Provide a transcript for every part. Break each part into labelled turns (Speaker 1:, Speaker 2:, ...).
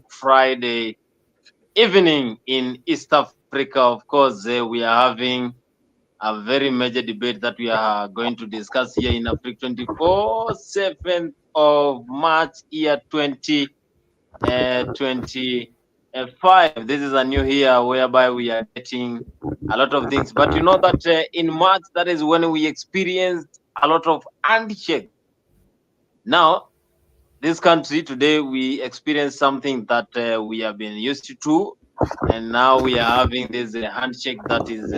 Speaker 1: beautiful Friday evening in East Africa. Of course, we are having a very major debate that we are going to discuss here in Africa 24, 7th of March, year 2025. This is a new year whereby we are getting a lot of things. But you know that in March, that is when we experienced a lot of handshake. Now, this country today, we experience something that we have been used to, and now we are having this handshake that is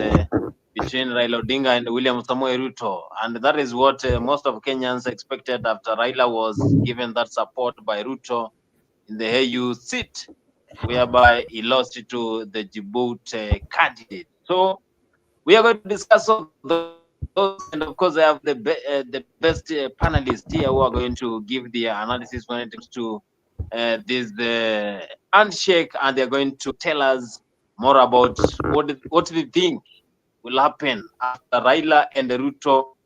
Speaker 1: between Raila Odinga and William Ruto, and that is what most of Kenyans expected after Raila was given that support by Ruto in the AU seat, whereby he lost it to the Djibouti candidate. So we are going to discuss all those, and of course, I have the best panelists here who are going to give their analysis when it comes to this handshake, and they're going to tell us more about what they think will happen after Raila and Ruto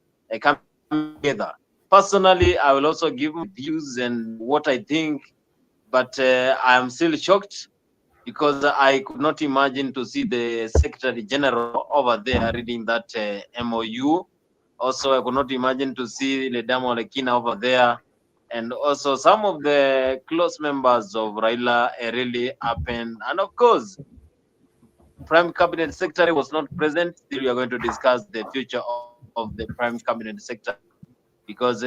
Speaker 1: come together. Personally, I will also give my views and what I think, but I am still shocked because I could not imagine to see the Secretary General over there reading that MOU. Also, I could not imagine to see Ledamo Lekina over there. And also some of the close members of Raila really happened. And of course, Prime Cabinet Secretary was not present. Still, we are going to discuss the future of the Prime Cabinet Secretary because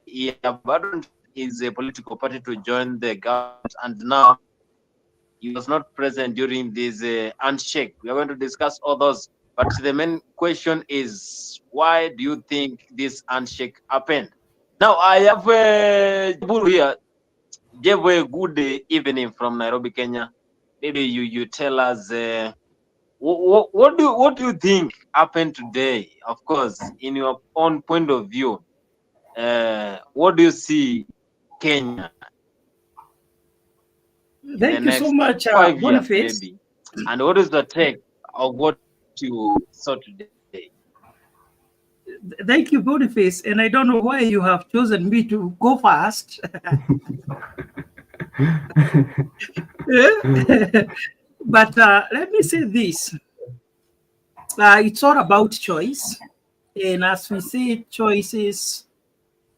Speaker 1: he abandoned his political party to join the government, and now he was not present during this handshake. We are going to discuss all those, but the main question is, why do you think this handshake happened? Now, I have Buru here. Jeff, good evening from Nairobi, Kenya. Maybe you tell us what do you think happened today? Of course, in your own point of view, what do you see Kenya in the
Speaker 2: Thank you so
Speaker 1: next
Speaker 2: much,
Speaker 1: 5 years,
Speaker 2: Boniface.
Speaker 1: maybe? And what is the take of what you saw today?
Speaker 2: Thank you, Boniface. And I don't know why you have chosen me to go first. But let me say this. It's all about choice. And as we say, choices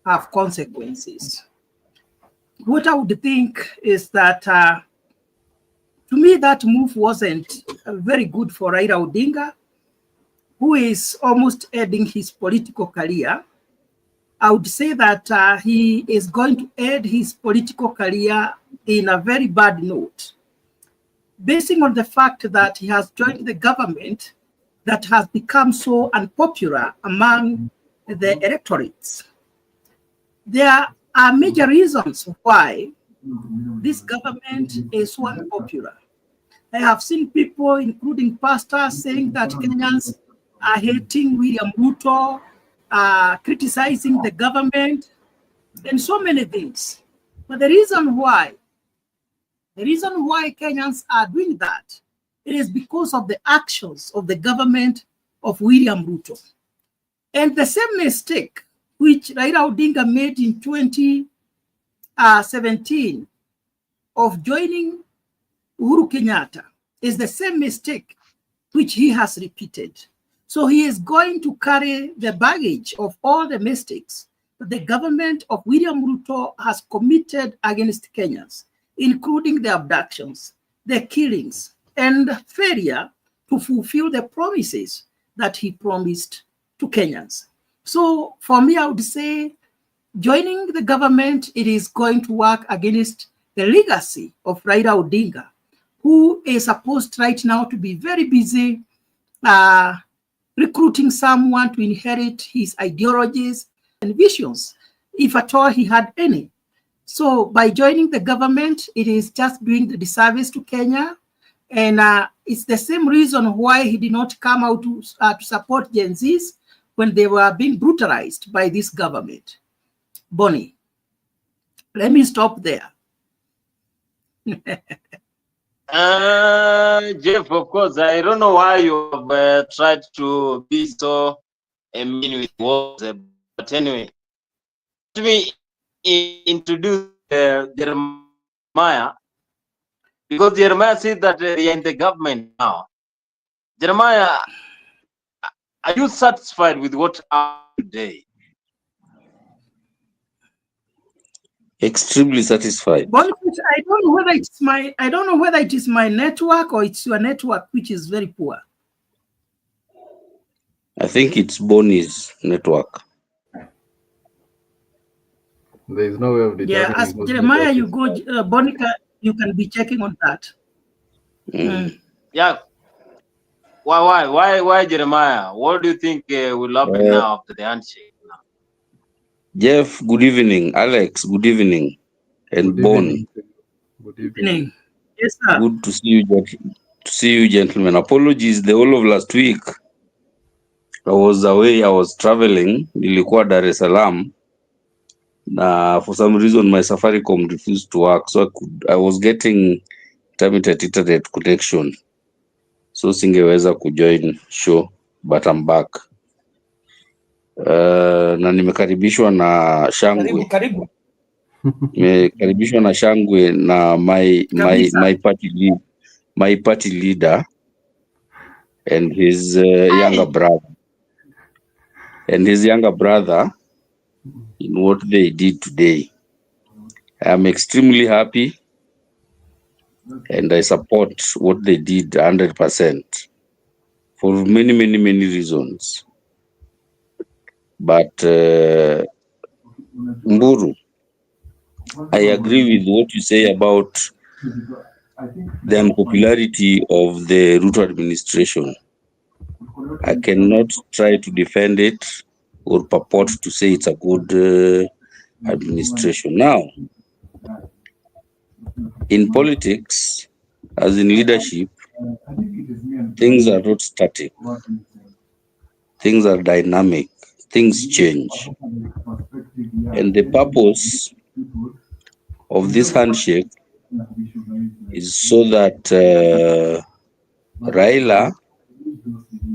Speaker 2: have consequences. What I would think is that, to me, that move wasn't very good for Raila Odinga, who is almost ending his political career. I would say that he is going to end his political career in a very bad note, basing on the fact that he has joined the government that has become so unpopular among the electorates. There are major reasons why this government is so unpopular. I have seen people, including pastors, saying that Kenyans are hating William Ruto, criticizing the government, and so many things. But the reason why Kenyans are doing that, it is because of the actions of the government of William Ruto. And the same mistake which Raila Odinga made in 2017 of joining Uhuru Kenyatta is the same mistake which he has repeated. So he is going to carry the baggage of all the mistakes that the government of William Ruto has committed against Kenyans, including the abductions, the killings, and failure to fulfill the promises that he promised to Kenyans. So for me, I would say joining the government, it is going to work against the legacy of Raila Odinga, who is supposed right now to be very busy recruiting someone to inherit his ideologies and visions, if at all he had any. So by joining the government, it is just doing the disservice to Kenya. And it's the same reason why he did not come out to support Gen Zs when they were being brutalized by this government. Bonnie, let me stop there.
Speaker 1: Jeff, of course, I don't know why you have tried to be so mean with words, but anyway, let me introduce Jeremiah. Because Jeremiah said that they are in the government now. Jeremiah, are you satisfied with what happened today?
Speaker 3: Extremely satisfied.
Speaker 2: Boniface, I don't know whether it is my network or it's your network which is very poor.
Speaker 3: I think it's Bonnie's network.
Speaker 4: There is no way of determining.
Speaker 2: Yeah, as Jeremiah, you go, Bonica, you can be checking on that.
Speaker 1: Yeah. Why, Jeremiah? What do you think will happen now after the handshake?
Speaker 3: Jeff, good evening. Alex, good evening. And Bonnie.
Speaker 4: Good evening.
Speaker 2: Yes, sir.
Speaker 3: Good to see you, gentlemen. Apologies, the whole of last week I was away. I was traveling. Nilikuwa Dar es Salaam. For some reason, my Safaricom refused to work, so I was getting intermittent internet connection, so singeweza kujoin show, but I'm back. Na nimekaribishwa na shangwe.
Speaker 2: Karibu.
Speaker 3: Nimekaribishwa na shangwe na my party leader and his younger brother in what they did today. I'm extremely happy and I support what they did 100% for many reasons. But Mburu, I agree with what you say about the unpopularity of the Ruto administration. I cannot try to defend it or purport to say it's a good administration. Now, in politics, as in leadership, things are not static. Things are dynamic. Things change. And the purpose of this handshake is so that Raila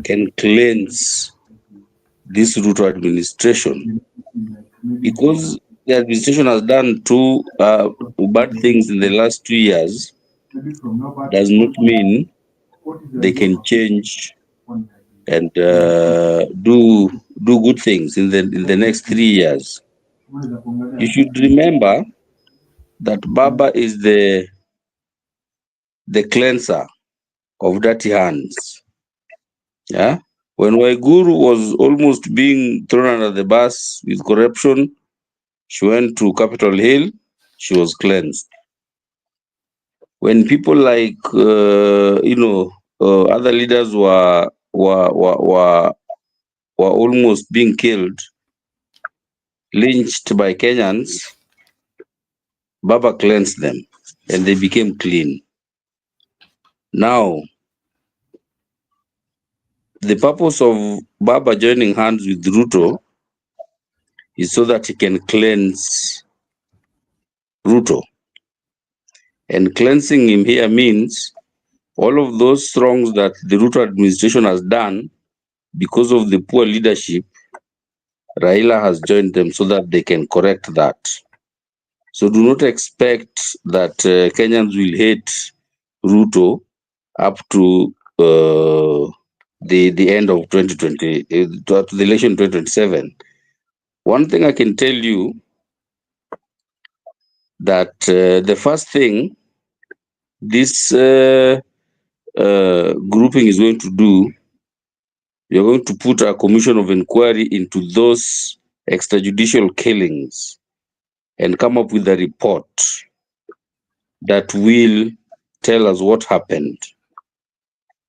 Speaker 3: can cleanse this Ruto administration, because the administration has done two bad things in the last 2 years. Does not mean they can change and do good things in the next 3 years. You should remember that Baba is the cleanser of dirty hands. Yeah. When Waiguru was almost being thrown under the bus with corruption, she went to Capitol Hill, she was cleansed. When people like other leaders were almost being killed, lynched by Kenyans, Baba cleansed them and they became clean. Now, the purpose of Baba joining hands with Ruto is so that he can cleanse Ruto. And cleansing him here means all of those wrongs that the Ruto administration has done because of the poor leadership, Raila has joined them so that they can correct that. So do not expect that Kenyans will hate Ruto up to the end of 2020, to the election 2027. One thing I can tell you, that the first thing this grouping is going to do, you're going to put a commission of inquiry into those extrajudicial killings and come up with a report that will tell us what happened.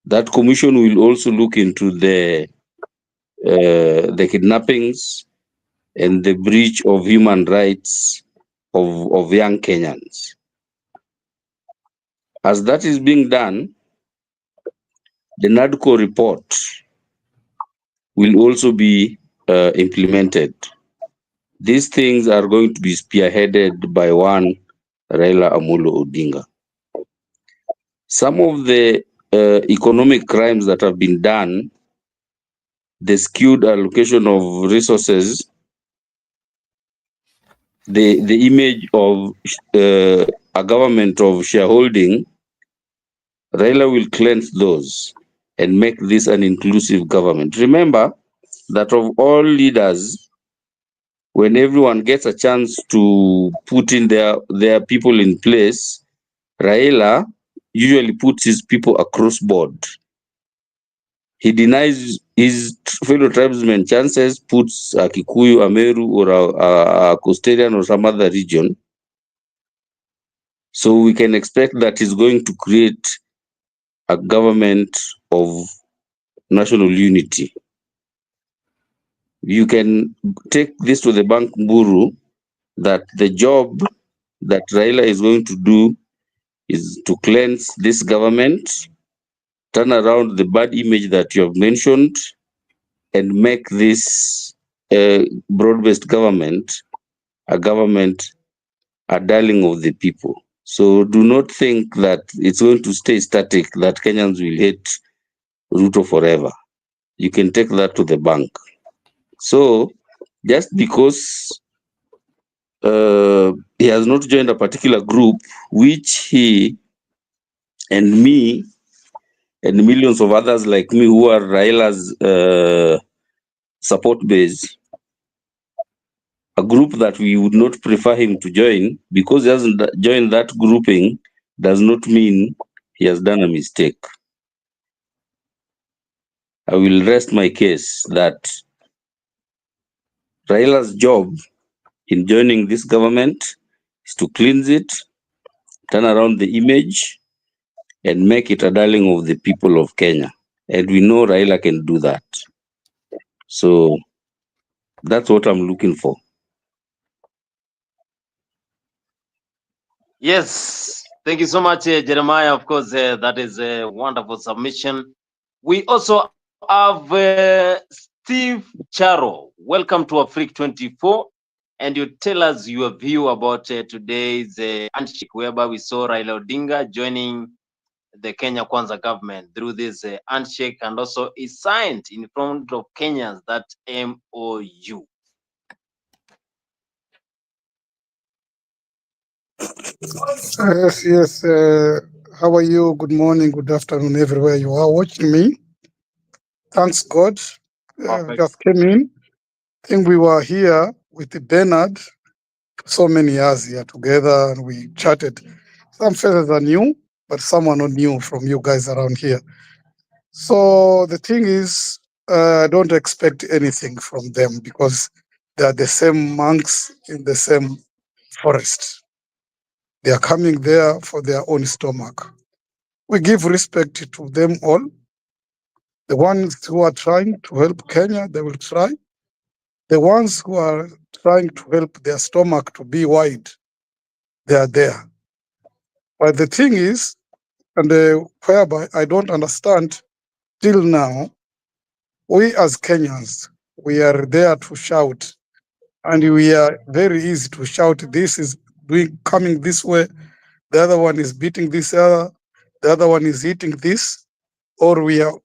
Speaker 3: That commission will also look into the kidnappings and the breach of human rights of young Kenyans. As that is being done, the NADCO report will also be implemented. These things are going to be spearheaded by one Raila Odinga. Some of the economic crimes that have been done, the skewed allocation of resources, the image of a government of shareholding Raila will cleanse those and make this an inclusive government. Remember that of all leaders, when everyone gets a chance to put in their people in place, Raila usually puts his people across board. He denies his fellow tribesmen chances, puts a Kikuyu, a Meru, or a Costarian or some other region. So we can expect that he's going to create a government of national unity. You can take this to the bank, Mburu, that the job that Raila is going to do is to cleanse this government, turn around the bad image that you have mentioned, and make this broad-based government a darling of the people. So do not think that it's going to stay static, that Kenyans will hate Ruto forever. You can take that to the bank. So just because he has not joined a particular group, which he and me and millions of others like me who are Raila's support base, a group that we would not prefer him to join, because he hasn't joined that grouping does not mean he has done a mistake. I will rest my case that Raila's job in joining this government is to cleanse it, turn around the image, and make it a darling of the people of Kenya. And we know Raila can do that. So that's what I'm looking for.
Speaker 1: Yes, thank you so much, Jeremiah. Of course, that is a wonderful submission. We also have Steve Charo. Welcome to Afrique 24. And you tell us your view about today's handshake, whereby we saw Raila Odinga joining the Kenya Kwanza government through this handshake, and also he signed in front of Kenyans that MOU.
Speaker 5: Yes. How are you? Good morning, good afternoon, everywhere you are watching me. Thanks God. Just came in. I think we were here with Bernard so many years here together, and we chatted. Some faces are new, but some are not new from you guys around here. So the thing is, I don't expect anything from them because they are the same monks in the same forest. They are coming there for their own stomach. We give respect to them all. The ones who are trying to help Kenya, they will try. The ones who are trying to help their stomach to be wide, they are there. But the thing is, and whereby I don't understand till now, we as Kenyans, we are there to shout, and we are very easy to shout. This is coming this way, the other one is beating this other, the other one is eating this, or we are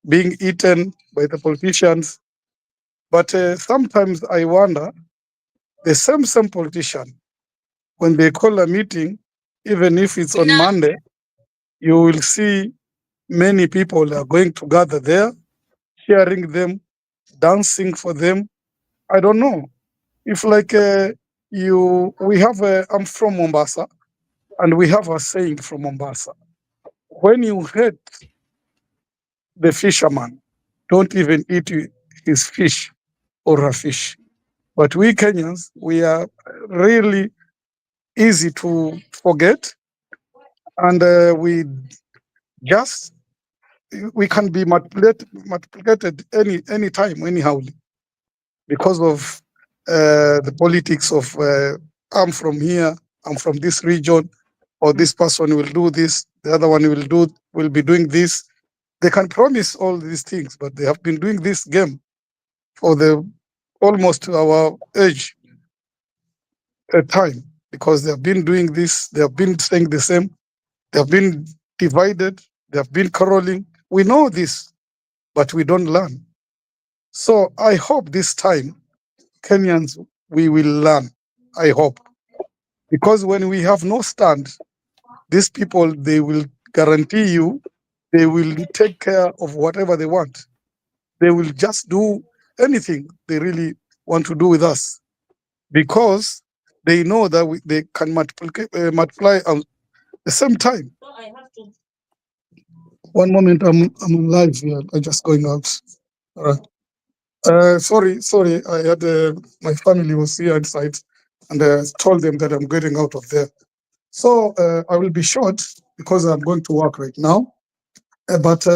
Speaker 5: being eaten by the politicians. But sometimes I wonder, the same politician, when they call a meeting, even if it's on Monday, you will see many people are going to gather there, cheering them, dancing for them. I don't know. If like I'm from Mombasa, and we have a saying from Mombasa. When you hate the fisherman, don't even eat his fish or her fish. But we Kenyans, we are really easy to forget, and we can be manipulated any time, anyhow, because of the politics of I'm from here, I'm from this region, or this person will do this, the other one will be doing this. They can promise all these things, but they have been doing this game for the almost our age time, because they have been doing this, they have been saying the same, they have been divided, they have been quarreling. We know this, but we don't learn. So I hope this time, Kenyans, we will learn. I hope. Because when we have no stand, these people, they will guarantee you they will take care of whatever they want. They will just do anything they really want to do with us, because they know that they can multiply at the same time. One moment, I'm live here. I'm just going out. All right. Sorry. I had my family was here inside, and I told them that I'm getting out of there. So I will be short because I'm going to work right now. But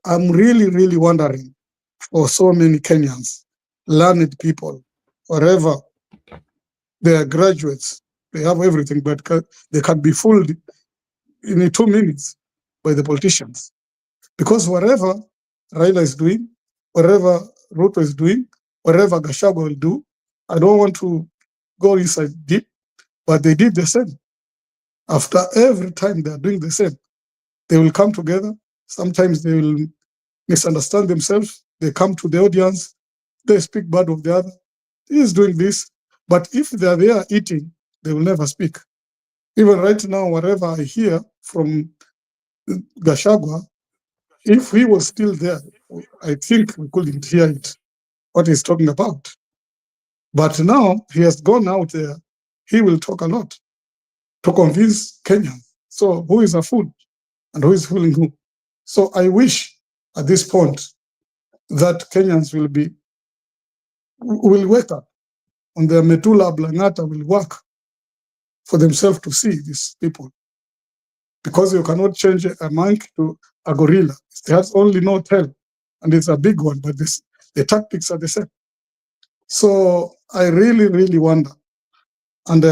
Speaker 5: I'm really wondering for so many Kenyans, learned people, wherever they are graduates, they have everything, but they can be fooled in 2 minutes by the politicians. Because whatever Raila is doing, whatever Ruto is doing, whatever Gachagua will do, I don't want to go inside deep, but they did the same. After every time they are doing the same, they will come together. Sometimes they will misunderstand themselves. They come to the audience. They speak bad of the other. He is doing this. But if they are there eating, they will never speak. Even right now, whatever I hear from Gachagua, if he was still there, I think we couldn't hear it, what he's talking about. But now he has gone out there. He will talk a lot to convince Kenyans. So who is a fool and who is fooling who? So I wish at this point that Kenyans will wake up, and the Metula Blangata will work for themselves to see these people. Because you cannot change a monkey to a gorilla. It has only no tail, and it's a big one, but the tactics are the same. So I really wonder. And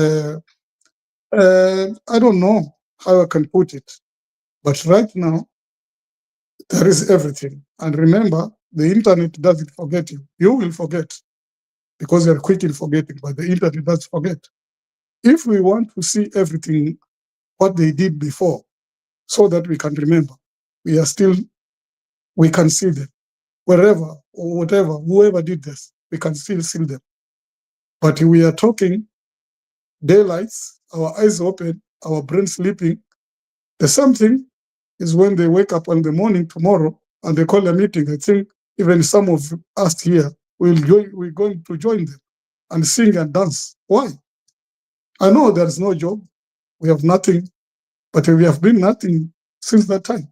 Speaker 5: I don't know how I can put it, but right now, there is everything. And remember, the internet doesn't forget you. You will forget because you're quick in forgetting, but the internet does forget. If we want to see everything, what they did before, so that we can remember, we can see them. Wherever or whatever, whoever did this, we can still see them. But we are talking daylights, our eyes open, our brain sleeping. The same thing is when they wake up in the morning tomorrow and they call a meeting. I think even some of us here we're going to join them and sing and dance. Why? I know there's no job. We have nothing, but we have been nothing since that time.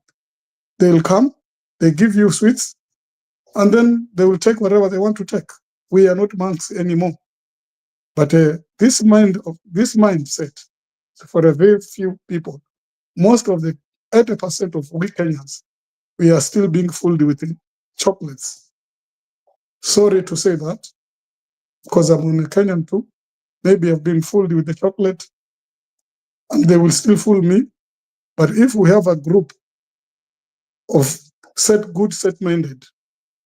Speaker 5: They'll come, they give you sweets, and then they will take whatever they want to take. We are not monks anymore. But this mindset, for a very few people, most of the 80% of we Kenyans, we are still being fooled with chocolates. Sorry to say that, because I'm a Kenyan too. Maybe I've been fooled with the chocolate, and they will still fool me. But if we have a group of set-minded,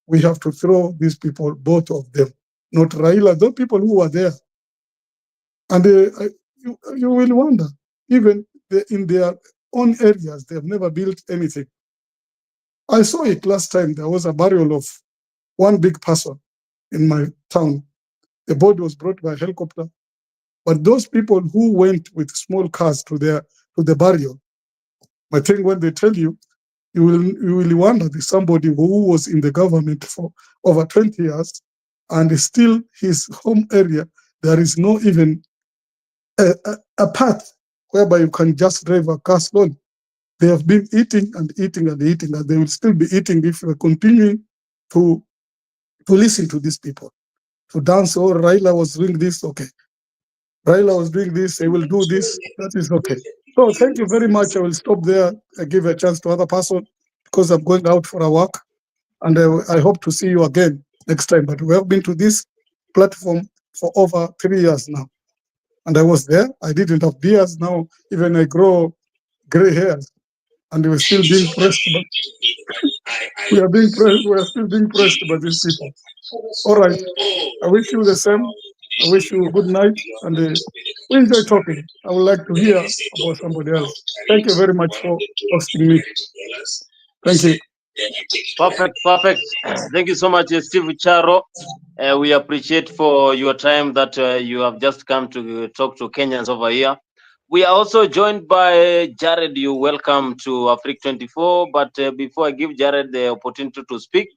Speaker 5: we have to throw these people, both of them, not Raila, those people who are there. And you will wonder, even in their own areas, they have never built anything. I saw it last time. There was a burial of one big person in my town. The body was brought by helicopter. But those people who went with small cars to the burial, I think when they tell you, you will wonder, there's somebody who was in the government for over 20 years, and still his home area, there is no even a path whereby you can just drive a car slowly. They have been eating and eating and eating, and they will still be eating if we are continuing to listen to these people, to dance. Oh, Raila was doing this, okay. Raila was doing this, they will do this, that is okay. So thank you very much. I will stop there. I give a chance to other person because I'm going out for a walk, and I hope to see you again next time. But we have been to this platform for over 3 years now. And I was there. I didn't have beards. Now even I grow gray hairs, and we're still being pressed. But we are still being pressed by these people. All right. I wish you the same. I wish you a good night, and we enjoy talking. I would like to hear about somebody else. Thank you very much for hosting me. Thank you.
Speaker 1: Perfect. Thank you so much, Steve Charo. We appreciate for your time that you have just come to talk to Kenyans over here. We are also joined by Jared. You welcome to Africa 24. But before I give Jared the opportunity to speak,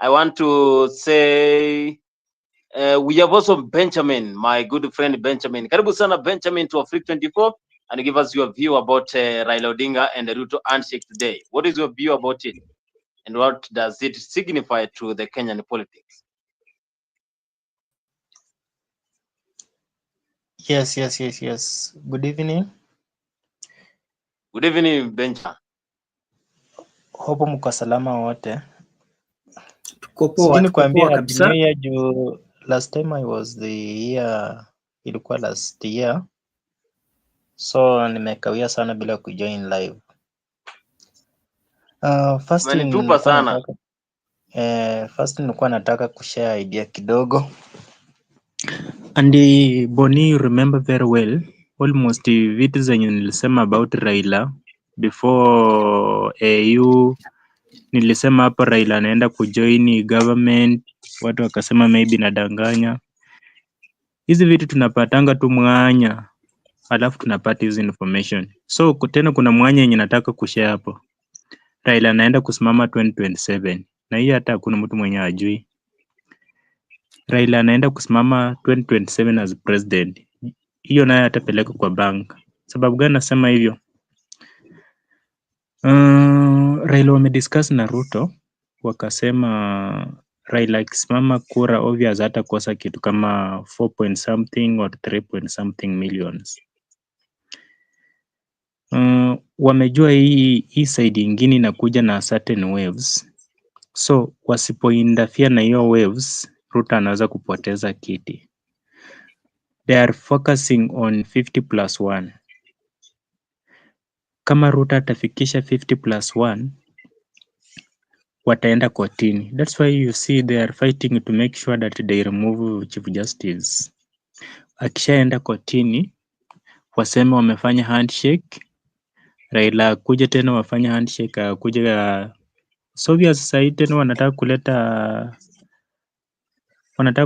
Speaker 1: I want to say we have also Benjamin, my good friend Benjamin. Karibu sana Benjamin to Africa 24 and give us your view about Raila Odinga and the Ruto handshake today. What is your view about it and what does it signify to the Kenyan politics?
Speaker 6: Yes. Good evening.
Speaker 1: Good evening, Benjamin.
Speaker 6: Hope mko salama wote.
Speaker 2: Tuko
Speaker 6: Sijui
Speaker 2: poa
Speaker 6: nikwambia Happy
Speaker 2: kabisa.
Speaker 6: New Year juu last time I was the year, ilikuwa last year. So nimekawia sana bila kujoin live. First
Speaker 1: Umenitupa sana.
Speaker 6: nilikuwa nataka kushare idea kidogo. And Bonnie, you remember very well almost vitu zenye nilisema about Raila before AU. Nilisema hapa Raila anaenda kujoin government, watu wakasema maybe nadanganya. Hizi vitu tunapatanga tu mwanya, alafu tunapata hizi information. So tena kuna mwanya yenye nataka kushare hapo. Raila anaenda kusimama 2027. Na hii hata hakuna mtu mwenye ajui. Raila anaenda kusimama 2027 as president. Hiyo naye atapeleka kwa bank. Sababu gani nasema hivyo? Raila wamediscuss na Ruto, wakasema Raila akisimama kura obvious hata kosa kitu kama 4 point something or 3 point something millions. Wamejua hii side ingine inakuja na certain waves. So wasipointerfere na hiyo waves, Ruto anaweza kupoteza kiti. They are focusing on 50+1. Kama Ruto atafikisha 50+1, wataenda kotini. That's why you see they are fighting to make sure that they remove Chief Justice. Akishaenda kotini, waseme wamefanya handshake, Raila kuja tena wafanya handshake, kuja Soviet sasa tena wanataka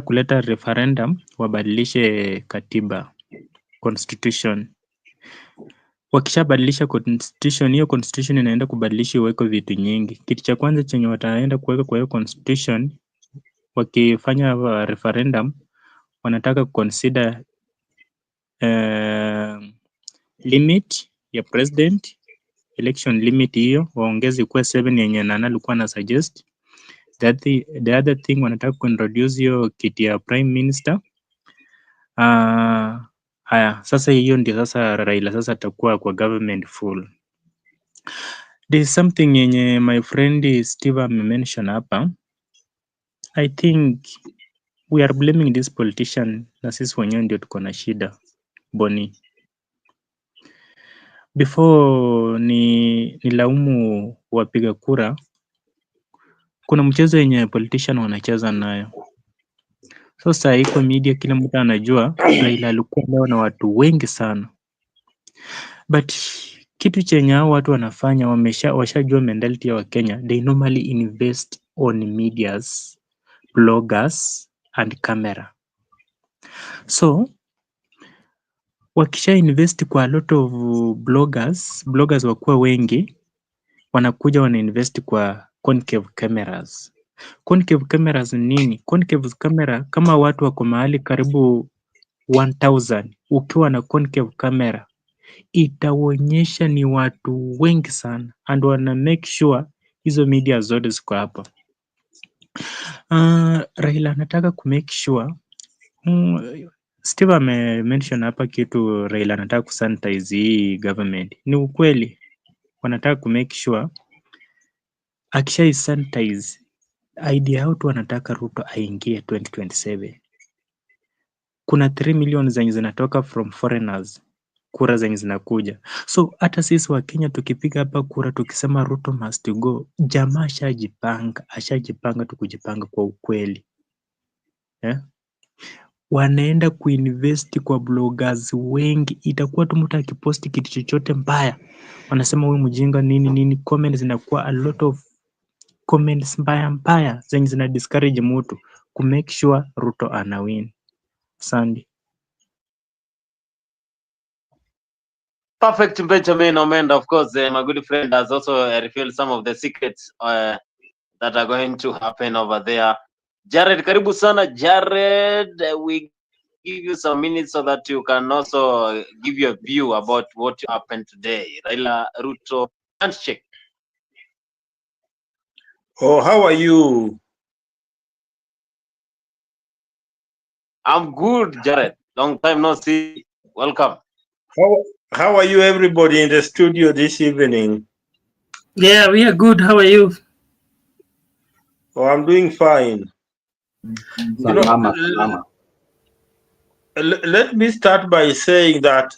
Speaker 6: kuleta referendum wabadilishe katiba, constitution. Wakishabadilisha constitution, hiyo constitution inaenda kubadilisha iweko vitu nyingi. Kitu cha kwanza chenye wataenda kuweka kwa hiyo constitution, wakifanya referendum, wanataka consider limit ya president, election limit hiyo waongeze kuwa 7 yenye Nana alikuwa na suggest. The other thing wanataka kuintroduce hiyo kiti ya prime minister. Haya, sasa hiyo ndio sasa Raila sasa atakuwa kwa government full. There is something yenye my friend Steve mentioned hapa. I think we are blaming this politician na sisi wenyewe ndio tuko na shida. Boni, before ni laumu wapiga kura, kuna mchezo yenye politician wanacheza nayo. So saa hii kwa media kila mtu anajua Raila alikuwa leo na watu wengi sana. But kitu chenye hao watu wanafanya, washajua mentality ya Wakenya. They normally invest on medias, bloggers and camera. So wakisha invest kwa a lot of bloggers wakuwa wengi, wanakuja wana invest kwa concave cameras. Concave cameras nini? Concave camera kama watu wako mahali karibu 1000, ukiwa na concave camera itaonyesha ni watu wengi sana, and wana make sure hizo media zote ziko hapa. Raila anataka ku make sure Steve mention hapa kitu, Raila anataka kusanitize hii government. Ni ukweli, wanataka ku make sure akisha sanitize idea yao tu, wanataka Ruto aingie 2027. Kuna 3 million zenye zinatoka from foreigners, kura zenye zinakuja. So hata sisi wa Kenya tukipiga hapa kura tukisema Ruto must go, jamaa ashajipanga tukujipanga kwa ukweli. Wanaenda kuinvest kwa bloggers wengi. Itakuwa tu mtu akiposti kitu chochote mbaya, wanasema huyu mjinga nini, comments zinakuwa a lot of comments mbaya zenye zina discourage mtu ku make sure Ruto ana win. Asante.
Speaker 1: Perfect, Benjamin Omenda. Of course, my good friend has also revealed some of the secrets that are going to happen over there. Jared, karibu sana. Jared, we give you some minutes so that you can also give your view about what happened today. Raila Ruto handshake.
Speaker 7: Oh, how are you?
Speaker 1: I'm good, Jared. Long time no see. Welcome.
Speaker 7: How are you, everybody in the studio this evening?
Speaker 2: Yeah, we are good. How are you?
Speaker 7: Oh, I'm doing fine. Let me start by saying that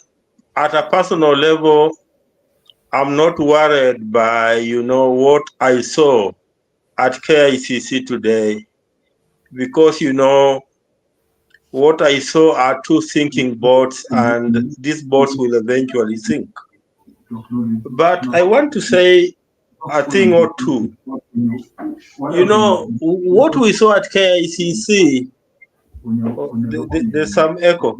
Speaker 7: at a personal level, I'm not worried by, what I saw at KICC today, because, what I saw are two sinking boats, and these boats will eventually sink. But I want to say a thing or two. What we saw at KICC, there's some echo.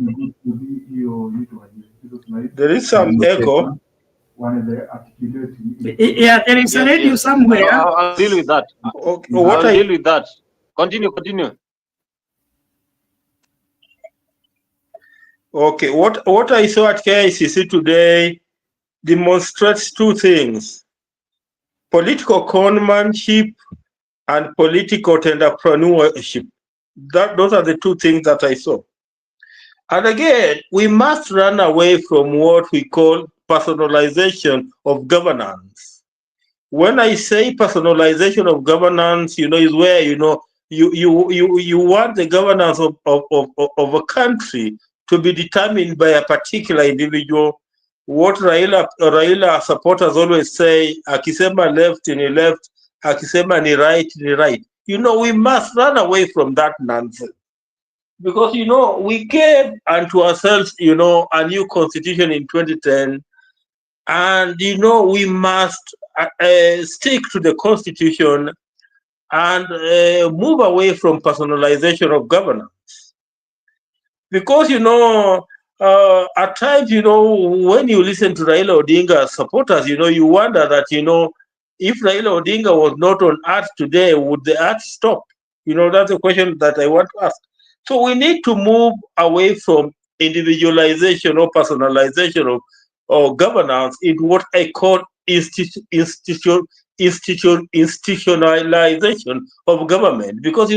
Speaker 7: There is some echo.
Speaker 2: Yeah, there is a radio somewhere.
Speaker 1: I'll deal with that.
Speaker 7: Okay,
Speaker 1: I'll deal with that. Continue.
Speaker 7: Okay, what I saw at KICC today demonstrates two things: political conmanship and political entrepreneurship. Those are the two things that I saw. And again, we must run away from what we call personalization of governance. When I say personalization of governance, is where you want the governance of a country to be determined by a particular individual. What Raila supporters always say, akisema left ni left, akisema ni right ni right. We must run away from that nonsense. Because, we gave unto ourselves, a new constitution in 2010. And, we must stick to the constitution and move away from personalization of governance. Because, at times, when you listen to Raila Odinga's supporters, you wonder that, if Raila Odinga was not on earth today, would the earth stop? That's a question that I want to ask. So we need to move away from individualization or personalization of governance into what I call institutionalization of government. Because,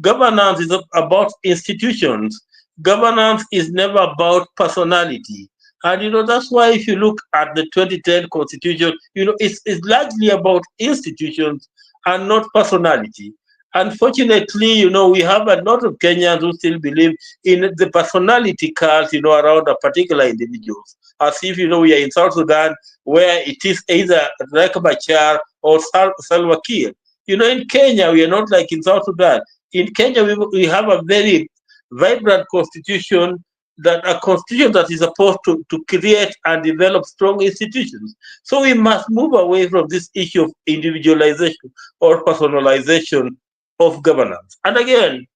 Speaker 7: governance is about institutions. Governance is never about personality. And, that's why if you look at the 2010 constitution, it's largely about institutions and not personality. Unfortunately, we have a lot of Kenyans who still believe in the personality cult, around a particular individuals. As if, we are in South Sudan, where it is either Riek Machar or Salva Kiir. In Kenya, we are not like in South Sudan. In Kenya, we have a very vibrant constitution, a constitution that is supposed to create and develop strong institutions. So we must move away from this issue of individualization or personalization of governance. And again,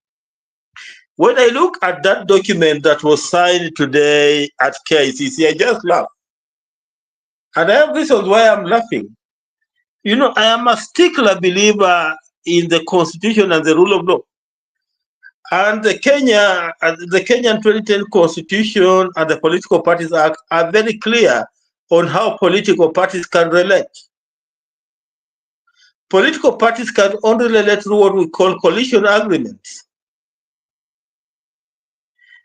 Speaker 7: when I look at that document that was signed today at KICC, I just laugh. And I have reasons why I'm laughing. I am a stickler believer in the constitution and the rule of law. And the Kenyan 2010 Constitution and the Political Parties Act are very clear on how political parties can relate. Political parties can only relate through what we call coalition agreements.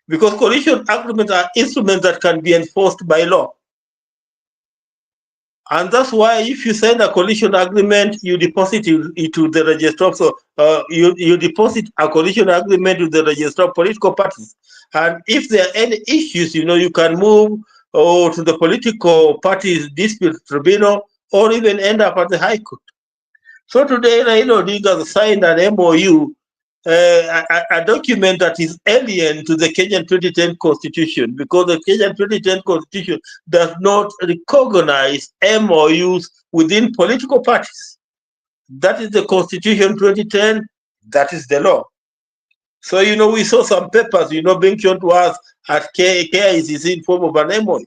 Speaker 7: Because coalition agreements are instruments that can be enforced by law. And that's why if you sign a coalition agreement, you deposit it to the registrar. So you deposit a coalition agreement with the registrar of political parties. And if there are any issues, you can move to the political parties dispute tribunal or even end up at the High Court. So today, Raila Odinga signed an MOU, a document that is alien to the Kenyan 2010 Constitution, because the Kenyan 2010 Constitution does not recognize MOUs within political parties. That is the Constitution 2010, that is the law. So, we saw some papers, being shown to us at KICC in form of an MOU.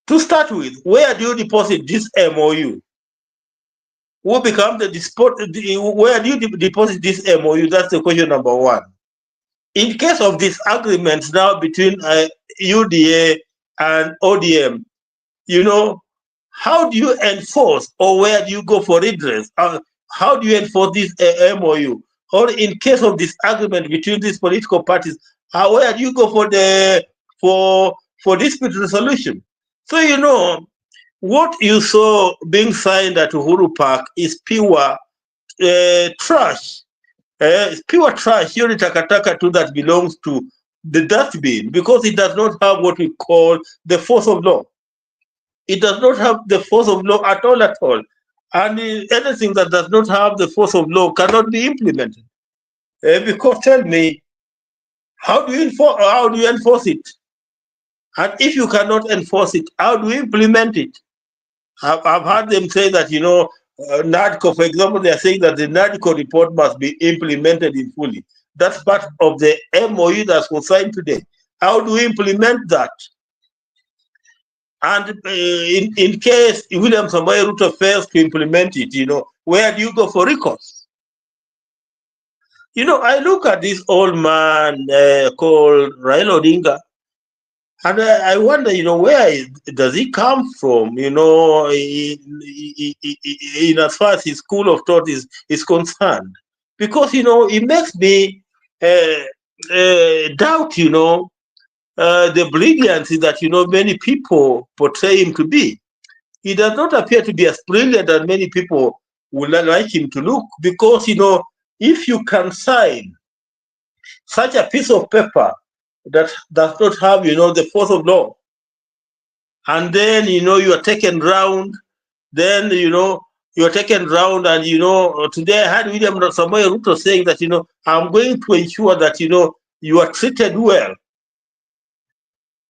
Speaker 7: To start with, where do you deposit this MOU? Who become where do you deposit this MOU? That's the question number one. In case of disagreements now between UDA and ODM, how do you enforce, or where do you go for redress? How do you enforce this MOU? Or in case of disagreement between these political parties, where do you go for dispute resolution? So what you saw being signed at Uhuru Park is pure trash. It's pure trash. Hiyo ni takataka too that belongs to the dustbin, because it does not have what we call the force of law. It does not have the force of law at all. And anything that does not have the force of law cannot be implemented. Because tell me, how do you enforce it? And if you cannot enforce it, how do you implement it? I've heard them say that, NADCO, for example, they are saying that the NADCO report must be implemented in fully. That's part of the MOU that was signed today. How do we implement that? And in case William Ruto fails to implement it, where do you go for recourse? I look at this old man called Raila Odinga, and I wonder, where does he come from? In as far as his school of thought is concerned, because it makes me doubt, the brilliance that many people portray him to be. He does not appear to be as brilliant as many people would like him to look, because if you can sign such a piece of paper that does not have the force of law, and then you are taken round, then you're taken round, and today I heard William Ruto saying that I'm going to ensure that you are treated well.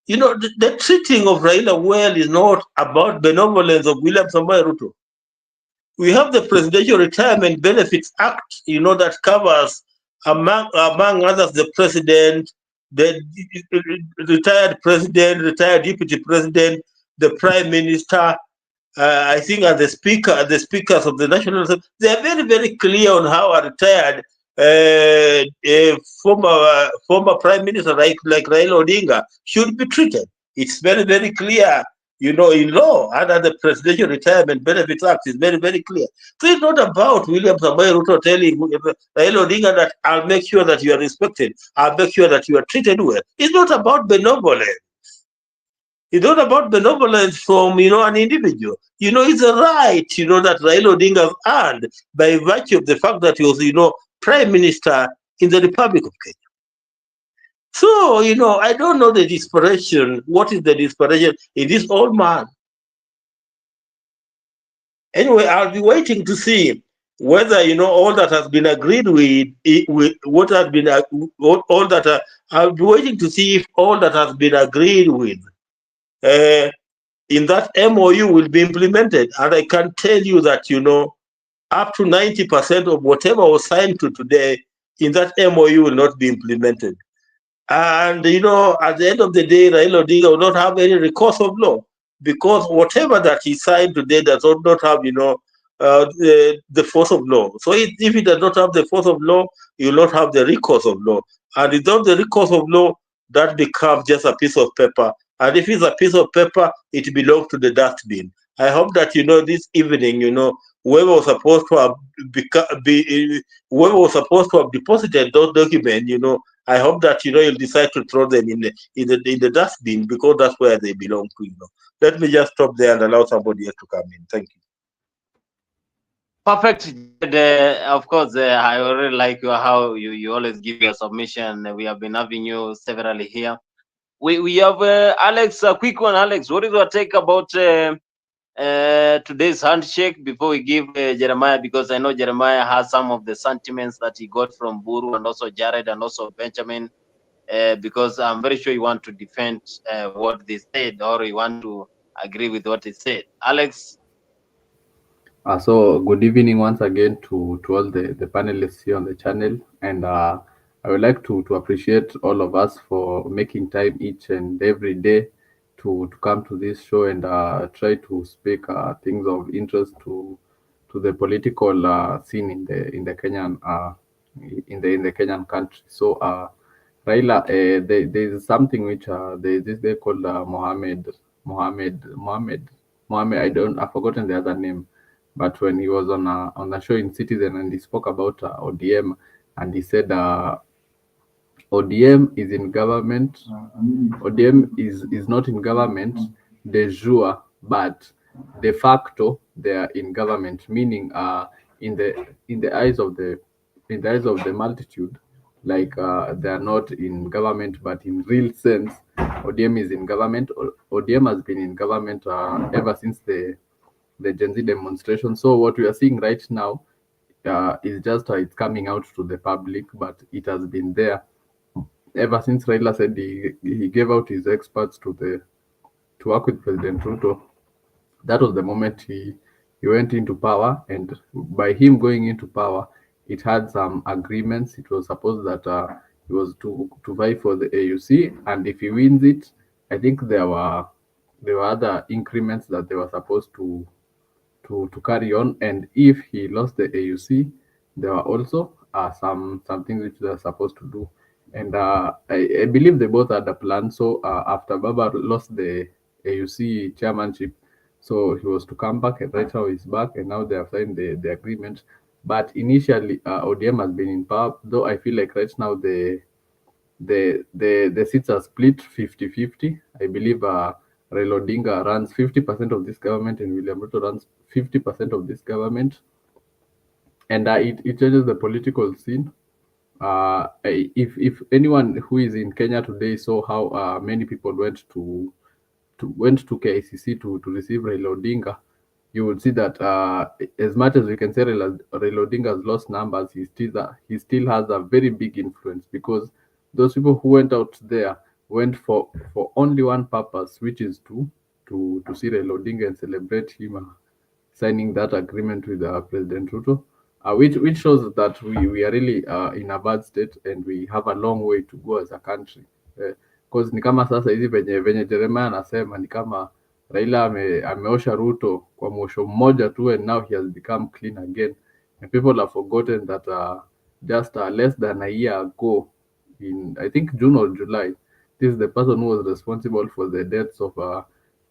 Speaker 7: The treating of Raila well is not about benevolence of William Ruto. We have the Presidential Retirement Benefits Act, that covers, among others, the president, the retired president, retired deputy president, the prime minister, I think, and the speakers of the National Assembly. They are very, very clear on how a retired former prime minister like Raila Odinga should be treated. It's very, very clear, in law, under the Presidential Retirement Benefits Act is very, very clear. So it's not about William Ruto telling Raila Odinga that I'll make sure that you are respected, I'll make sure that you are treated well. It's not about benevolence. It's not about benevolence from an individual. It's a right that Raila Odinga has earned by virtue of the fact that he was Prime Minister in the Republic of Kenya. So I don't know the desperation. What is the desperation in this old man? Anyway, I'll be waiting to see whether all that has been agreed with what has been all that. I'll be waiting to see if all that has been agreed with in that MOU will be implemented. And I can tell you that up to 90% of whatever was signed to today in that MOU will not be implemented. And at the end of the day, Raila Odinga will not have any recourse of law, because whatever that he signed today does not have the force of law. So if it does not have the force of law, he will not have the recourse of law. And without the recourse of law, that becomes just a piece of paper. And if it's a piece of paper, it belongs to the dustbin. I hope that this evening, whoever was supposed to have deposited those documents, I hope that you'll decide to throw them in the dustbin, because that's where they belong to. Let me just stop there and allow somebody else to come in. Thank you.
Speaker 1: Perfect. Of course, I already like how you always give your submission. We have been having you severally here. We have Alex, a quick one. Alex, what is your take about today's handshake before we give Jeremiah, because I know Jeremiah has some of the sentiments that he got from Buru and also Jared and also Benjamin, because I'm very sure you want to defend what they said, or you want to agree with what they said. Alex?
Speaker 4: So good evening once again to all the panelists here on the channel, and I would like to appreciate all of us for making time each and every day to come to this show and try to speak things of interest to the political scene in the Kenyan in the Kenyan country. So Raila, there is something which there is this guy called Mohammed. I've forgotten the other name, but when he was on a show in Citizen and he spoke about ODM, and he said ODM is in government. ODM is not in government de jure, but de facto they are in government, meaning in the eyes of the multitude, like they are not in government, but in real sense, ODM is in government. ODM has been in government ever since the Gen Z demonstration. So what we are seeing right now is just it's coming out to the public, but it has been there ever since Raila said he gave out his experts to work with President Ruto. That was the moment he went into power, and by him going into power, it had some agreements. It was supposed that he was to vie for the AUC, and if he wins it, I think there were other increments that they were supposed to carry on. And if he lost the AUC, there were also some things which they are supposed to do. And I believe they both had a plan. So after Baba lost the AUC chairmanship, so he was to come back, and right now he's back, and now they have signed the agreement. But initially, ODM has been in power, though I feel like right now the seats are split 50-50. I believe Raila Odinga runs 50% of this government, and William Ruto runs 50% of this government. And it changes the political scene. If anyone who is in Kenya today saw how many people went to KICC to receive Raila Odinga, you would see that as much as we can say Raila Odinga has lost numbers, he still has a very big influence, because those people who went out there went for only one purpose, which is to see Raila Odinga and celebrate him signing that agreement with President Ruto. Which shows that we are really in a bad state, and we have a long way to go as a country, because ni kama sasa hizi venye Jeremiah anasema ni kama Raila ameosha Ruto kwa mwosho mmoja tu, and now he has become clean again, and people have forgotten that just less than a year ago, in I think June or July, this is the person who was responsible for the deaths of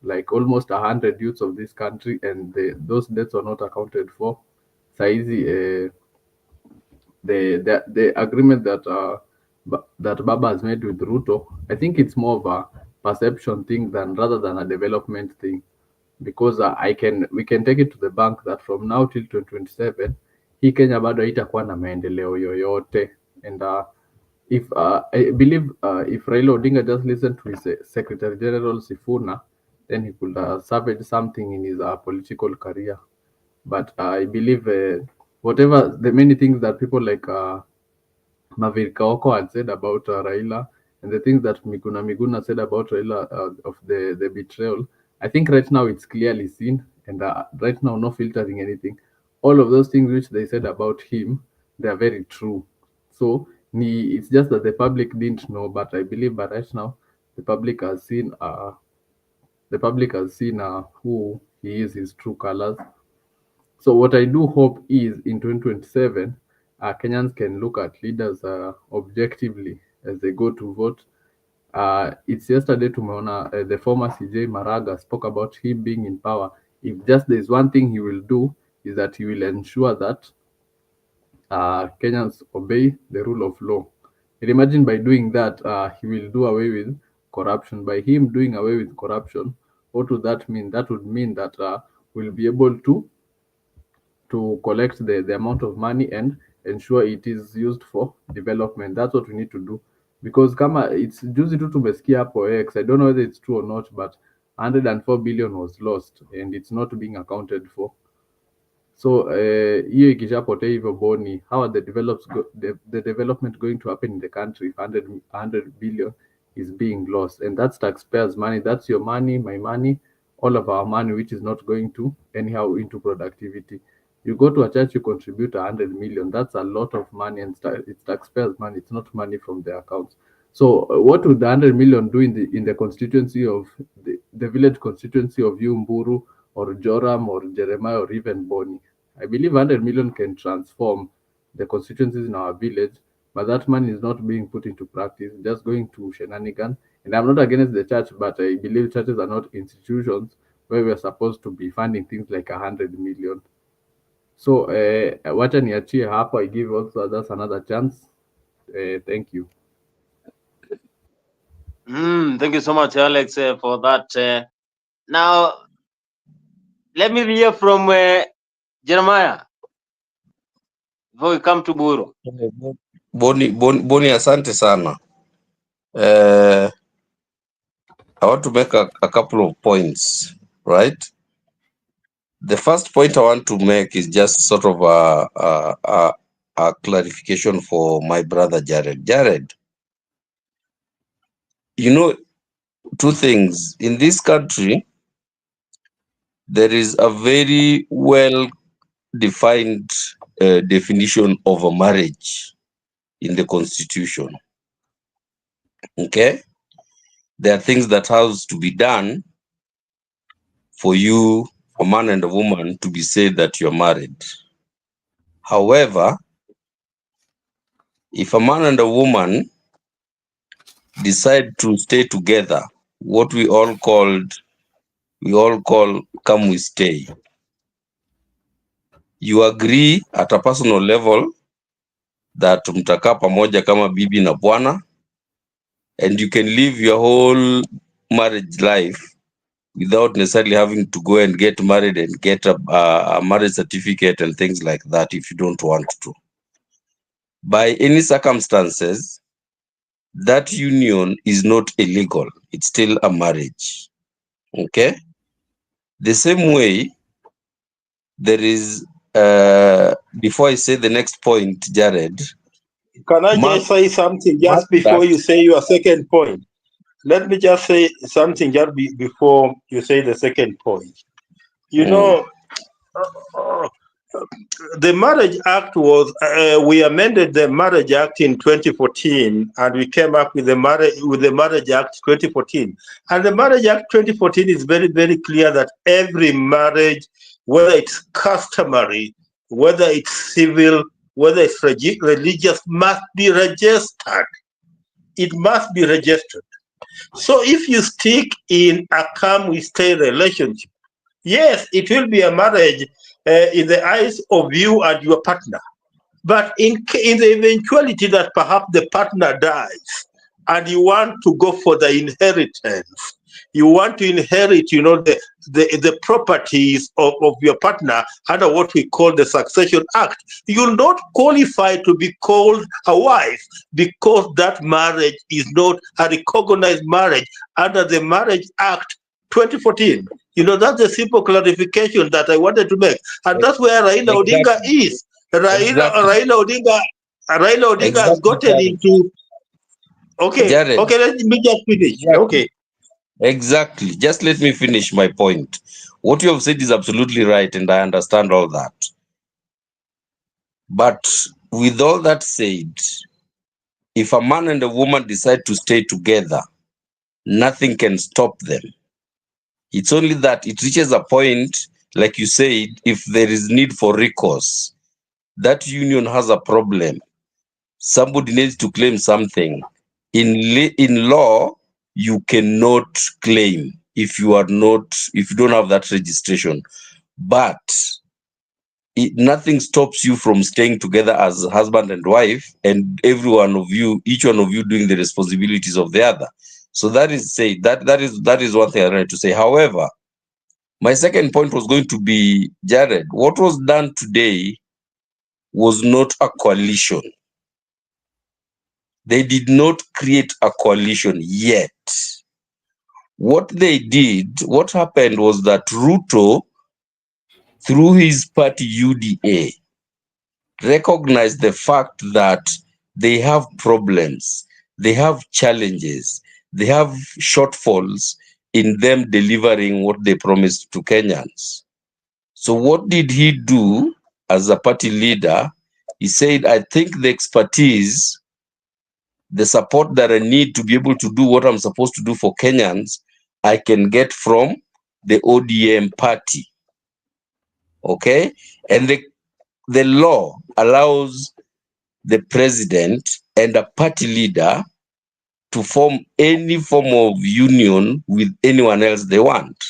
Speaker 4: like almost 100 youths of this country, and those deaths are not accounted for. Saizi, the agreement that Baba has made with Ruto, I think it's more of a perception thing rather than a development thing, because we can take it to the bank that from now till 2027 hii Kenya bado haitakuwa na maendeleo yoyote. And I believe if Raila Odinga just listened to his Secretary General Sifuna, then he could salvage something in his political career. But I believe whatever the many things that people like Mavir Kaoko had said about Raila, and the things that Miguna said about Raila of the betrayal, I think right now it's clearly seen, and right now no filtering anything. All of those things which they said about him, they are very true. So it's just that the public didn't know, but I believe that right now the public has seen who he is, his true colors. So what I do hope is in 2027, Kenyans can look at leaders objectively as they go to vote. It's yesterday tumeona the former CJ Maraga spoke about him being in power. If just there's one thing he will do, is that he will ensure that Kenyans obey the rule of law. And imagine by doing that, he will do away with corruption. By him doing away with corruption, what would that mean? That would mean that we'll be able to collect the amount of money and ensure it is used for development. That's what we need to do, because kama it's juzi tu tumesikia hapo X, I don't know whether it's true or not, but 104 billion was lost and it's not being accounted for. So hiyo ikishapotea hivyo boni, how are the development going to happen in the country if 100 billion is being lost? And that's taxpayers' money. That's your money, my money, all of our money, which is not going to anyhow into productivity. You go to a church, you contribute 100 million. That's a lot of money, and it's taxpayers' money. It's not money from their accounts. So what would the 100 million do in the constituency of the village constituency of Mburu or Joram or Jeremiah or even Boni. I believe 100 million can transform the constituencies in our village, but that money is not being put into practice, just going to shenanigans. And I'm not against the church, but I believe churches are not institutions where we're supposed to be funding things like 100 million. So, wacha niachie hapo. I give also others another chance. Thank you.
Speaker 1: Thank you so much, Alex, for that. Now, let me hear from Jeremiah before we come to Buru.
Speaker 3: Boni, asante sana. I want to make a couple of points, right? The first point I want to make is just sort of a clarification for my brother Jared. Jared, you know, two things. In this country, there is a very well defined definition of a marriage in the Constitution. Okay? There are things that has to be done for you, a man and a woman, to be said that you're married. However, if a man and a woman decide to stay together, what we all call come we stay. You agree at a personal level that mtakaa pamoja kama bibi na bwana, and you can live your whole marriage life without necessarily having to go and get married and get a marriage certificate and things like that if you don't want to. By any circumstances, that union is not illegal. It's still a marriage. Okay? The same way, there is, before I say the next point, Jared.
Speaker 7: Can I just say something just before you say your second point? Let me just say something just before you say the second point. You know, the Marriage Act was, we amended the Marriage Act in 2014, and we came up with the Marriage Act 2014. And the Marriage Act 2014 is very, very clear that every marriage, whether it's customary, whether it's civil, whether it's religious, must be registered. It must be registered. So if you stick in a come-we-stay relationship, yes, it will be a marriage in the eyes of you and your partner. But in the eventuality that perhaps the partner dies and you want to go for the inheritance, you want to inherit, you know, the properties of your partner under what we call the Succession Act, you'll not qualify to be called a wife because that marriage is not a recognized marriage under the Marriage Act 2014. You know, that's a simple clarification that I wanted to make. And that's where Raila Odinga is. Raila Odinga has gotten into... Okay,
Speaker 3: Jared,
Speaker 7: okay, let me just finish. Okay.
Speaker 3: Exactly. Just let me finish my point. What you have said is absolutely right, and I understand all that. But with all that said, if a man and a woman decide to stay together, nothing can stop them. It's only that it reaches a point, like you said, if there is need for recourse, that union has a problem. Somebody needs to claim something. In law, you cannot claim if you don't have that registration. But nothing stops you from staying together as husband and wife, and each one of you doing the responsibilities of the other. So that is one thing I wanted to say. However, my second point was going to be, Jared, what was done today was not a coalition. They did not create a coalition yet. What happened was that Ruto, through his party UDA, recognized the fact that they have problems, they have challenges, they have shortfalls in them delivering what they promised to Kenyans. So what did he do as a party leader? He said, I think the expertise, the support that I need to be able to do what I'm supposed to do for Kenyans, I can get from the ODM party. Okay? And the law allows the president and a party leader to form any form of union with anyone else they want.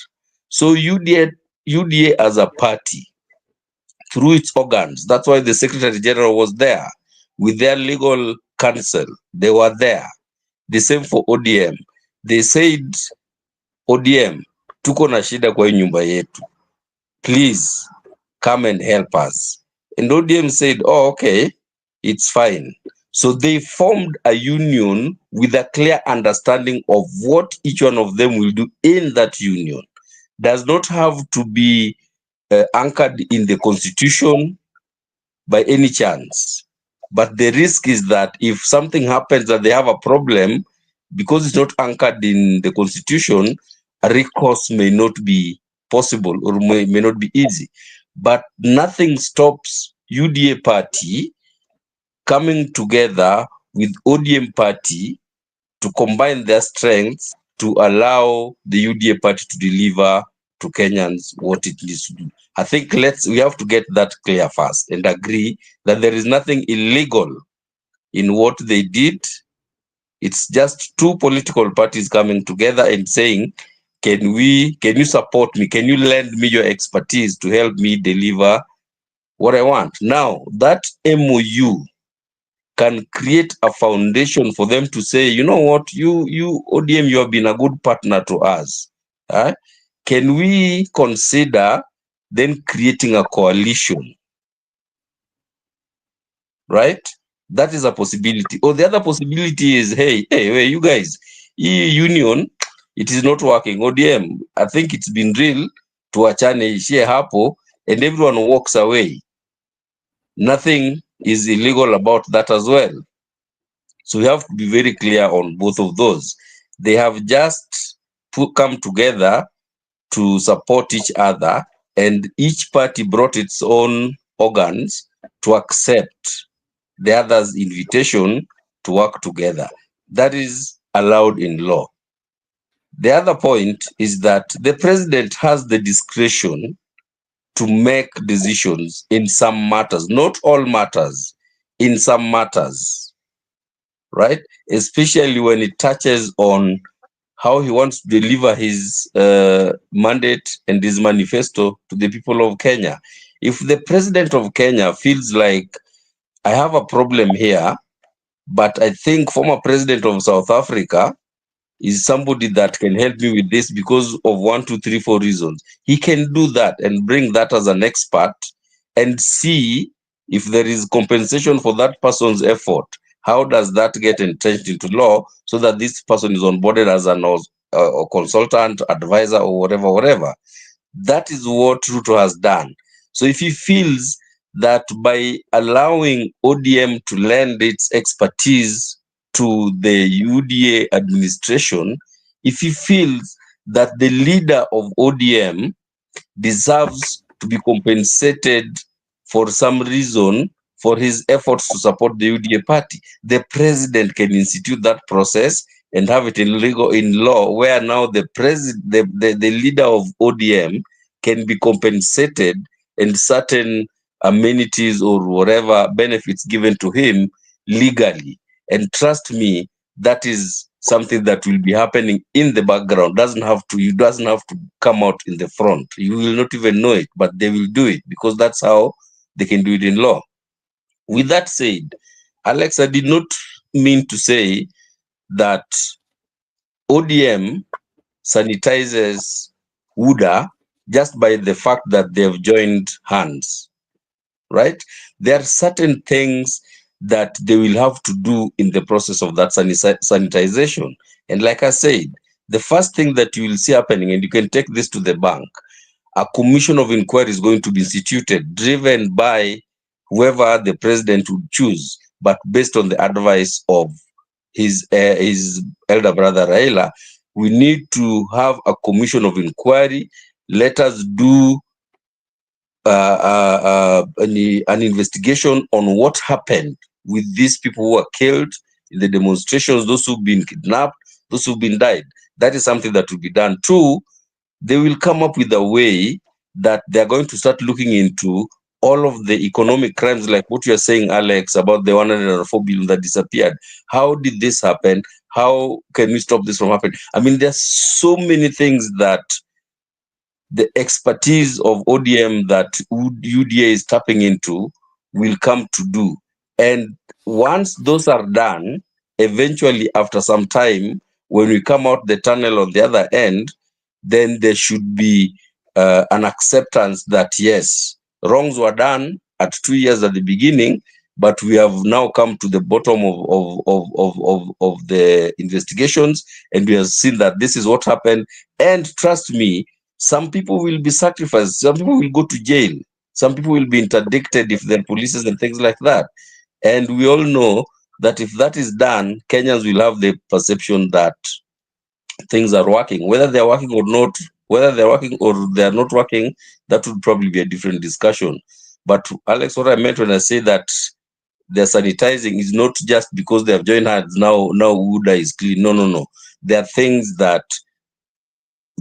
Speaker 3: So UDA as a party, through its organs, that's why the Secretary General was there, with their legal counsel, they were there. The same for ODM. They said, ODM, tuko na shida kwa hii nyumba yetu. Please come and help us. And ODM said, oh, okay, it's fine. So they formed a union with a clear understanding of what each one of them will do in that union. Does not have to be anchored in the constitution by any chance. But the risk is that if something happens that they have a problem, because it's not anchored in the constitution, a recourse may not be possible or may not be easy. But nothing stops UDA party coming together with ODM party to combine their strengths to allow the UDA party to deliver to Kenyans what it needs to do. I think we have to get that clear first and agree that there is nothing illegal in what they did. It's just two political parties coming together and saying, can you support me? Can you lend me your expertise to help me deliver what I want? Now, that MOU can create a foundation for them to say, you know what, you ODM, you have been a good partner to us. Can we consider then creating a coalition? Right? That is a possibility. Or the other possibility is, hey, you guys, union, it is not working. ODM, I think it's been real to achane ishie hapo, and everyone walks away. Nothing is illegal about that as well. So we have to be very clear on both of those. They have just come together to support each other, and each party brought its own organs to accept the other's invitation to work together. That is allowed in law. The other point is that the president has the discretion to make decisions in some matters, not all matters, in some matters, right? Especially when it touches on how he wants to deliver his mandate and his manifesto to the people of Kenya. If the president of Kenya feels like, I have a problem here, but I think former president of South Africa is somebody that can help me with this because of 1, 2, 3, 4 reasons, he can do that and bring that as an expert and see if there is compensation for that person's effort. How does that get entrenched into law so that this person is onboarded as a consultant, advisor, or whatever. That is what Ruto has done. So if he feels that by allowing ODM to lend its expertise to the UDA administration, if he feels that the leader of ODM deserves to be compensated for some reason for his efforts to support the UDA party, the president can institute that process and have it in law, where now the leader of ODM can be compensated and certain amenities or whatever benefits given to him legally. And trust me, that is something that will be happening in the background. Doesn't have to come out in the front. You will not even know it, but they will do it because that's how they can do it in law. With that said, Alex, I did not mean to say that ODM sanitizes UDA just by the fact that they have joined hands, right? There are certain things that they will have to do in the process of that sanitization. And like I said, the first thing that you will see happening, and you can take this to the bank, a commission of inquiry is going to be instituted, driven by whoever the president would choose, but based on the advice of his elder brother Raila. We need to have a commission of inquiry. Let us do an investigation on what happened with these people who were killed in the demonstrations, those who've been kidnapped, those who've been died. That is something that will be done. Two, they will come up with a way that they're going to start looking into all of the economic crimes, like what you're saying, Alex, about the 104 billion that disappeared. How did this happen? How can we stop this from happening? I mean, there's so many things that the expertise of ODM that UDA is tapping into will come to do. And once those are done, eventually after some time, when we come out the tunnel on the other end, then there should be an acceptance that yes, wrongs were done at 2 years at the beginning, but we have now come to the bottom of the investigations, and we have seen that this is what happened. And trust me, some people will be sacrificed, some people will go to jail, some people will be interdicted if they're police and things like that. And we all know that if that is done, Kenyans will have the perception that things are working. Whether they're working or not, whether they're working or they're not working, that would probably be a different discussion. But Alex, what I meant when I say that they're sanitizing is not just because they have joined hands, now UDA is clean. No. There are things that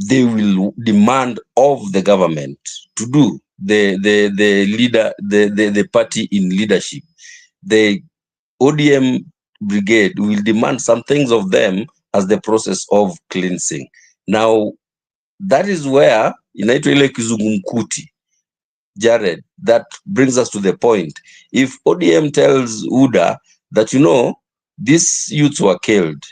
Speaker 3: they will demand of the government to do. The leader, the party in leadership, the ODM brigade will demand some things of them as the process of cleansing. Now, that is where inaitwa ile kizungumkuti, Jared, that brings us to the point. If ODM tells UDA that, you know, these youths were killed,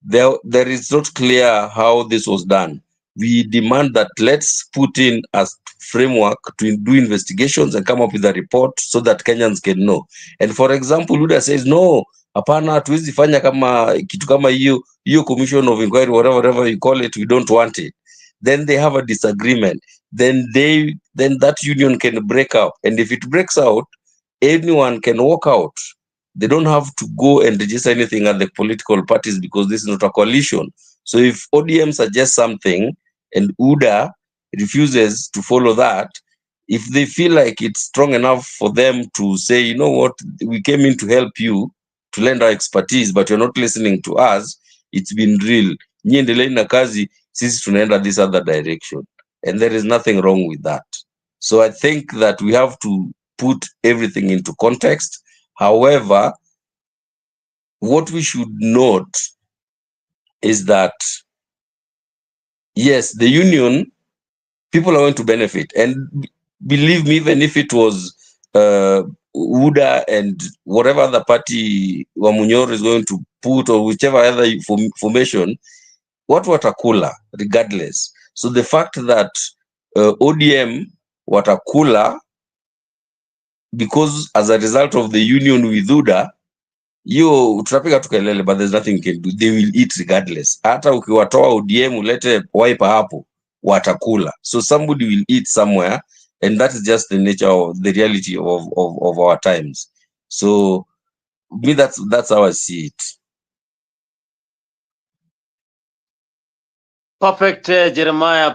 Speaker 3: there is not clear how this was done. We demand that let's put in a framework to do investigations and come up with a report so that Kenyans can know. And for example, UDA says, no, hapana, hatuwezi fanya kama kitu kama hiyo commission of inquiry, whatever you call it, we don't want it. Then they have a disagreement. Then that union can break up. And if it breaks out, anyone can walk out. They don't have to go and register anything at the political parties because this is not a coalition. So if ODM suggests something and UDA refuses to follow that, if they feel like it's strong enough for them to say, you know what, we came in to help you, to lend our expertise, but you're not listening to us, it's been real. Nyie endeleeni na kazi, sisi tunaenda this other direction. And there is nothing wrong with that. So I think that we have to put everything into context. However, what we should note is that, yes, the union, people are going to benefit. And believe me, even if it was UDA and whatever other party Wamunyoro is going to put, or whichever other formation, what watakula, regardless. So the fact that ODM watakula, because as a result of the union with UDA, tutapiga tukelele, but there's nothing you can do. They will eat regardless. Hata ukiwatoa ODM ulete wiper hapo, watakula. So somebody will eat somewhere, and that is just the nature of the reality of our times. So me, that's how I see it.
Speaker 1: Perfect, Jeremiah,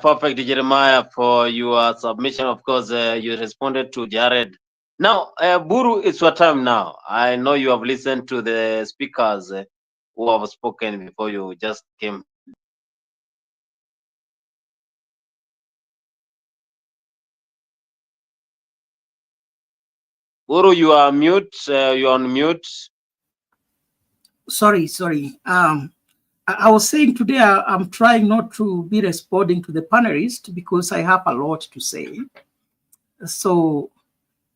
Speaker 1: for your submission. Of course, you responded to Jared. Now, Buru, it's your time now. I know you have listened to the speakers who have spoken before you just came. Buru, you are mute. You're on mute.
Speaker 2: Sorry. I was saying today I'm trying not to be responding to the panelists because I have a lot to say. So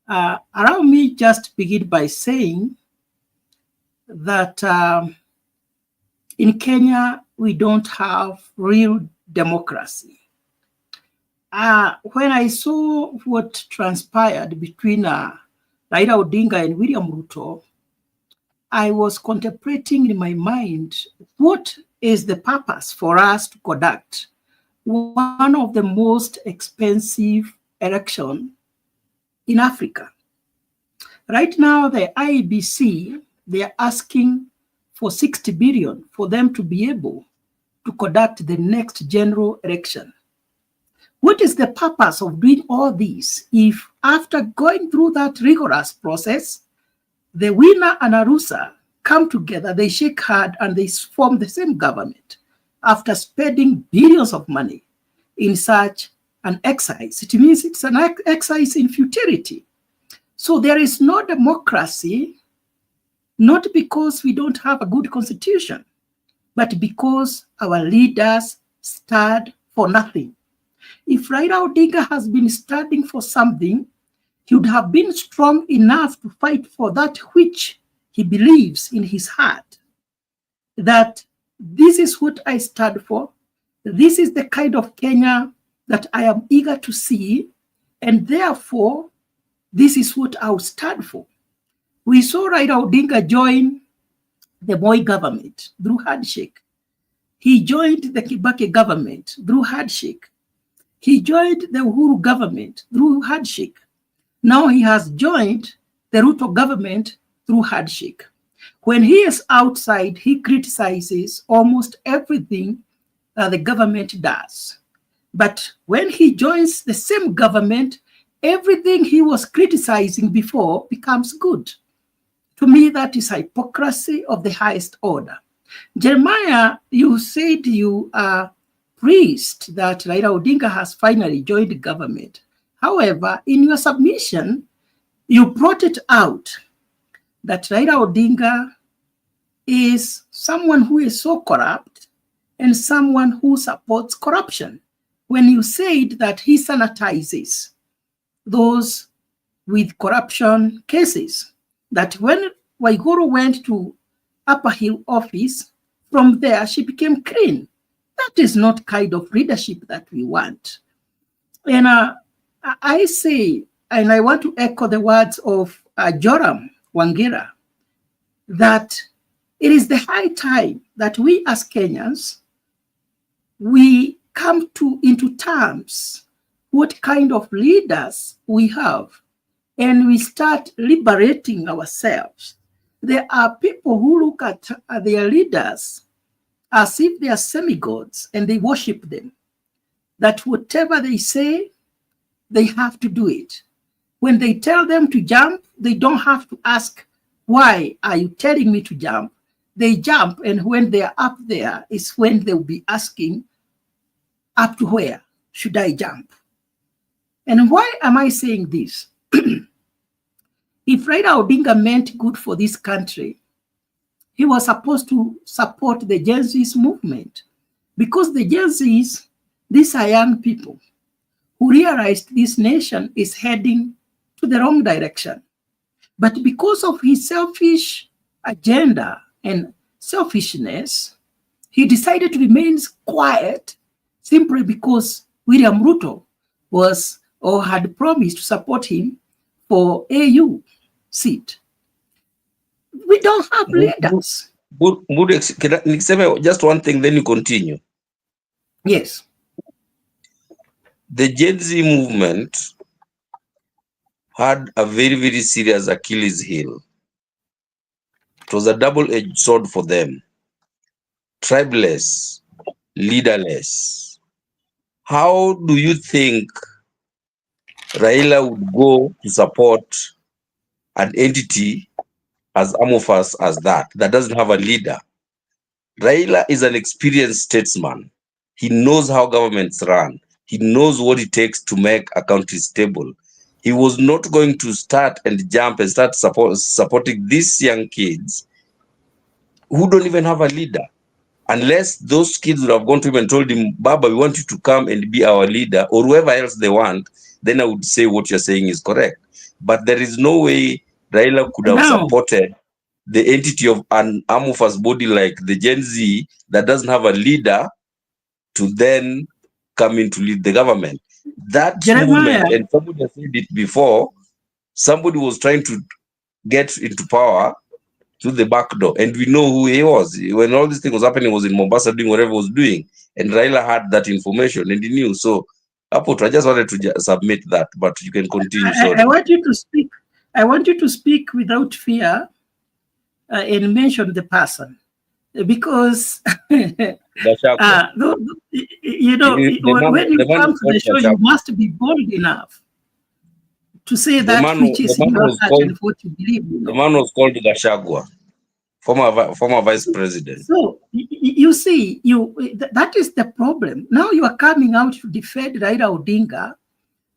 Speaker 2: allow me just begin by saying that in Kenya, we don't have real democracy. When I saw what transpired between Raila Odinga and William Ruto, I was contemplating in my mind, what is the purpose for us to conduct one of the most expensive elections in Africa? Right now, the IEBC, they are asking for 60 billion for them to be able to conduct the next general election. What is the purpose of doing all this if after going through that rigorous process, the winner and a loser come together, they shake hands, and they form the same government after spending billions of money in such an exercise. It means it's an exercise in futility. So there is no democracy, not because we don't have a good constitution, but because our leaders stand for nothing. If Raila Odinga has been standing for something, he would have been strong enough to fight for that which he believes in his heart, that this is what I stand for. This is the kind of Kenya that I am eager to see, and therefore, this is what I will stand for. We saw Raila Odinga join the Moi government through Handshake. He joined the Kibaki government through Handshake. He joined the Uhuru government through Handshake. Now he has joined the Ruto government through Handshake. When he is outside, he criticizes almost everything that the government does. But when he joins the same government, everything he was criticizing before becomes good. To me, that is hypocrisy of the highest order. Jeremiah, you said you are pleased that Raila Odinga has finally joined the government. However, in your submission, you brought it out that Raila Odinga is someone who is so corrupt and someone who supports corruption. When you said that he sanitizes those with corruption cases, that when Waiguru went to Upper Hill office, from there she became clean. That is not kind of leadership that we want. And I say, and I want to echo the words of Joram Wangira, that it is the high time that we as Kenyans, we come into terms what kind of leaders we have, and we start liberating ourselves. There are people who look at their leaders as if they are semi-gods and they worship them, that whatever they say, they have to do it. When they tell them to jump, they don't have to ask, why are you telling me to jump? They jump, and when they are up there is when they'll be asking, up to where should I jump? And why am I saying this? If Raila Odinga meant good for this country, he was supposed to support the Gen Z's movement, because the Gen Z's, these are young people who realized this nation is heading to the wrong direction. But because of his selfish agenda and selfishness, he decided to remain quiet simply because William Ruto was or had promised to support him for AU seat. We don't have leaders.
Speaker 3: Just one thing, then you continue.
Speaker 2: Yes.
Speaker 3: The Gen Z movement had a very, very serious Achilles heel. It was a double-edged sword for them. Tribeless, leaderless. How do you think Raila would go to support an entity as amorphous as that doesn't have a leader? Raila is an experienced statesman. He knows how governments run. He knows what it takes to make a country stable. He was not going to start and jump and start supporting these young kids who don't even have a leader. Unless those kids would have gone to him and told him, Baba, we want you to come and be our leader, or whoever else they want, then I would say what you're saying is correct. But there is no way Raila could have supported the entity of an amorphous body like the Gen Z that doesn't have a leader to then come in to lead the government. That movement, and somebody has said it before, somebody was trying to get into power through the back door, and we know who he was. When all this thing was happening, he was in Mombasa doing whatever he was doing, and Raila had that information and he knew. So, Apot, I just wanted to submit that, but you can continue.
Speaker 2: I want you to speak. I want you to speak without fear and mention the person, because you know, when you come to the show, you must be bold enough to say that which is in your heart and what you believe.
Speaker 3: The man was called Gachagua former vice president.
Speaker 2: So you see, that is the problem. Now you are coming out to defend Raila Odinga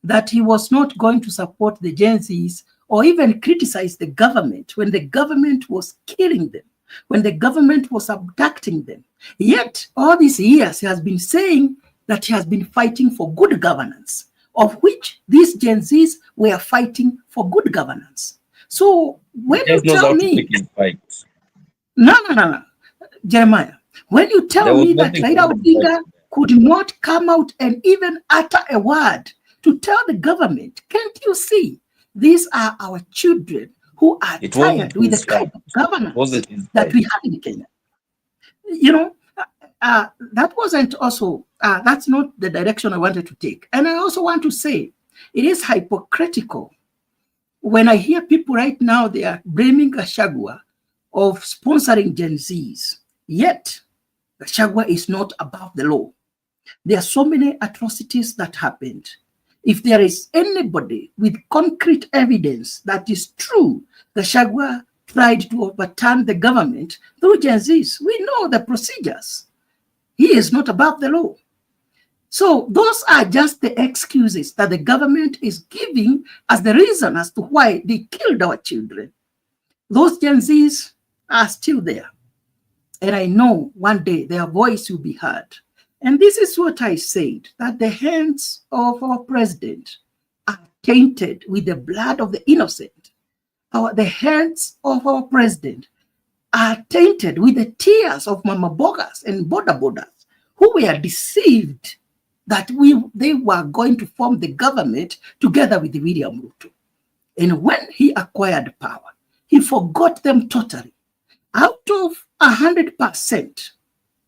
Speaker 2: that he was not going to support the Gen Zs or even criticize the government when the government was killing them, when the government was abducting them. Yet all these years he has been saying that he has been fighting for good governance, of which these Gen Zs were fighting for good governance. So when you tell me, no, Jeremiah, when you tell me that Raila Odinga could not come out and even utter a word to tell the government, can't you see these are our children who are tired with the kind of governance that we have in Kenya? You know, that wasn't also, that's not the direction I wanted to take. And I also want to say it is hypocritical when I hear people right now, they are blaming Gachagua of sponsoring Gen Zs. Yet, Gachagua is not above the law. There are so many atrocities that happened. If there is anybody with concrete evidence that is true, Gachagua tried to overturn the government through Gen Zs. We know the procedures. He is not above the law. So those are just the excuses that the government is giving as the reason as to why they killed our children. Those Gen Zs are still there. And I know one day their voice will be heard. And this is what I said, that the hands of our president are tainted with the blood of the innocent. The hands of our president are tainted with the tears of Mama Bogas and Boda Bodas, who were deceived that they were going to form the government together with William Ruto. And when he acquired power, he forgot them totally. Out of 100%,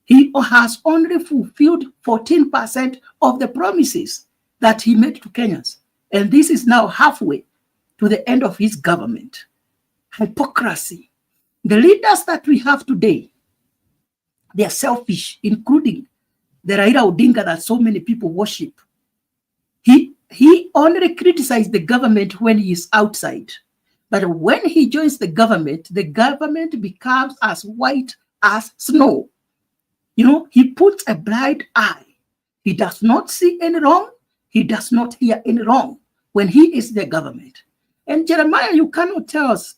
Speaker 2: he has only fulfilled 14% of the promises that he made to Kenyans. And this is now halfway to the end of his government. Hypocrisy. The leaders that we have today, they are selfish, including the Raila Odinga that so many people worship. He only criticized the government when he is outside. But when he joins the government becomes as white as snow. You know, he puts a blind eye. He does not see any wrong. He does not hear any wrong when he is the government. And Jeremiah, you cannot tell us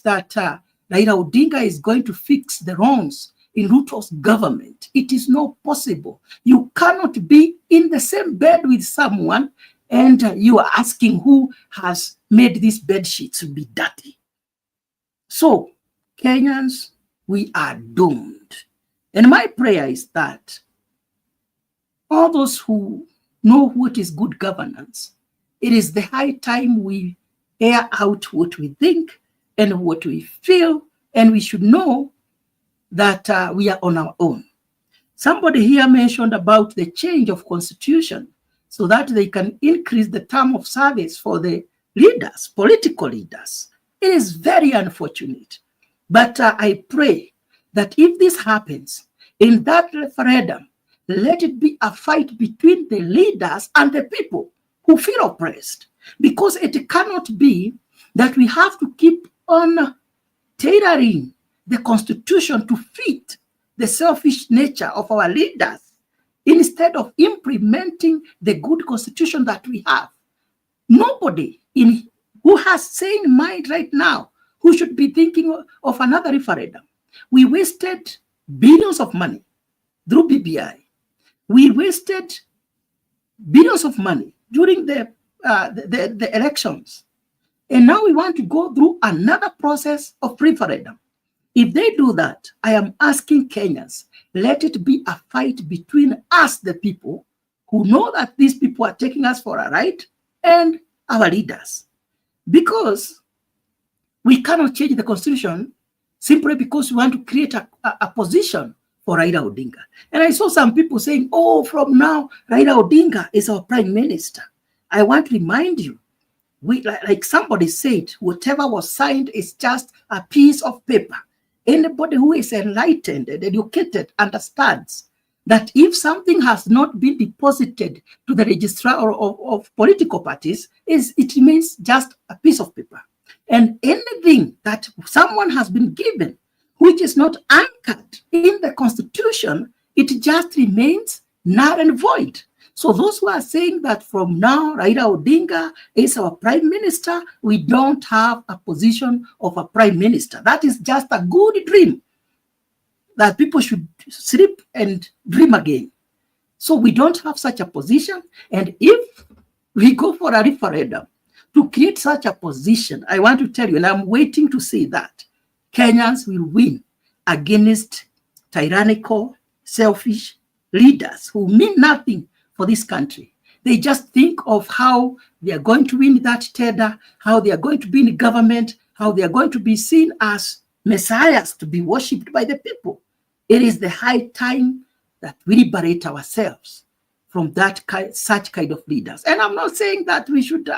Speaker 2: that Raila Odinga is going to fix the wrongs in Ruto's government. It is not possible. You cannot be in the same bed with someone and you are asking who has made these bed sheets be dirty. So, Kenyans, we are doomed. And my prayer is that all those who know what is good governance, it is the high time we air out what we think and what we feel, and we should know that we are on our own. Somebody here mentioned about the change of constitution so that they can increase the term of service for the leaders, political leaders. It is very unfortunate. But I pray that if this happens in that referendum, let it be a fight between the leaders and the people who feel oppressed. Because it cannot be that we have to keep on tailoring the constitution to fit the selfish nature of our leaders instead of implementing the good constitution that we have. Nobody who has sane mind right now who should be thinking of another referendum. We wasted billions of money through BBI. We wasted billions of money during the elections. And now we want to go through another process of referendum. If they do that, I am asking Kenyans, let it be a fight between us, the people, who know that these people are taking us for a ride, and our leaders. Because we cannot change the constitution simply because we want to create a position for Raila Odinga. And I saw some people saying, oh, from now, Raila Odinga is our prime minister. I want to remind you, like somebody said, whatever was signed is just a piece of paper. Anybody who is enlightened and educated understands that if something has not been deposited to the registrar of political parties, it remains just a piece of paper. And anything that someone has been given which is not anchored in the Constitution, it just remains null and void. So those who are saying that from now Raila Odinga is our prime minister, we don't have a position of a prime minister. That is just a good dream that people should sleep and dream again. So we don't have such a position. And if we go for a referendum to create such a position, I want to tell you, and I'm waiting to see that, Kenyans will win against tyrannical, selfish leaders who mean nothing for this country. They just think of how they are going to win that tender, how they are going to be in government, how they are going to be seen as messiahs to be worshipped by the people. It is the high time that we liberate ourselves from that such kind of leaders. And I'm not saying that we should,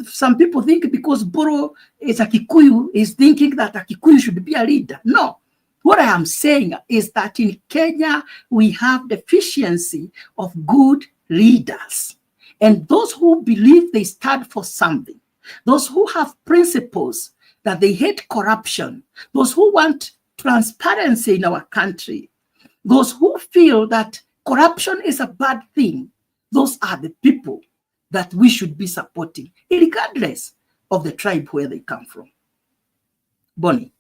Speaker 2: some people think because Boro is a Kikuyu, is thinking that a Kikuyu should be a leader. No. What I am saying is that in Kenya, we have deficiency of good leaders. And those who believe they stand for something, those who have principles, that they hate corruption, those who want transparency in our country, those who feel that corruption is a bad thing, those are the people that we should be supporting, regardless of the tribe where they come from. Bonnie.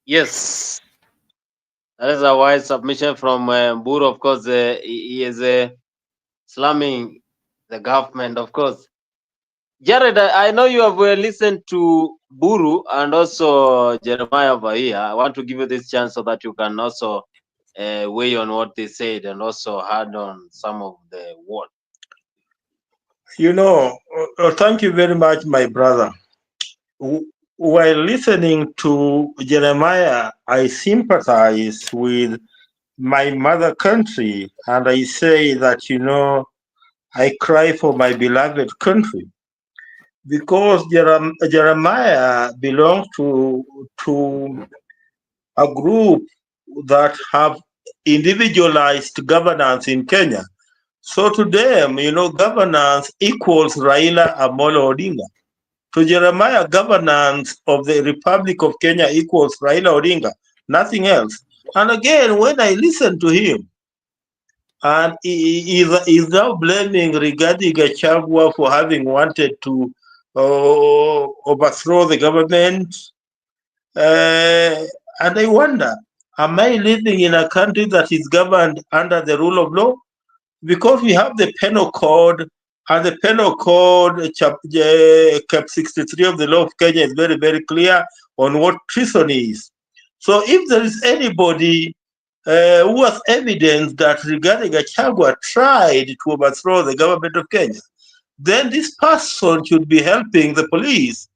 Speaker 1: Yes, that is a wise submission from Buru. Of course, he is slamming the government, of course. Jared, I know you have listened to Buru and also Jeremiah over here. I want to give you this chance so that you can also weigh on what they said and also add on some of the words.
Speaker 7: Thank you very much, my brother. While listening to Jeremiah, I sympathize with my mother country, and I say that, I cry for my beloved country, because Jeremiah belongs to a group that have individualized governance in Kenya. So to them, governance equals Raila Amolo Odinga. To Jeremiah, governance of the Republic of Kenya equals Raila Odinga, nothing else. And again, when I listen to him, and he is now blaming Rigathi Gachagua for having wanted to overthrow the government, and I wonder, am I living in a country that is governed under the rule of law? Because we have the penal code, and the penal code, Cap 63 of the law of Kenya is very, very clear on what treason is. So if there is anybody who has evidence that Rigathi Gachagua tried to overthrow the government of Kenya, then this person should be helping the police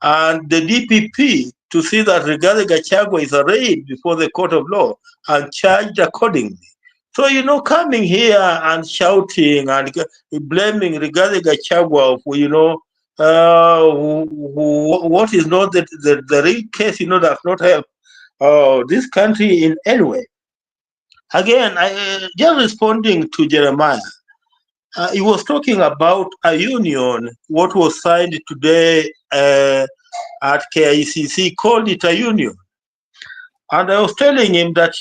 Speaker 7: and the DPP to see that Rigathi Gachagua is arraigned before the court of law and charged accordingly. So, coming here and shouting and blaming Rigathi Gachagua for, what is not the real case, does not help this country in any way. Again, just responding to Jeremiah, he was talking about a union, what was signed today at KICC, called it a union. And I was telling him that,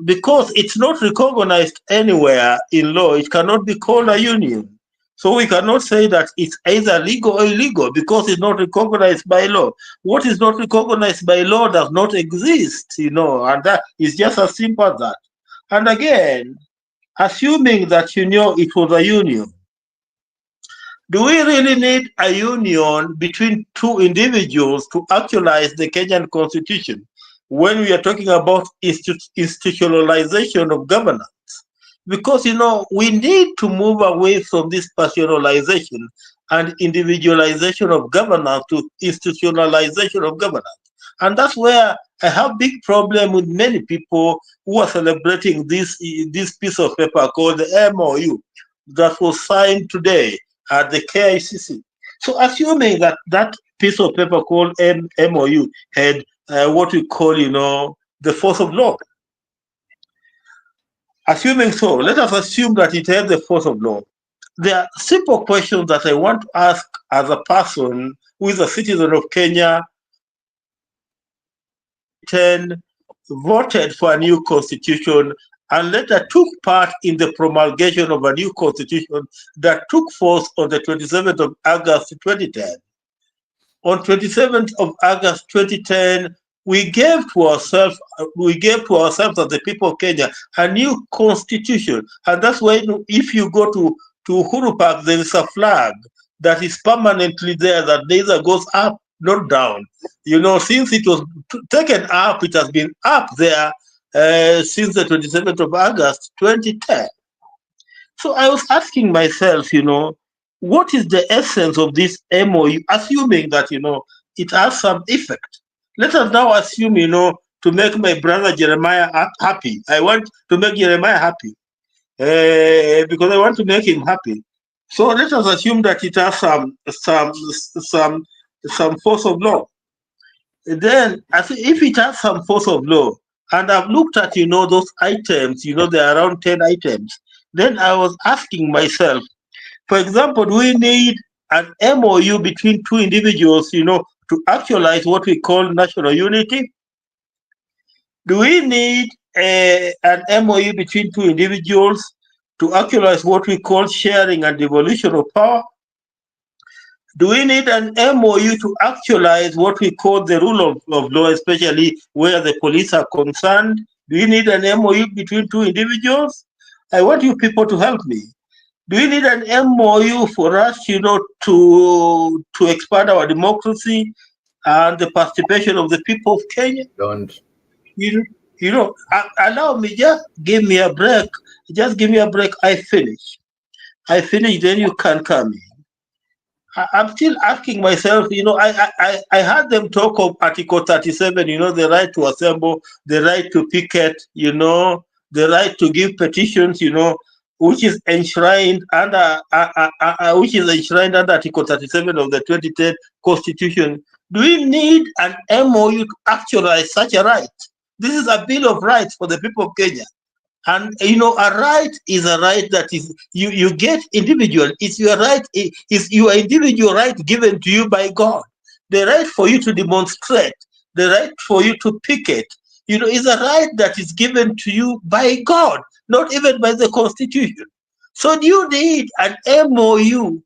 Speaker 7: because it's not recognized anywhere in law, it cannot be called a union. So we cannot say that it's either legal or illegal because it's not recognized by law. What is not recognized by law does not exist, and that is just as simple as that. And again, assuming that, it was a union, do we really need a union between two individuals to actualize the Kenyan Constitution when we are talking about institutionalization of governance? Because, we need to move away from this personalization and individualization of governance to institutionalization of governance. And that's where I have big problem with many people who are celebrating this piece of paper called the MOU that was signed today at the KICC. So assuming that that piece of paper called MOU had what we call, the force of law. Assuming so, let us assume that it has the force of law. There are simple questions that I want to ask as a person who is a citizen of Kenya, voted for a new constitution and later took part in the promulgation of a new constitution that took force on the 27th of August 2010. On 27th of August 2010, we gave to ourselves as the people of Kenya a new constitution. And that's why if you go to Uhuru Park, there is a flag that is permanently there that neither goes up nor down. You know, since it was taken up, it has been up there since the 27th of August 2010. So I was asking myself, you know, what is the essence of this MOU, assuming that, you know, it has some effect. Let us now assume, you know, to make my brother Jeremiah happy. I want to make Jeremiah happy because I want to make him happy. So let us assume that it has some force of law. Then, if it has some force of law, and I've looked at, you know, those items, you know, there are around 10 items. Then I was asking myself, for example, do we need an MOU between two individuals, you know, to actualize what we call national unity? Do we need an MOU between two individuals to actualize what we call sharing and devolution of power? Do we need an MOU to actualize what we call the rule of law, especially where the police are concerned? Do we need an MOU between two individuals? I want you people to help me. Do we need an MOU for us, you know, to expand our democracy and the participation of the people of Kenya?
Speaker 4: Don't.
Speaker 7: You know, allow me, just give me a break. Just give me a break. I finish, then you can come in. I'm still asking myself, you know, I heard them talk of Article 37, you know, the right to assemble, the right to picket, you know, the right to give petitions, you know, which is enshrined under Article 37 of the 2010 Constitution. Do we need an MOU to actualize such a right? This is a Bill of Rights for the people of Kenya. And, you know, a right is a right that is, you get individual. It's your right, it's your individual right given to you by God. The right for you to demonstrate, the right for you to picket, you know, is a right that is given to you by God, not even by the Constitution. So do you need an MOU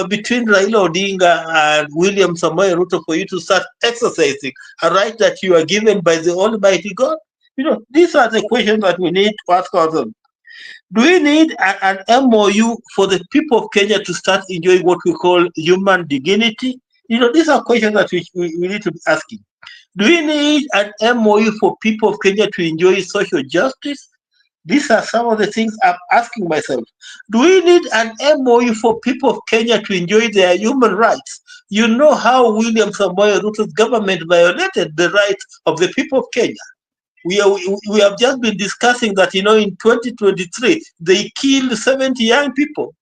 Speaker 7: between Raila Odinga and William Ruto for you to start exercising a right that you are given by the Almighty God? You know, these are the questions that we need to ask ourselves. Do we need an MOU for the people of Kenya to start enjoying what we call human dignity? You know, these are questions that we need to be asking. Do we need an MOU for people of Kenya to enjoy social justice? These are some of the things I'm asking myself. Do we need an MOU for people of Kenya to enjoy their human rights? You know how William Ruto's government violated the rights of the people of Kenya. We have just been discussing that, you know, in 2023, they killed 70 young people.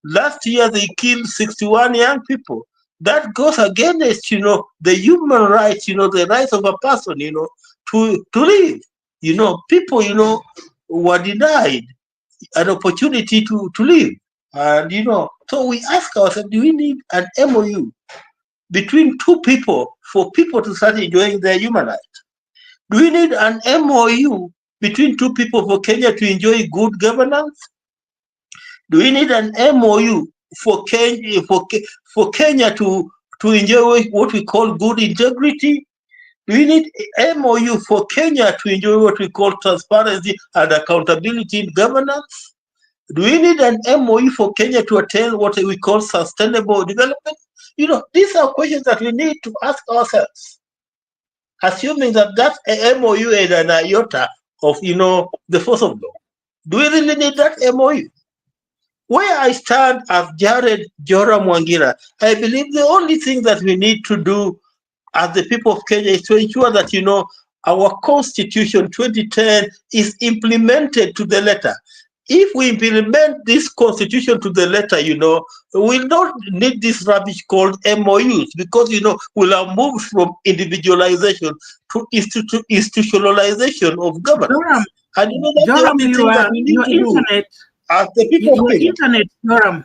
Speaker 7: Last year, they killed 61 young people. That goes against, you know, the human rights, you know, the rights of a person, you know, to live. You know, people, you know, were denied an opportunity to live. And, you know, so we ask ourselves, do we need an MOU between two people for people to start enjoying their human rights? Do we need an MOU between two people for Kenya to enjoy good governance? Do we need an MOU for Kenya to enjoy what we call good integrity? Do we need an MOU for Kenya to enjoy what we call transparency and accountability in governance? Do we need an MOU for Kenya to attain what we call sustainable development? You know, these are questions that we need to ask ourselves. Assuming that MOU is an iota of, you know, the force of law. Do we really need that MOU? Where I stand as Jared Joram Wangira, I believe the only thing that we need to do as the people of Kenya is to ensure that, you know, our Constitution 2010 is implemented to the letter. If we implement this Constitution to the letter, you know, we'll not need this rubbish called MOUs, because, you know, we'll have moved from individualization to institutionalization of governance.
Speaker 2: Joram,
Speaker 7: and you know, that's the only thing that we need to do as the people of Kenya.
Speaker 2: Internet, Joram.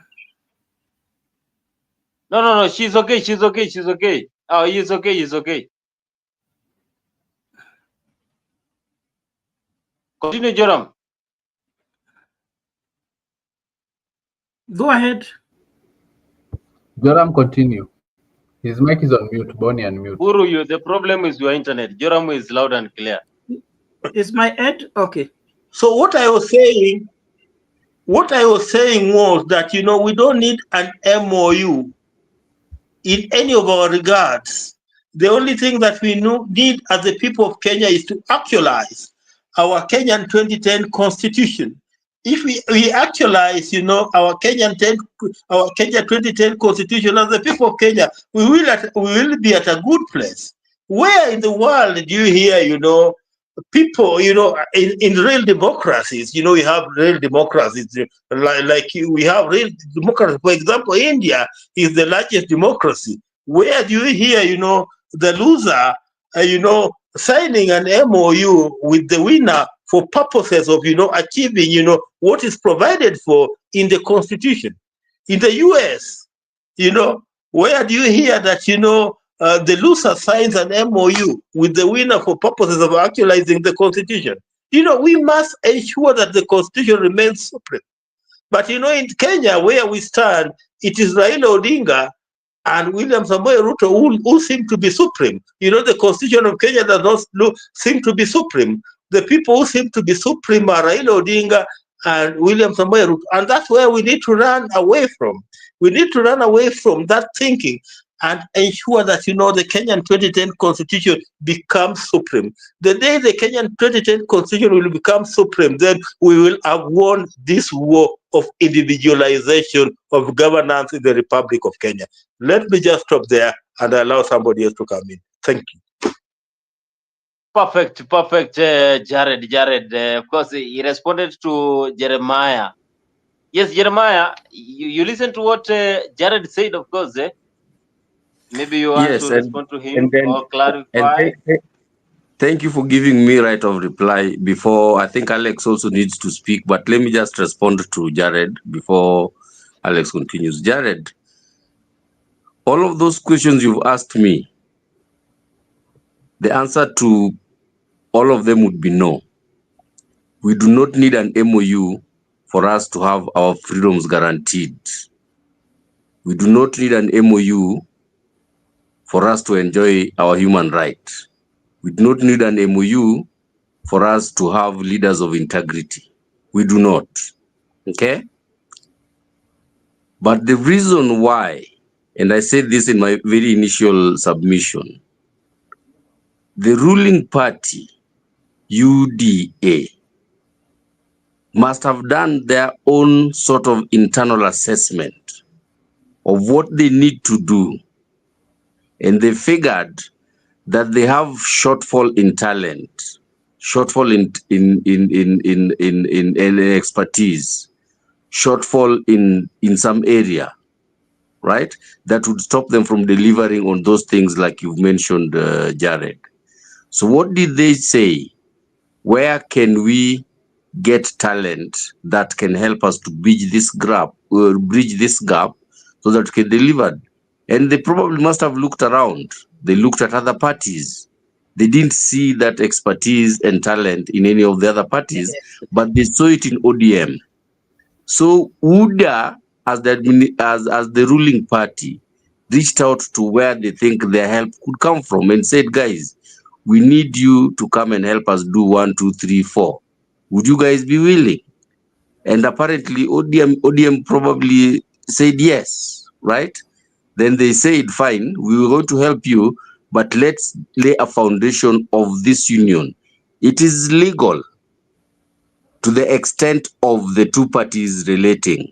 Speaker 1: No. She's okay. She's okay. Oh, he's okay. Continue, Joram.
Speaker 2: Go ahead.
Speaker 4: Joram, continue. His mic is on mute. Bonnie and mute.
Speaker 1: Guru, the problem is your internet. Joram is loud and clear.
Speaker 2: Is my head okay?
Speaker 7: So what I was saying was that, we don't need an MOU in any of our regards. The only thing that we need as the people of Kenya is to actualize our Kenyan 2010 constitution. If we actualize, our Kenya 2010 constitution as the people of Kenya, we will be at a good place. Where in the world do you hear, people, in real democracies, we have real democracies, like we have real democracy. For example, India is the largest democracy. Where do you hear, the loser, signing an MOU with the winner for purposes of, achieving, what is provided for in the Constitution? In the US, where do you hear that, the loser signs an MOU with the winner for purposes of actualizing the Constitution? We must ensure that the Constitution remains supreme. But, in Kenya, where we stand, it is Raila Odinga and William Ruto who seem to be supreme. The Constitution of Kenya does not seem to be supreme. The people who seem to be supreme are Raila Odinga and William Ruto. And that's where we need to run away from. We need to run away from that thinking and ensure that, the Kenyan 2010 Constitution becomes supreme. The day the Kenyan 2010 Constitution will become supreme, then we will have won this war of individualization of governance in the Republic of Kenya. Let me just stop there and allow somebody else to come in. Thank you.
Speaker 1: Perfect, Jared. Of course, he responded to Jeremiah. Yes, Jeremiah, you listen to what Jared said, of course. Maybe you want to respond to him or clarify.
Speaker 3: Thank you for giving me right of reply before. I think Alex also needs to speak, but let me just respond to Jared before Alex continues. Jared, all of those questions you've asked me, the answer to all of them would be no. We do not need an MOU for us to have our freedoms guaranteed. We do not need an MOU for us to enjoy our human rights. We do not need an MOU for us to have leaders of integrity. We do not, okay? But the reason why, and I said this in my very initial submission, the ruling party, UDA, must have done their own sort of internal assessment of what they need to do. And they figured that they have shortfall in talent, shortfall in expertise, shortfall in some area, right? That would stop them from delivering on those things like you've mentioned, Jared. So what did they say? Where can we get talent that can help us to bridge this gap so that we can deliver? And they probably must have looked around. They looked at other parties. They didn't see that expertise and talent in any of the other parties, but they saw it in ODM. So UDA, as the ruling party, reached out to where they think their help could come from and said, guys, we need you to come and help us do 1, 2, 3, 4. Would you guys be willing? And apparently ODM probably said yes, right? Then they said, fine, we were going to help you, but let's lay a foundation of this union. It is legal to the extent of the two parties relating.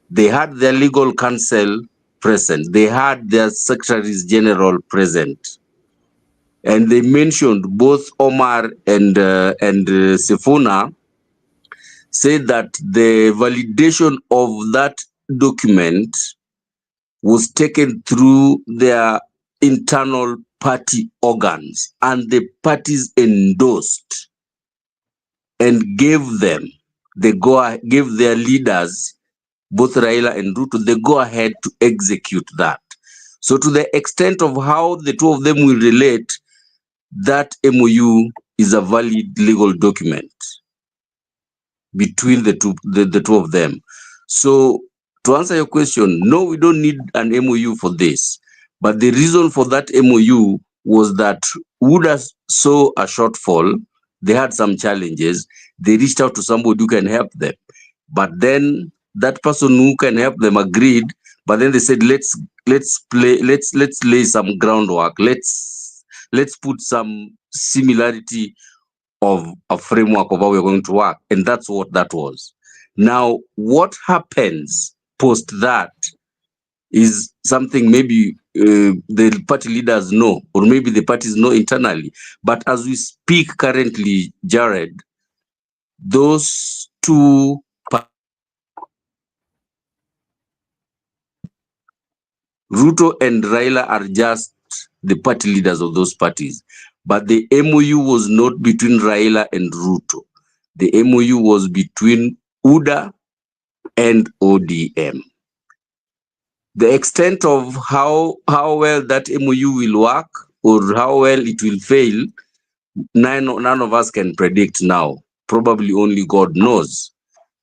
Speaker 3: They had their legal counsel present. They had their secretaries general present. And they mentioned both Omar and Sifuna said that the validation of that document was taken through their internal party organs, and the parties endorsed and gave their leaders both Raila and Ruto, they go ahead to execute that. So to the extent of how the two of them will relate, that MOU is a valid legal document between the two of them. So to answer your question, no, we don't need an MOU for this. But the reason for that MOU was that UDA saw a shortfall. They had some challenges. They reached out to somebody who can help them. But then that person who can help them agreed. But then they said, let's lay some groundwork. Let's put some similarity of a framework of how we're going to work. And that's what that was. Now, what happens post that is something maybe the party leaders know, or maybe the parties know internally. But as we speak currently, Jared, those two Ruto and Raila are just the party leaders of those parties. But the MOU was not between Raila and Ruto. The MOU was between UDA and ODM. The extent of how well that MOU will work or how well it will fail, none of us can predict now. Probably only God knows.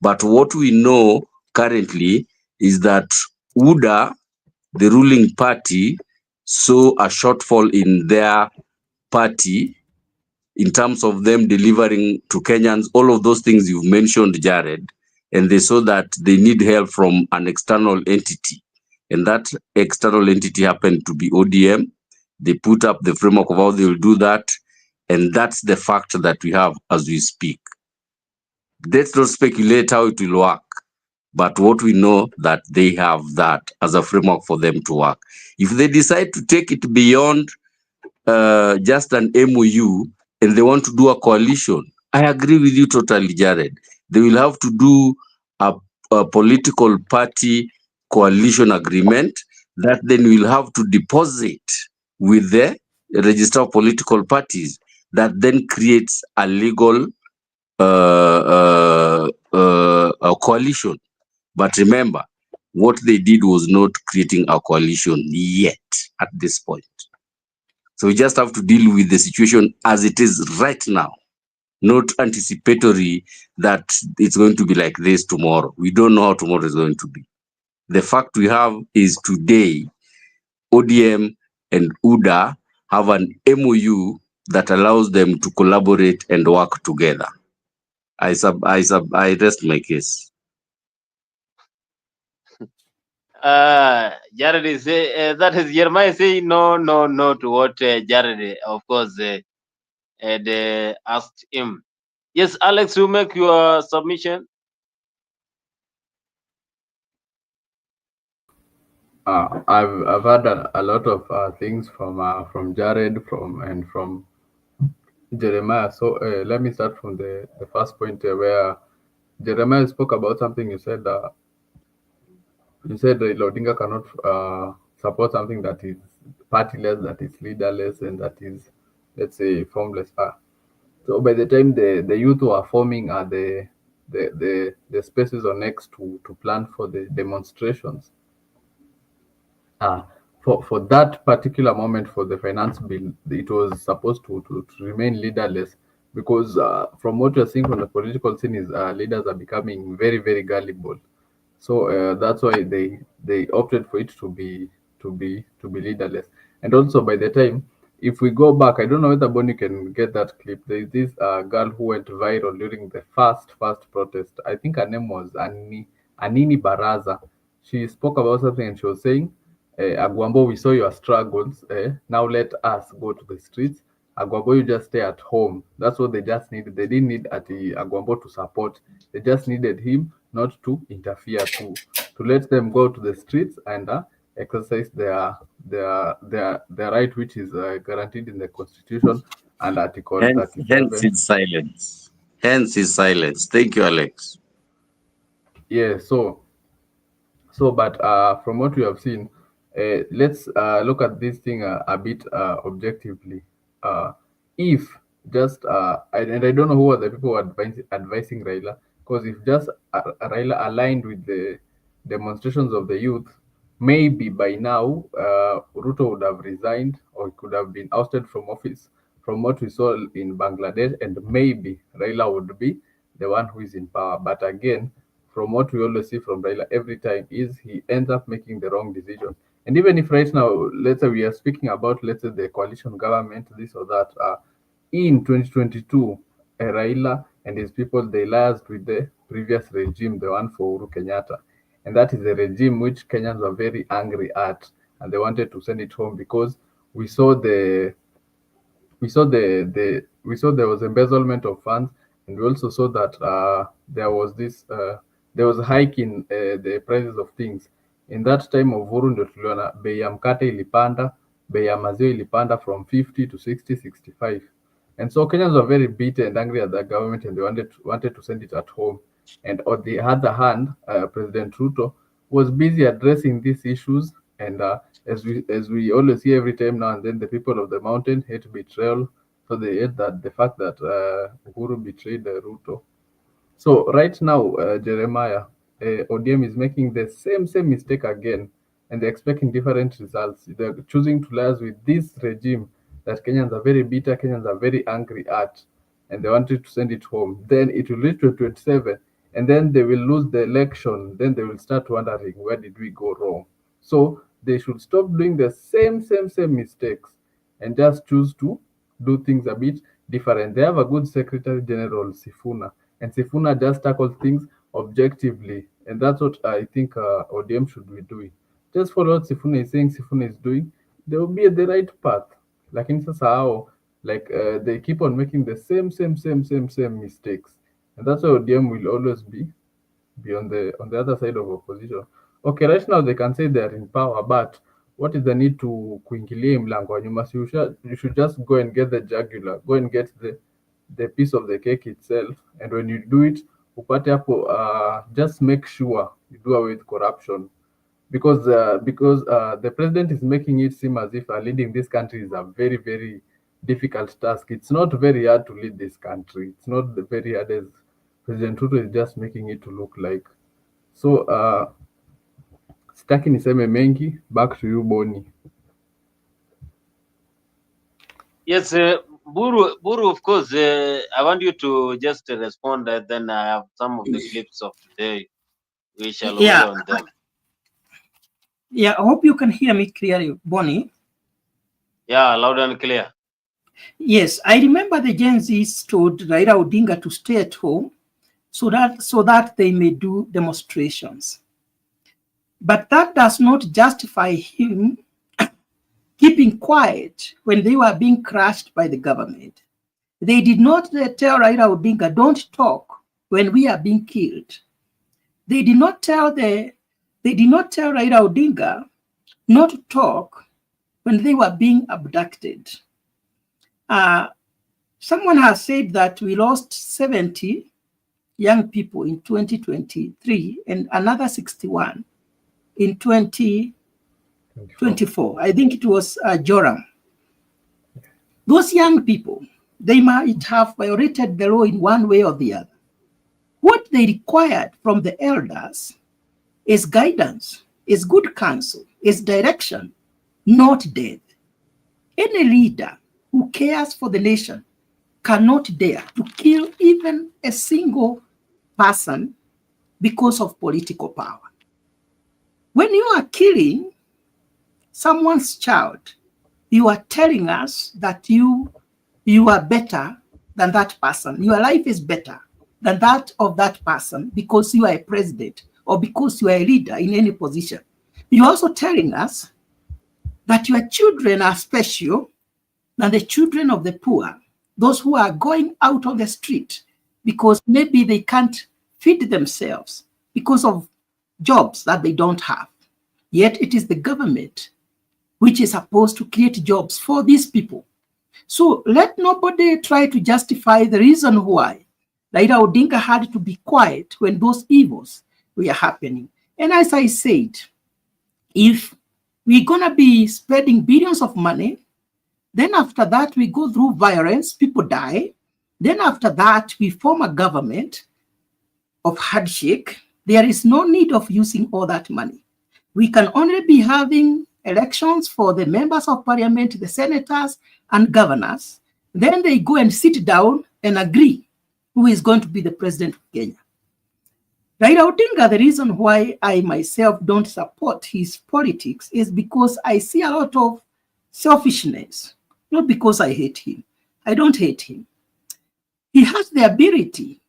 Speaker 3: But what we know currently is that UDA, the ruling party, saw a shortfall in their party in terms of them delivering to Kenyans all of those things you've mentioned, Jared, and they saw that they need help from an external entity. And that external entity happened to be ODM. They put up the framework of how they will do that. And that's the fact that we have as we speak. Let's not speculate how it will work. But what we know that they have that as a framework for them to work. If they decide to take it beyond just an MOU and they want to do a coalition, I agree with you totally, Jared. They will have to do a political party coalition agreement that then will have to deposit with the register of political parties that then creates a legal a coalition. But remember, what they did was not creating a coalition yet at this point. So we just have to deal with the situation as it is right now, not anticipatory that it's going to be like this tomorrow. We don't know how tomorrow is going to be. The fact we have is today, ODM and UDA have an MOU that allows them to collaborate and work together. I rest my case.
Speaker 1: Jared is that is Jeremiah saying no to what Jared, of course, had asked him. Yes, Alex, you make your submission.
Speaker 4: I've had a lot of things from Jared from Jeremiah. So let me start from the first point where Jeremiah spoke about something. You said Raila Odinga cannot support something that is partyless, that is leaderless, and that is, let's say, formless. So by the time the youth were forming the spaces on X to plan for the demonstrations, for that particular moment for the finance bill, it was supposed to remain leaderless because from what you're seeing from the political scene is leaders are becoming very, very gullible. So that's why they opted for it to be leaderless. And also by the time, if we go back, I don't know whether Bonnie can get that clip. There is this girl who went viral during the first protest. I think her name was Anini Baraza. She spoke about something and she was saying, Agwambo, we saw your struggles. Now let us go to the streets. Agwambo, you just stay at home. That's what they just needed. They didn't need Agwambo to support. They just needed him not to interfere, to let them go to the streets and exercise their right, which is guaranteed in the Constitution and Article 37.
Speaker 3: Hence his silence. Hence his silence. Thank you, Alex.
Speaker 4: Yeah, but from what we have seen, let's look at this thing a bit objectively. If just and I don't know who are the people advising Raila, because if just Raila aligned with the demonstrations of the youth, maybe by now Ruto would have resigned or could have been ousted from office from what we saw in Bangladesh, and maybe Raila would be the one who is in power. But again, from what we always see from Raila every time is he ends up making the wrong decision. And even if right now, let's say we are speaking about, let's say the coalition government, this or that, in 2022, Raila and his people, they liaised with the previous regime, the one for Uhuru Kenyatta. And that is a regime which Kenyans were very angry at, and they wanted to send it home because we saw there was embezzlement of funds, and we also saw that there was a hike in the prices of things. In that time of Uhuru ndio tuliona bei ya mkate ilipanda, bei ya maziwa ilipanda from 50 to 60, 65. And so Kenyans were very bitter and angry at the government, and they wanted to send it at home. And on the other hand, President Ruto was busy addressing these issues. And as we always see every time now and then, the people of the mountain hate betrayal. So they hate that the fact that Uhuru betrayed Ruto. So right now, Jeremiah, ODM is making the same mistake again, and they're expecting different results. They're choosing to liaise with this regime that Kenyans are very bitter, Kenyans are very angry at, and they wanted to send it home. Then it will reach to 27, and then they will lose the election. Then they will start wondering, where did we go wrong? So they should stop doing the same mistakes and just choose to do things a bit different. They have a good Secretary General, Sifuna, and Sifuna just tackles things objectively, and that's what I think ODM should be doing. Just follow what Sifuna is saying, Sifuna is doing. They will be at the right path. Like in Sasao, they keep on making the same mistakes, and that's why ODM will always be on the other side of opposition. Okay, right now they can say they are in power, but what is the need to kuingilia mlango wa nyuma? You should just go and get the jugular, go and get the piece of the cake itself, and when you do it, upate hapo, just make sure you do away with corruption, because the president is making it seem as if leading this country is a very difficult task. It's not very hard to lead this country. It's not very hard as President Ruto is just making it to look like. So sitaki niseme mengi. Back to you, Boni.
Speaker 1: Yes, Buru, of course, I want you to just respond, then I have some of the clips of today. We shall wait on them.
Speaker 2: Yeah, I hope you can hear me clearly, Bonnie.
Speaker 1: Yeah, loud and clear.
Speaker 2: Yes, I remember the Gen Zs told Raila Odinga to stay at home so that they may do demonstrations. But that does not justify him keeping quiet when they were being crushed by the government. They did not tell Raila Odinga, don't talk when we are being killed. They did not tell Raila Odinga not to talk when they were being abducted. Someone has said that we lost 70 young people in 2023 and another 61 in 2024. I think it was Joram. Those young people, they might have violated the law in one way or the other. What they required from the elders is guidance, is good counsel, is direction, not death. Any leader who cares for the nation cannot dare to kill even a single person because of political power. When you are killing someone's child, you are telling us that you are better than that person. Your life is better than that of that person because you are a president or because you are a leader in any position. You're also telling us that your children are special than the children of the poor, those who are going out on the street because maybe they can't feed themselves because of jobs that they don't have. Yet it is the government which is supposed to create jobs for these people. So let nobody try to justify the reason why Raila Odinga had to be quiet when those evils were happening. And as I said, if we're going to be spending billions of money, then after that we go through violence, people die. Then after that we form a government of handshake. there is no need of using all that money. We can only be having elections for the members of parliament, the senators, and governors. Then they go and sit down and agree who is going to be the president of Kenya. Raila Odinga, the reason why I myself don't support his politics is because I see a lot of selfishness, not because I hate him. I don't hate him. He has the ability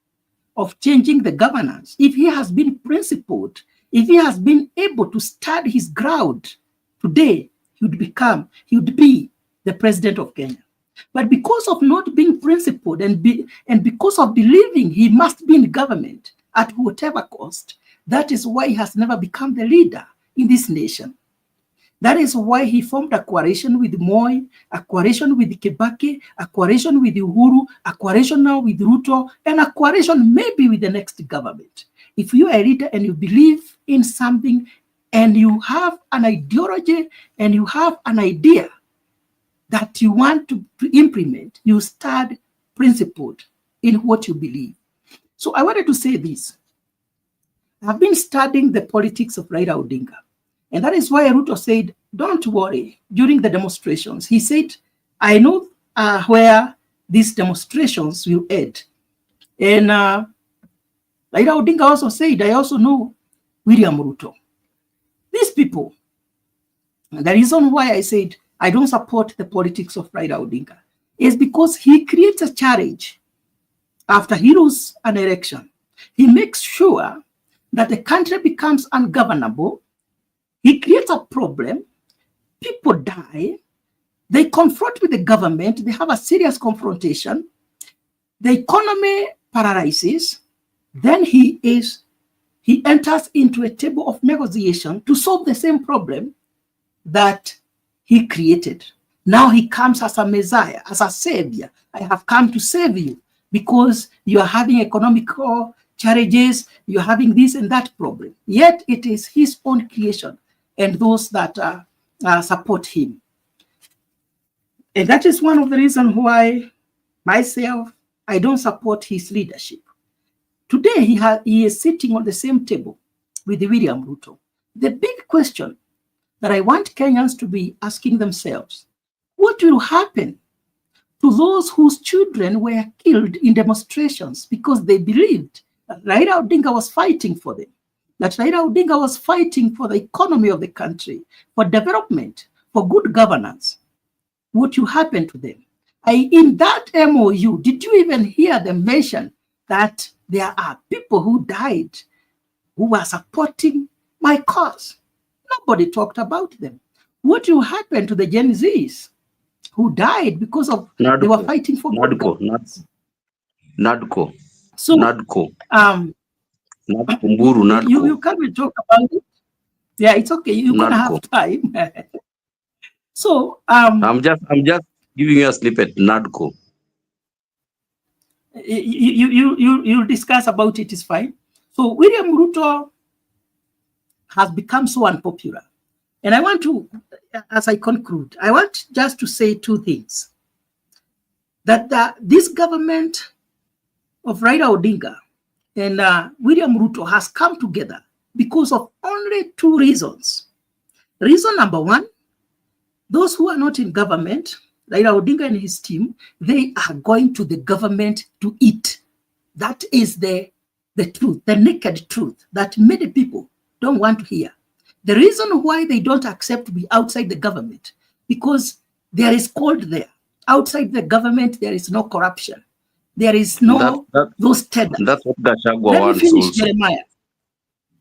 Speaker 2: of changing the governance. If he has been principled, if he has been able to stand his ground, today he would be the president of Kenya. But because of not being principled and because of believing he must be in government at whatever cost, that is why he has never become the leader in this nation. That is why he formed a coalition with Moi, a coalition with Kibaki, a coalition with Uhuru, a coalition now with Ruto, and a coalition maybe with the next government. If you are a leader and you believe in something and you have an ideology and you have an idea that you want to implement, you stand principled in what you believe. So I wanted to say this. I've been studying the politics of Raila Odinga. And that is why Ruto said, don't worry, during the demonstrations. He said, I know where these demonstrations will end. And Raila Odinga also said, I also know William Ruto. These people, the reason why I said I don't support the politics of Raila Odinga is because he creates a challenge after he loses an election. He makes sure that the country becomes ungovernable. He creates a problem. People die. They confront with the government. They have a serious confrontation. The economy paralyzes. Then he enters into a table of negotiation to solve the same problem that he created. Now he comes as a messiah, as a savior. I have come to save you because you are having economical challenges, you're having this and that problem. Yet it is his own creation and those that support him. And that is one of the reasons why myself, I don't support his leadership. Today, he is sitting on the same table with William Ruto. The big question that I want Kenyans to be asking themselves, what will happen to those whose children were killed in demonstrations because they believed that Raila Odinga was fighting for them, that Raila Odinga was fighting for the economy of the country, for development, for good governance? What will happen to them? In that MOU, did you even hear them mention that there are people who died who were supporting my cause? Nobody talked about them. What will happen to the Gen Zs who died because of they were fighting for good governance?
Speaker 3: NADCO.
Speaker 2: So,
Speaker 3: NADCO.
Speaker 2: You can't talk about it. Yeah, it's okay. You're gonna have time. So
Speaker 3: I'm just giving you a snippet. NADCO.
Speaker 2: You discuss about it is fine. So William Ruto has become so unpopular, and I want to, as I conclude, I want just to say two things. That this government of Raila Odinga and William Ruto has come together because of only two reasons. Reason number one, those who are not in government, Raila Odinga and his team, they are going to the government to eat. That is the truth, the naked truth that many people don't want to hear. The reason why they don't accept to be outside the government, because there is cold there. Outside the government, there is no corruption. There is no those tenants.
Speaker 3: That's what Gachagua
Speaker 2: wants. Let me finish,
Speaker 3: also.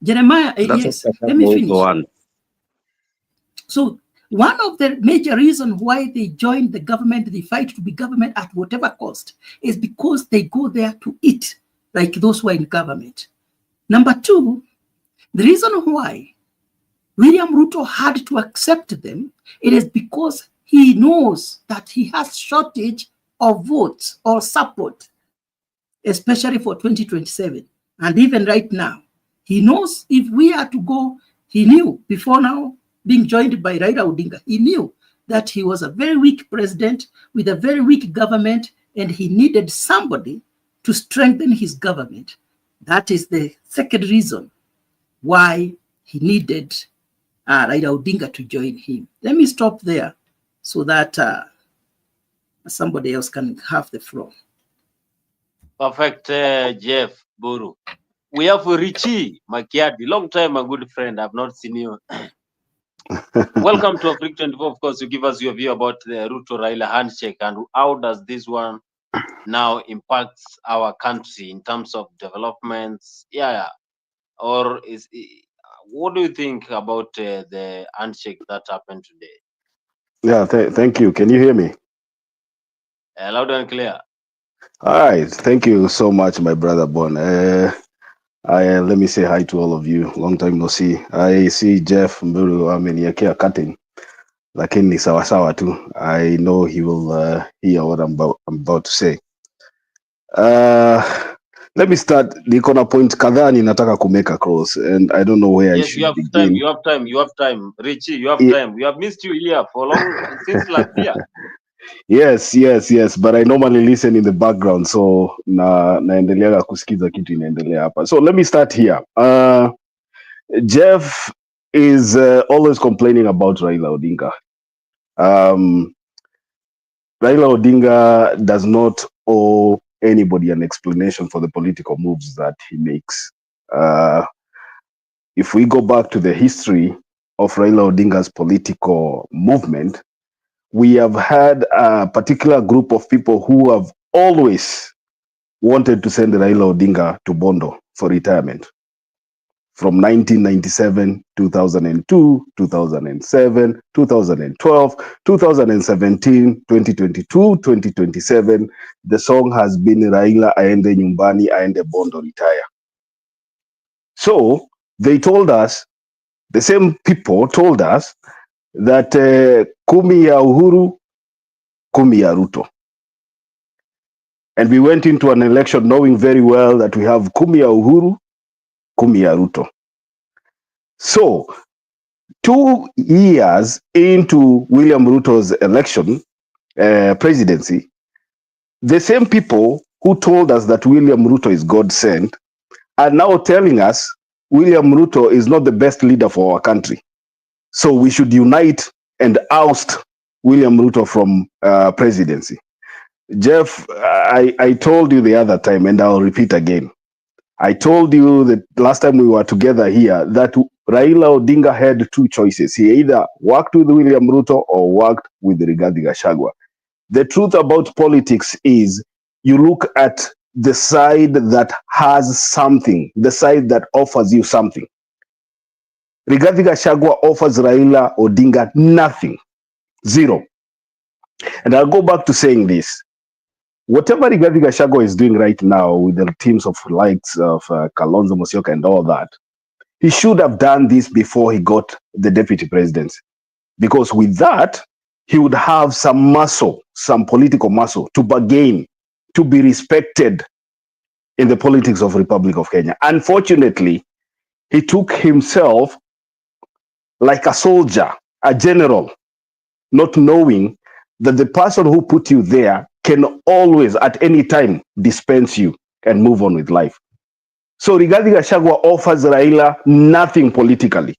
Speaker 2: Jeremiah, yes, let me finish. So one of the major reasons why they join the government, they fight to be government at whatever cost, is because they go there to eat like those who are in government. Number two, the reason why William Ruto had to accept them, it is because he knows that he has shortage of votes or support, especially for 2027. And even right now, he knows if we are to go, he knew before now, being joined by Raila Odinga, he knew that he was a very weak president with a very weak government, and he needed somebody to strengthen his government. That is the second reason why he needed Raila Odinga to join him. Let me stop there so that somebody else can have the floor.
Speaker 1: Perfect, Jeff Buru. We have Richie Makiadi, long time a good friend. I've not seen you. Welcome to Africa 24. Of course, you give us your view about the Ruto Raila handshake and how does this one now impact our country in terms of developments? Yeah. Or what do you think about the handshake that happened today?
Speaker 8: Yeah, thank you. Can you hear me?
Speaker 1: Loud and clear.
Speaker 8: All right. Thank you so much, my brother Bon. Let me say hi to all of you. Long time no see. I see Jeff Mburu ameniekea cutting. Lakini ni sawa sawa tu. I know he will hear what I'm about to say. Let me start. Niko na point kadhaa ninataka kumake across and I don't know where I should begin.
Speaker 1: You have time. Richie, you have time. We have missed you here for long since last year.
Speaker 8: Yes, but I normally listen in the background, so naendeleaga kusikiza kitu inaendelea hapa. So let me start here. Jeff is always complaining about Raila Odinga. Raila Odinga does not owe anybody an explanation for the political moves that he makes. If we go back to the history of Raila Odinga's political movement, we have had a particular group of people who have always wanted to send Raila Odinga to Bondo for retirement. From 1997, 2002, 2007, 2012, 2017, 2022, 2027, the song has been Raila aende nyumbani, aende Bondo, retire. So they told us, the same people told us that kumi ya Uhuru, kumi ya Ruto. And we went into an election knowing very well that we have kumi ya Uhuru, kumi ya Ruto. So 2 years into William Ruto's election, presidency, the same people who told us that William Ruto is God sent are now telling us William Ruto is not the best leader for our country. So we should unite and oust William Ruto from presidency. Jeff, I told you the other time, and I'll repeat again. I told you that last time we were together here that Raila Odinga had 2 choices. He either worked with William Ruto or worked with Rigathi Gachagua. The truth about politics is you look at the side that has something, the side that offers you something. Rigathi Gachagua offers Raila Odinga nothing, 0. And I'll go back to saying this. Whatever Rigathi Gachagua is doing right now with the teams of likes of Kalonzo Musyoka and all that, he should have done this before he got the deputy presidency. Because with that, he would have some muscle, some political muscle to bargain, to be respected in the politics of Republic of Kenya. Unfortunately, he took himself like a soldier, a general, not knowing that the person who put you there can always, at any time, dispense you and move on with life. So Rigathi Gachagua offers Raila nothing politically.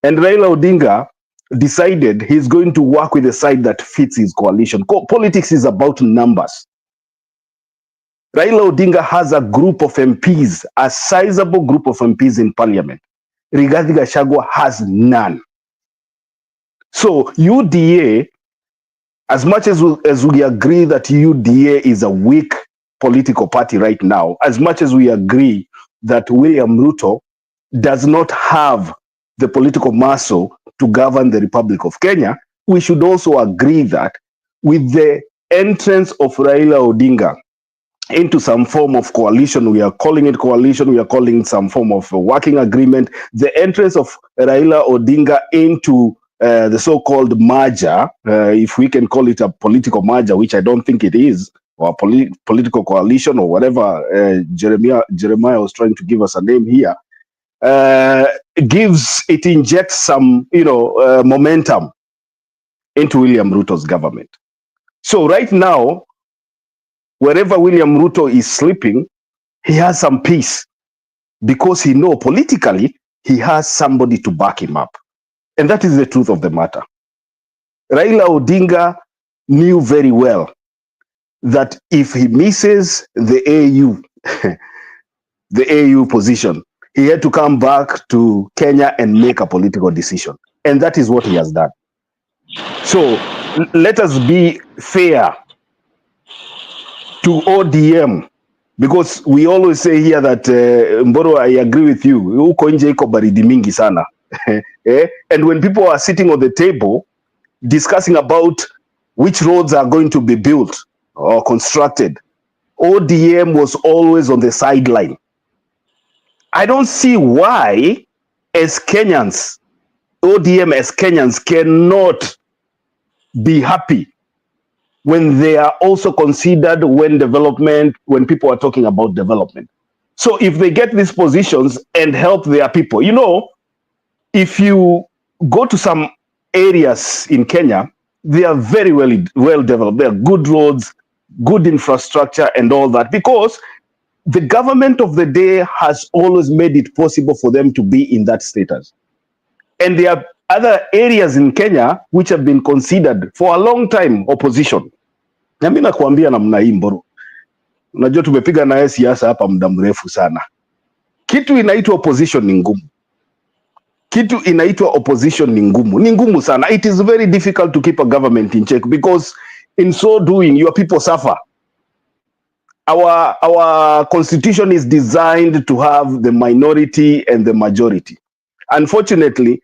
Speaker 8: And Raila Odinga decided he's going to work with a side that fits his coalition. Politics is about numbers. Raila Odinga has a group of MPs, a sizable group of MPs in parliament. Rigathi Gachagua has none. So UDA, as much as we agree that UDA is a weak political party right now, as much as we agree that William Ruto does not have the political muscle to govern the Republic of Kenya, we should also agree that with the entrance of Raila Odinga into some form of coalition, we are calling it coalition, we are calling it some form of working agreement, the entrance of Raila Odinga into the so-called merger, if we can call it a political merger, which I don't think it is, or a political coalition or whatever Jeremiah was trying to give us a name here, it injects some, momentum into William Ruto's government. So right now, wherever William Ruto is sleeping, he has some peace because he knows politically he has somebody to back him up. And that is the truth of the matter. Raila Odinga knew very well that if he misses the AU, the AU position, he had to come back to Kenya and make a political decision. And that is what he has done. So let us be fair to ODM, because we always say here that Mboro, I agree with you, huko nje iko baridi mingi sana. And when people are sitting on the table discussing about which roads are going to be built or constructed, ODM was always on the sideline. I don't see why, as Kenyans, ODM as Kenyans cannot be happy when they are also considered when people are talking about development. So if they get these positions and help their people, you know, if you go to some areas in Kenya, they are very well developed. There are good roads, good infrastructure and all that, because the government of the day has always made it possible for them to be in that status. And there are other areas in Kenya which have been considered for a long time opposition. Na mimi nakwambia namna hii Mboro. Unajua tumepiga naye siasa hapa muda mrefu sana. Kitu inaitwa opposition ni ngumu. Kitu inaitwa opposition ni ngumu. Ni ngumu sana. It is very difficult to keep a government in check, because in so doing your people suffer. Our constitution is designed to have the minority and the majority. Unfortunately,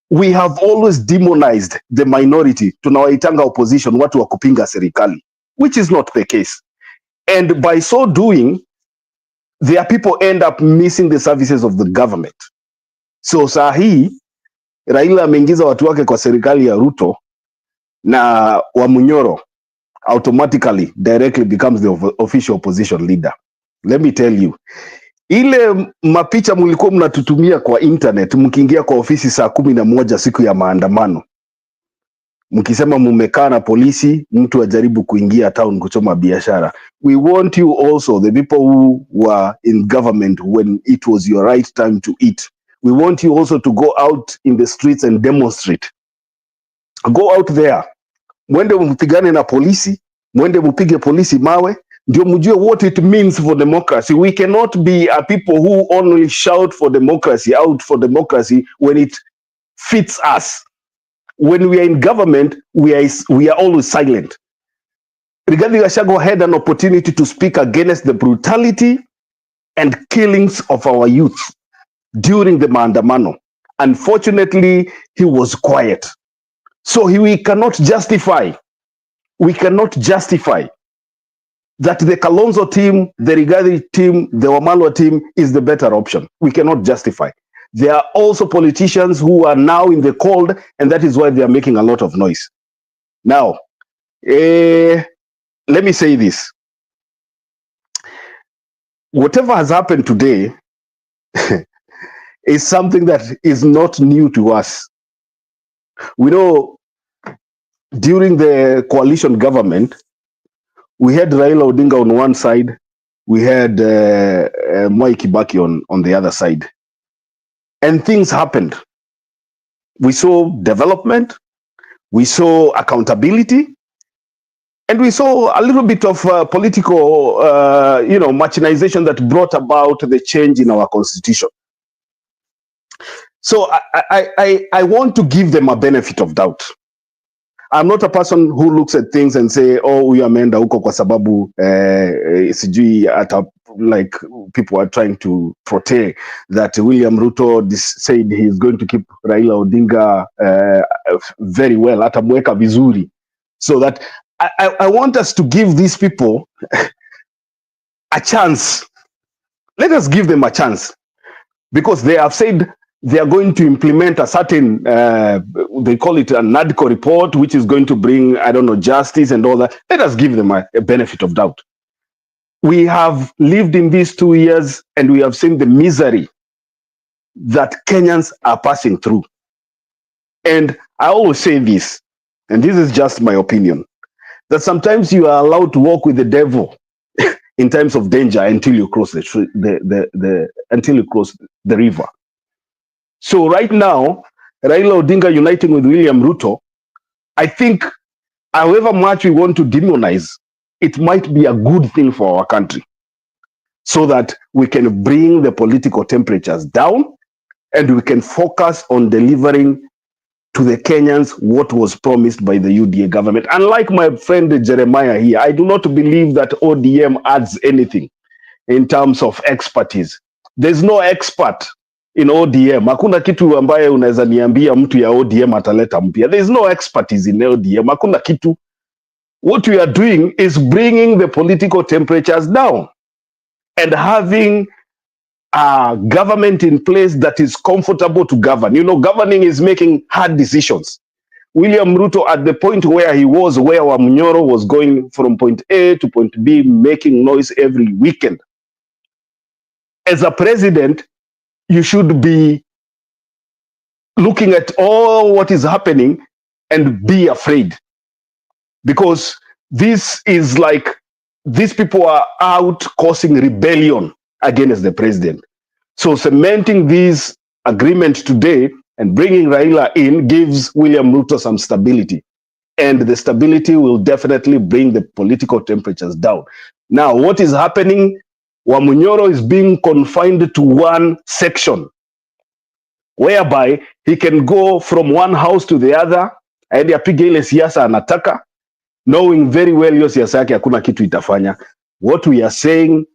Speaker 8: we have always demonized the minority. Tunawaitanga opposition, watu wa kupinga serikali, which is not the case. And by so doing, their people end up missing the services of the government. So saa hii Raila ameingiza watu wake kwa serikali ya Ruto, na Wamunyoro automatically directly becomes the official opposition leader. Let me tell you, ile mapicha mlikuwa mnatutumia kwa internet mkiingia kwa ofisi saa 11 siku ya maandamano, mkisema mumekaa na polisi, mtu ajaribu kuingia town kuchoma biashara. We want you also, the people who were in government when it was your right time to eat, we want you also to go out in the streets and demonstrate. Go out there, mwende mpigane na polisi, mwende mpige polisi mawe, ndio mjue what it means for democracy. We cannot be a people who only shout for democracy, out for democracy when it fits us. When we are in government, we are always silent. Rigathi Gachagua had an opportunity to speak against the brutality and killings of our youth during the maandamano. Unfortunately, he was quiet. So we cannot justify that the Kalonzo team, the Rigathi team, the Wamalwa team is the better option. We cannot justify. There are also politicians who are now in the cold, and that is why they are making a lot of noise. Now, let me say this. Whatever has happened today is something that is not new to us. We know during the coalition government, we had Raila Odinga on one side, we had Mwai Kibaki on the other side. And things happened. We saw development, we saw accountability, and we saw a little bit of political, machinization that brought about the change in our constitution. So I want to give them a benefit of doubt. I'm not a person who looks at things and say, oh, huyu ameenda huko kwa sababu sijui ata, like people are trying to portray that William Ruto said he's going to keep Raila Odinga very well, atamweka vizuri. So that I want us to give these people a chance. Let us give them a chance, because they have said they are going to implement a certain, they call it a NADCO report, which is going to bring, I don't know, justice and all that. Let us give them a benefit of doubt. We have lived in these 2 years and we have seen the misery that Kenyans are passing through. And I always say this, and this is just my opinion, that sometimes you are allowed to walk with the devil in times of danger until you cross until you cross the river. So right now, Raila Odinga uniting with William Ruto, I think however much we want to demonize, it might be a good thing for our country so that we can bring the political temperatures down and we can focus on delivering to the Kenyans what was promised by the UDA government. Unlike my friend Jeremiah here, I do not believe that ODM adds anything in terms of expertise. There's no expert in ODM. Hakuna kitu ambaye unaweza niambia mtu ya ODM ataleta mpya. There's no expertise in ODM. Hakuna kitu. What we are doing is bringing the political temperatures down and having a government in place that is comfortable to govern. You know, governing is making hard decisions. William Ruto, at the point where he was, where Wamunyoro was going from point A to point B, making noise every weekend. As a president, you should be looking at all what is happening and be afraid. Because this is like, these people are out causing rebellion against the president. So cementing this agreement today and bringing Raila in gives William Ruto some stability. And the stability will definitely bring the political temperatures down. Now, what is happening? Wamunyoro is being confined to one section, whereby he can go from one house to the other, aende apige ile siasa anataka, knowing very well hiyo siasa yake hakuna kitu itafanya. What we are saying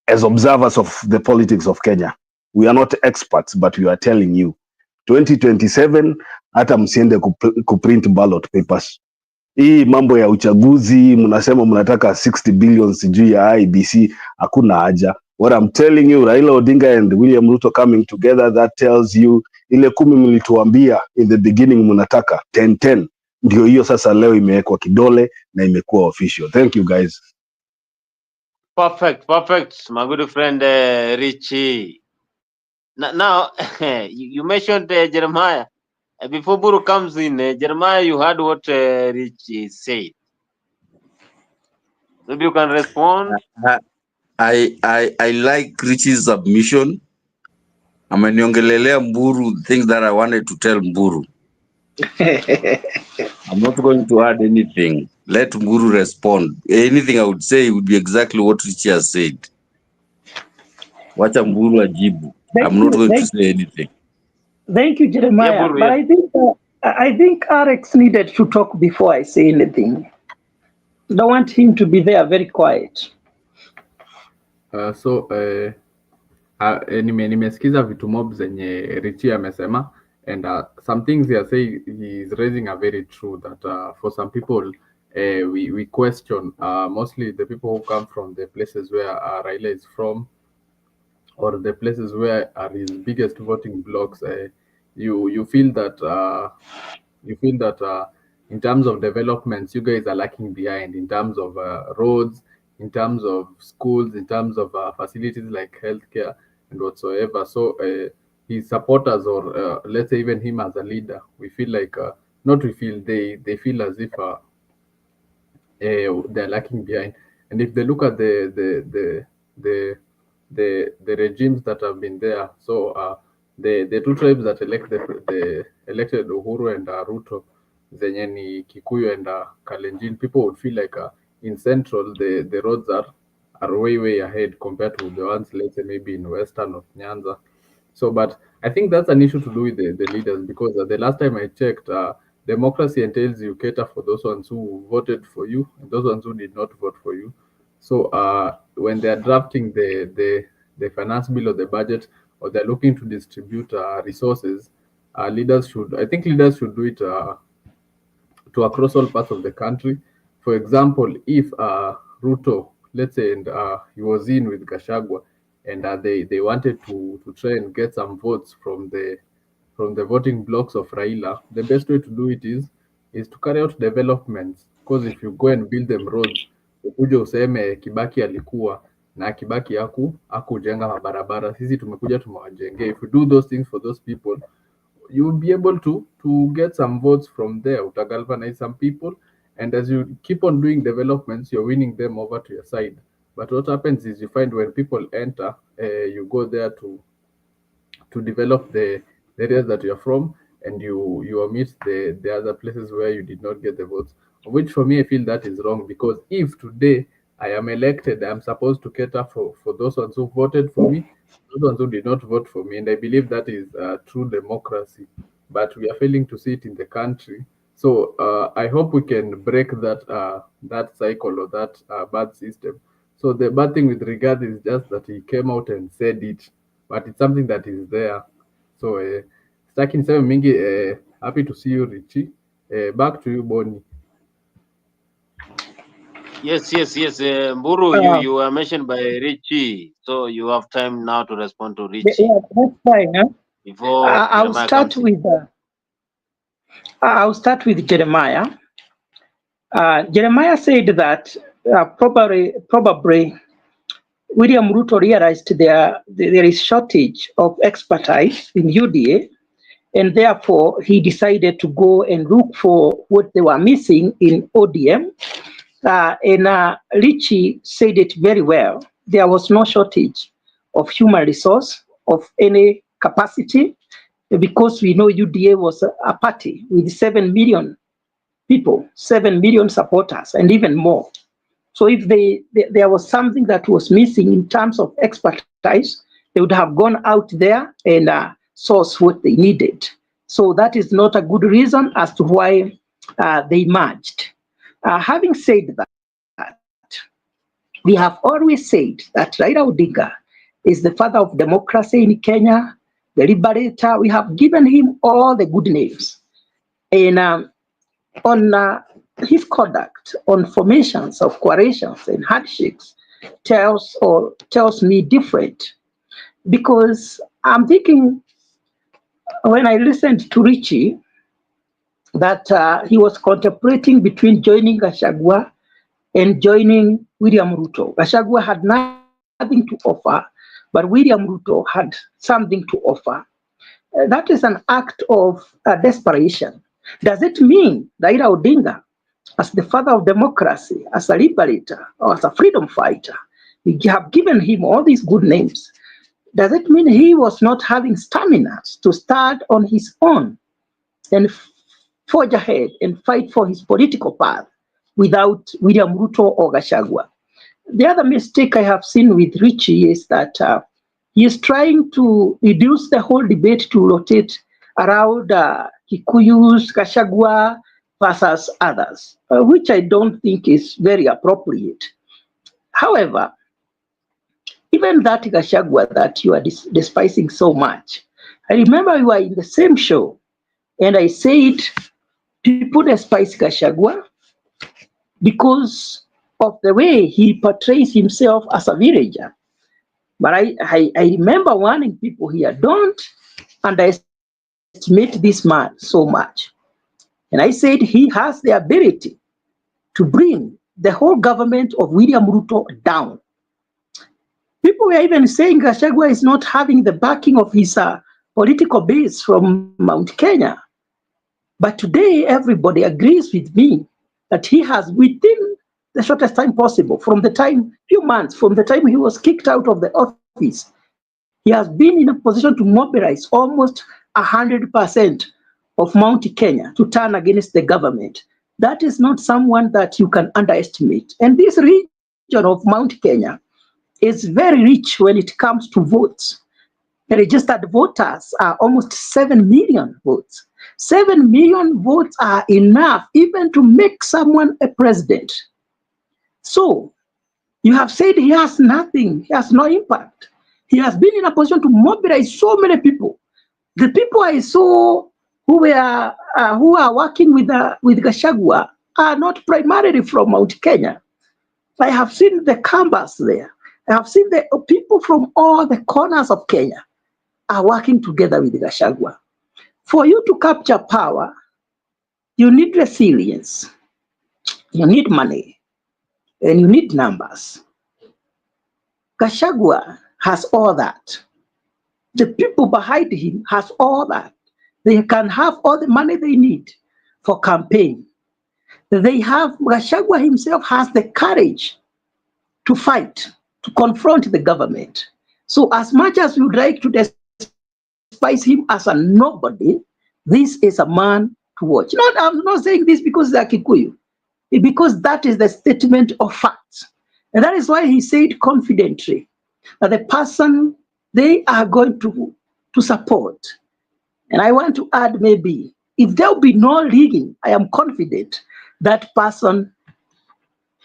Speaker 8: as observers of the politics of Kenya, we are not experts, but we are telling you, 2027, hata msiende kuprint ballot papers. Hii mambo ya uchaguzi, mnasema mnataka 60 billion sijui ya IBC, hakuna haja. What I'm telling you, Raila Odinga and William Ruto coming together, that tells you, ile 10 mlituambia in the beginning mnataka 10-10, ndio hiyo sasa leo imewekwa kidole na imekuwa official. Thank you guys.
Speaker 1: Perfect, my good friend Richie. Now, you mentioned Jeremiah. Before Buru comes in, Jeremiah, you heard what Richie said. Maybe you can respond.
Speaker 3: I like Richie's submission. Ameniongelelea Mburu things that I wanted to tell Mburu. I'm not going to add anything. Let Mburu respond. Anything I would say would be exactly what Richie has said. Wacha Mburu ajibu. I'm not going to say anything.
Speaker 2: Thank you, Jeremiah.
Speaker 1: Yeah,
Speaker 2: but I think Alex needed to talk before I say anything. I don't want him to be there very quiet.
Speaker 4: Nimesikiza vitu mob zenye Richie amesema, and some things he are saying, he is raising are very true, that for some people we question, mostly the people who come from the places where Raila is from, or the places where are his biggest voting blocks. You feel that in terms of developments, you guys are lacking behind in terms of roads, in terms of schools, in terms of facilities like healthcare and whatsoever. So his supporters, or let's say even him as a leader, we feel like they feel as if they're lacking behind. And if they look at the regimes that have been there, so the two tribes that elected Uhuru and Ruto, zenye ni Kikuyu and Kalenjin, people would feel like in Central the roads are way ahead compared to the ones, let's say, maybe in Western or Nyanza. So, but I think that's an issue to do with the leaders, because the last time I checked, democracy entails you cater for those ones who voted for you and those ones who did not vote for you. So when they are drafting the finance bill or the budget, or they're looking to distribute resources, leaders should do it to across all parts of the country. For example, if Ruto, let's say, and he was in with Gachagua, and they wanted to try and get some votes from the voting blocks of Raila, the best way to do it is to carry out developments. Because if you go and build them roads, ukuje useme Kibaki alikuwa na Kibaki hakujenga mabarabara, sisi tumekuja tumewajengea. If you do those things for those people, you will be able to get some votes from there, utagalvanize some people, and as you keep on doing developments, you're winning them over to your side. But what happens is, you find when people enter, you go there to develop the the areas that you're from, and you omit the other places where you did not get the votes. Which for me, I feel that is wrong, because if today I am elected, I'm supposed to cater for those ones who voted for me, those ones who did not vote for me, and I believe that is true democracy. But we are failing to see it in the country. So I hope we can break that cycle or that bad system. So the bad thing with regard is just that he came out and said it, but it's something that is there. So sitaki niseme mingi. Happy to see you, Richie. Back to you, Bonnie.
Speaker 1: Yes. Mburu, you were mentioned by Richie, so you have time now to respond to Richie.
Speaker 2: Yeah, that's fine. Huh?
Speaker 1: Before
Speaker 2: I'll start with Jeremiah. Jeremiah said that probably William Ruto realized there is shortage of expertise in UDA, and therefore he decided to go and look for what they were missing in ODM. And Richie said it very well. There was no shortage of human resource of any capacity, because we know UDA was a party with 7 million people, 7 million supporters, and even more. So if there was something that was missing in terms of expertise, they would have gone out there and source what they needed. So that is not a good reason as to why they merged. Having said that, we have always said that Raila Odinga is the father of democracy in Kenya, the liberator. We have given him all the good names. And on his conduct on formations of coalitions and handshakes tells me different. Because I'm thinking, when I listened to Richie, that he was contemplating between joining Gachagua and joining William Ruto. Gachagua had nothing to offer, but William Ruto had something to offer. That is an act of desperation. Does it mean Raila Odinga, as the father of democracy, as a liberator, or as a freedom fighter, we have given him all these good names? Does it mean he was not having stamina to start on his own and forge ahead and fight for his political path without William Ruto or Gachagua? The other mistake I have seen with Richie is that he is trying to reduce the whole debate to rotate around Kikuyus, Gachagua versus others, which I don't think is very appropriate. However, even that Gachagua that you are despising so much, I remember we were in the same show, and I said people despise Gachagua because of the way he portrays himself as a villager. But I remember warning people here, don't underestimate this man so much. And I said he has the ability to bring the whole government of William Ruto down. People were even saying Gachagua is not having the backing of his political base from Mount Kenya. But today, everybody agrees with me that he has, within the shortest time possible, from the time he was kicked out of the office, he has been in a position to mobilize almost 100% of Mount Kenya to turn against the government. That is not someone that you can underestimate. And this region of Mount Kenya is very rich when it comes to votes. The registered voters are almost 7 million votes. 7 million votes are enough even to make someone a president. So you have said he has nothing, he has no impact. He has been in a position to mobilize so many people. The people I saw who are working with Gachagua are not primarily from Mount Kenya. I have seen the canvas there. I have seen the people from all the corners of Kenya are working together with Gachagua. For you to capture power, you need resilience, you need money, and you need numbers. Gachagua has all that. The people behind him has all that. They can have all the money they need for campaign. Gachagua himself has the courage to fight, to confront the government. So as much as we would like to despise despise him as a nobody, this is a man to watch. I'm not saying this because they're Kikuyu, because that is the statement of facts. And that is why he said confidently that the person they are going to support. And I want to add, maybe, if there will be no rigging, I am confident that person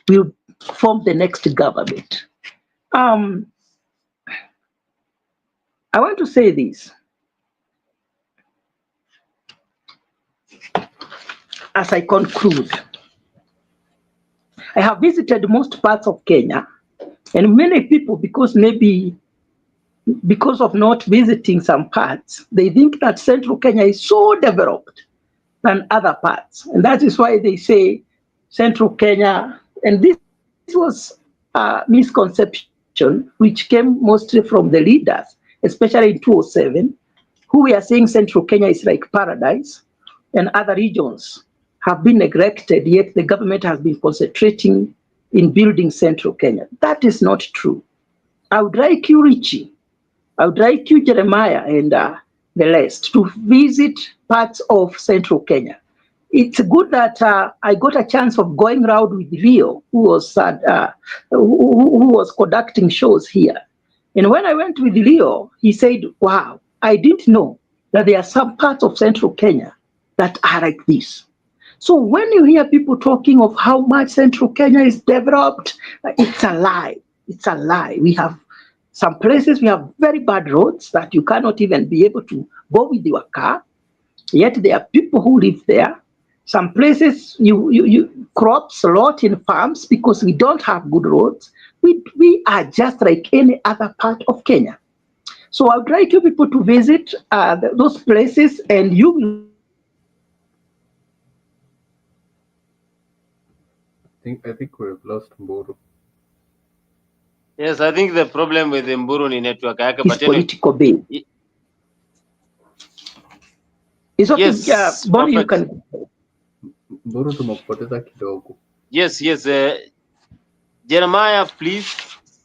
Speaker 2: will form the next government. I want to say this. As I conclude, I have visited most parts of Kenya, and many people, because of not visiting some parts, they think that Central Kenya is so developed than other parts. And that is why they say Central Kenya, and this was a misconception which came mostly from the leaders, especially in 2007, who were saying Central Kenya is like paradise and other regions have been neglected, yet the government has been concentrating in building Central Kenya. That is not true. I would like you, Richie, I would like you, Jeremiah, and the rest to visit parts of Central Kenya. It's good that I got a chance of going around with Rio, who was conducting shows here. And when I went with Rio, he said, wow, I didn't know that there are some parts of Central Kenya that are like this. So when you hear people talking of how much Central Kenya is developed, it's a lie. It's a lie. We have some places, we have very bad roads that you cannot even be able to go with your car. Yet there are people who live there. Some places you crops a lot in farms because we don't have good roads. We are just like any other part of Kenya. So I would like you people to visit those places, and you will.
Speaker 4: I think we've lost Mburu.
Speaker 1: Yes, I think the problem with Mburu ni network yake,
Speaker 2: His political bill. It's okay.
Speaker 1: Yes,
Speaker 2: Bonnie, you can.
Speaker 4: Mburu tumepoteza kidogo.
Speaker 1: Yes. Jeremiah, please,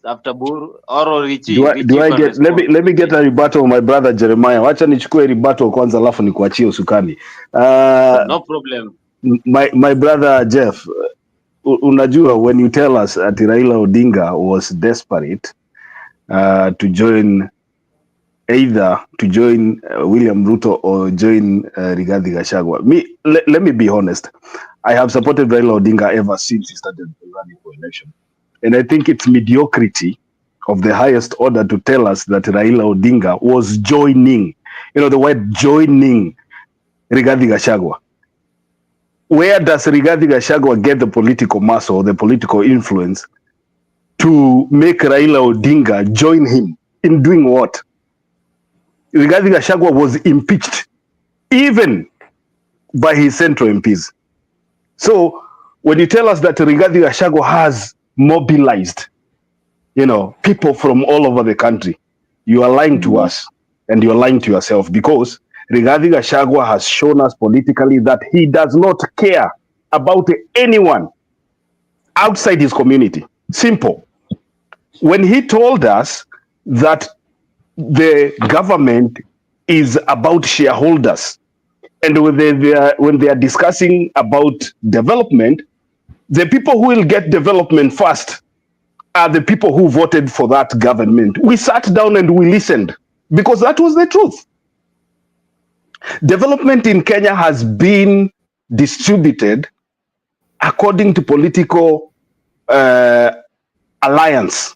Speaker 1: after Buru or Richie.
Speaker 8: Do I get? Let me get a rebuttal, my brother Jeremiah. Wacha nichukue rebuttal kwanza, alafu nikuachie usukani.
Speaker 1: No problem.
Speaker 8: My brother Jeff, unajua, when you tell us that Raila Odinga was desperate to join William Ruto or join Rigathi Gachagua. Let me be honest. I have supported Raila Odinga ever since he started running for election. And I think it's mediocrity of the highest order to tell us that Raila Odinga was joining, the word joining Rigathi Gachagua. Where does Rigathi Gachagua get the political muscle or the political influence to make Raila Odinga join him in doing what? Rigathi Gachagua was impeached even by his central MPs. So when you tell us that Rigathi Gachagua has mobilized, people from all over the country, you are lying to us and you are lying to yourself, because Rigathi Gachagua has shown us politically that he does not care about anyone outside his community. Simple. When he told us that the government is about shareholders, and when they are discussing about development, the people who will get development first are the people who voted for that government. We sat down and we listened, because that was the truth. Development in Kenya has been distributed according to political alliance.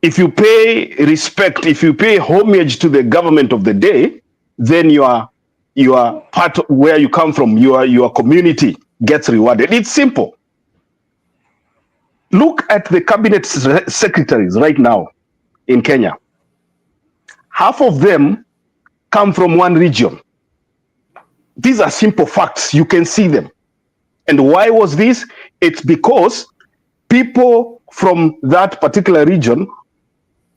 Speaker 8: If you pay respect, if you pay homage to the government of the day, then you are part of where you come from, your community gets rewarded. It's simple. Look at the cabinet secretaries right now in Kenya. Half of them come from one region. These are simple facts. You can see them. And why was this? It's because people from that particular region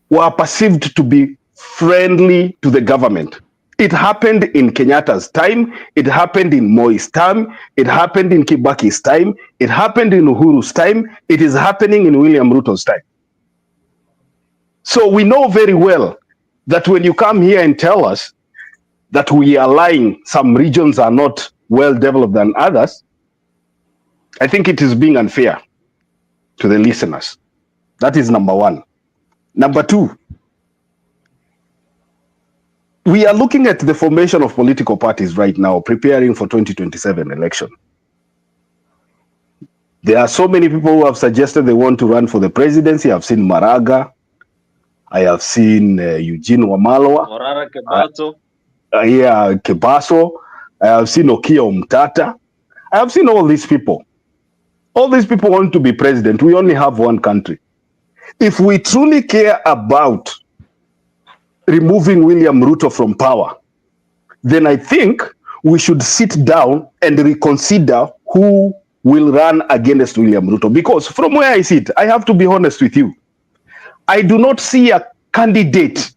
Speaker 8: were perceived to be friendly to the government. It happened in Kenyatta's time. It happened in Moi's time. It happened in Kibaki's time. It happened in Uhuru's time. It is happening in William Ruto's time. So we know very well that when you come here and tell us that we are lying, some regions are not well developed than others, I think it is being unfair to the listeners. That is number one. Number two, we are looking at the formation of political parties right now, preparing for 2027 election. There are so many people who have suggested they want to run for the presidency. I've seen Maraga. I have seen Eugene Wamalwa.
Speaker 1: Morara Kebaso.
Speaker 8: Kebaso. I have seen Okia Umtata. I have seen all these people. All these people want to be president. We only have one country. If we truly care about removing William Ruto from power, then I think we should sit down and reconsider who will run against William Ruto. Because from where I sit, I have to be honest with you, I do not see a candidate,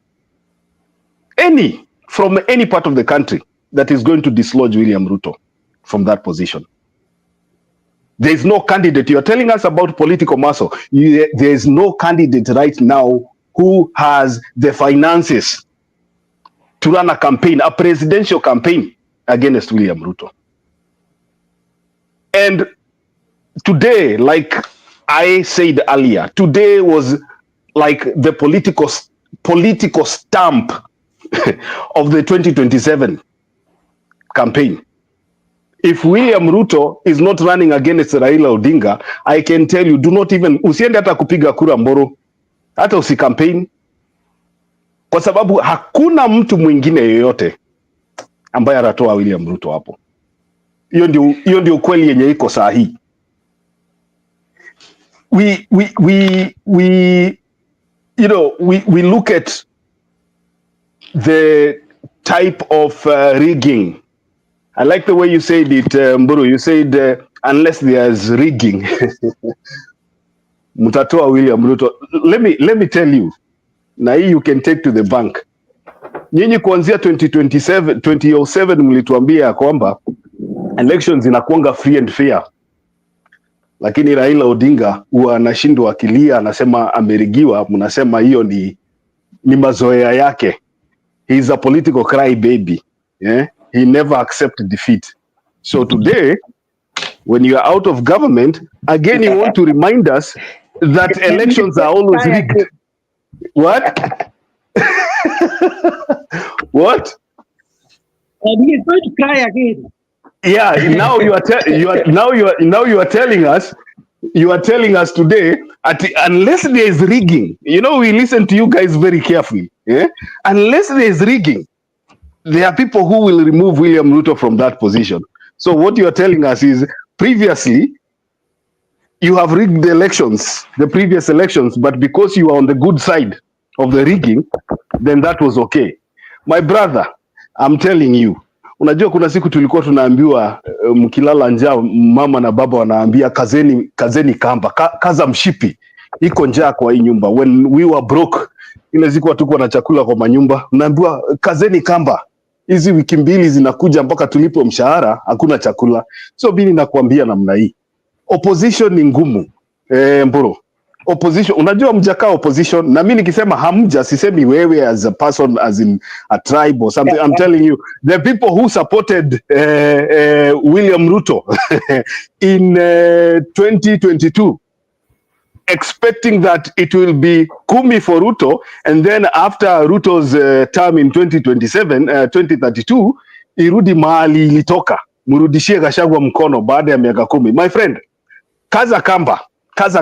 Speaker 8: from any part of the country, that is going to dislodge William Ruto from that position. There is no candidate. You are telling us about political muscle. There is no candidate right now who has the finances to run a campaign, a presidential campaign against William Ruto. And today, like I said earlier, today was like the political stamp of the 2027 campaign. If William Ruto is not running against Raila Odinga, I can tell you, do not even, usiende hata kupiga kura Mboro, hata usikampaign, kwa sababu hakuna mtu mwingine yoyote ambaye atatoa William Ruto hapo. Hiyo ndio ukweli yenye iko sahihi. We look at the type of rigging. I like the way you said it, Mburu. You said unless there's rigging, mutatoa William Ruto. Let me tell you, na hii you can take to the bank. Nyinyi kuanzia 2007 mlituambia kwamba elections inakuanga free and fair, lakini Raila Odinga huwa anashindwa akilia, anasema amerigiwa. Mnasema hiyo ni mazoea yake. He is a political cry baby. Yeah? He never accepts defeat. So today, when you are out of government, again you want to remind us that elections are always rigged. What? What?
Speaker 2: And he is going to cry again.
Speaker 8: Yeah, now you are telling us. You are telling us today, unless there is rigging, we listen to you guys very carefully. Yeah? Unless there is rigging, there are people who will remove William Ruto from that position. So what you are telling us is, previously, you have rigged the elections, the previous elections, but because you are on the good side of the rigging, then that was okay. My brother, I'm telling you, unajua kuna siku tulikuwa tunaambiwa mkilala njaa, mama na baba wanaambia kazeni kamba, kaza mshipi, iko njaa kwa hii nyumba. When we were broke, ile siku hatukuwa na chakula kwa manyumba, unaambiwa kazeni kamba, hizi wiki mbili zinakuja mpaka tulipo mshahara, hakuna chakula. So mimi nakwambia namna hii, opposition ni ngumu. Mboro, opposition, unajua mjakaa opposition, na mimi nikisema hamja, sisemi wewe as a person, as in a tribe or something. I'm telling you, the people who supported William Ruto in 2022, expecting that it will be kumi for Ruto, and then after Ruto's term in 2032, irudi mahali ilitoka, murudishie Gachagua mkono baada ya miaka 10. My friend, kaza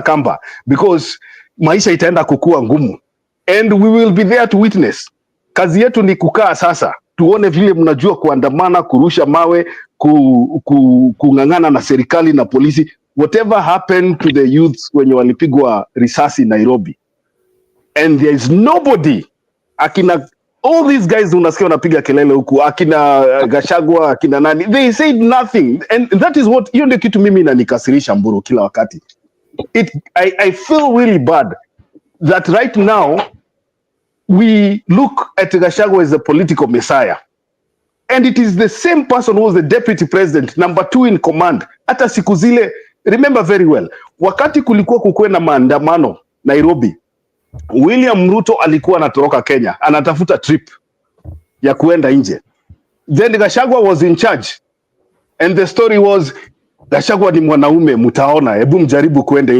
Speaker 8: kamba, because maisha itaenda kukua ngumu, and we will be there to witness. Kazi yetu ni kukaa sasa, tuone vile mnajua kuandamana, kurusha mawe, kung'ang'ana na serikali na polisi. Whatever happened to the youths wenye walipigwa risasi Nairobi, and there is nobody, akina all these guys unasikia wanapiga kelele huku, akina Gachagua, akina nani, they said nothing. And that is what, hiyo ndio kitu mimi inanikasirisha Mburu kila wakati. I feel really bad that right now we look at Gachagua as a political messiah, and it is the same person who was the deputy president, number 2 in command. Hata siku zile, remember very well, wakati kulikuwa kukue na maandamano Nairobi, William Ruto alikuwa anatoroka Kenya, anatafuta trip ya kuenda nje. Then Gachagua was in charge. And the story was, Gachagua ni mwanaume, mtaona, hebu mjaribu kwenda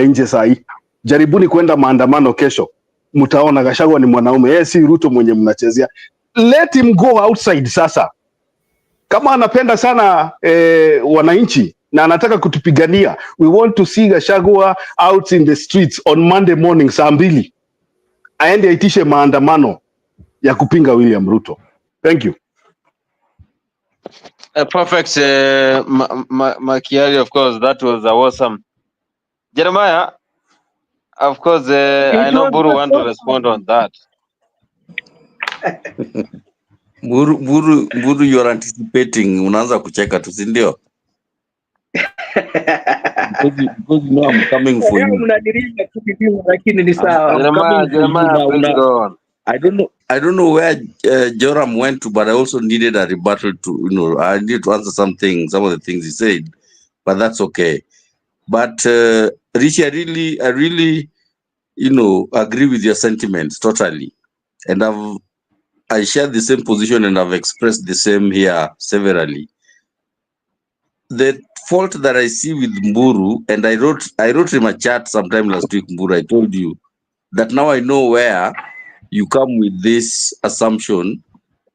Speaker 8: nje saa hii. Jaribuni kwenda maandamano kesho. Mtaona Gachagua ni mwanaume. Yeye si Ruto mwenye mnachezea. Let him go outside sasa. Kama anapenda sana wananchi na anataka kutupigania, we want to see Gachagua out in the streets on Monday morning saa 2. Aende aitishe maandamano ya kupinga William Ruto. Thank you.
Speaker 1: Perfect, Makiari, of course, that was awesome. Jeremiah, of course, I know Buru want to respond on that.
Speaker 3: Buru, you are anticipating, unaanza kucheka tu, si ndio? Because you know I'm coming for you.
Speaker 1: Jeremiah, please go on.
Speaker 3: I don't know where Joram went to, but I also needed a rebuttal to, I needed to answer some of the things he said, but that's okay. But Richie, I really, agree with your sentiments totally. And I share the same position and I've expressed the same here severally. The fault that I see with Mburu, and I wrote in my chat sometime last week, Mburu, I told you that now I know where you come with this assumption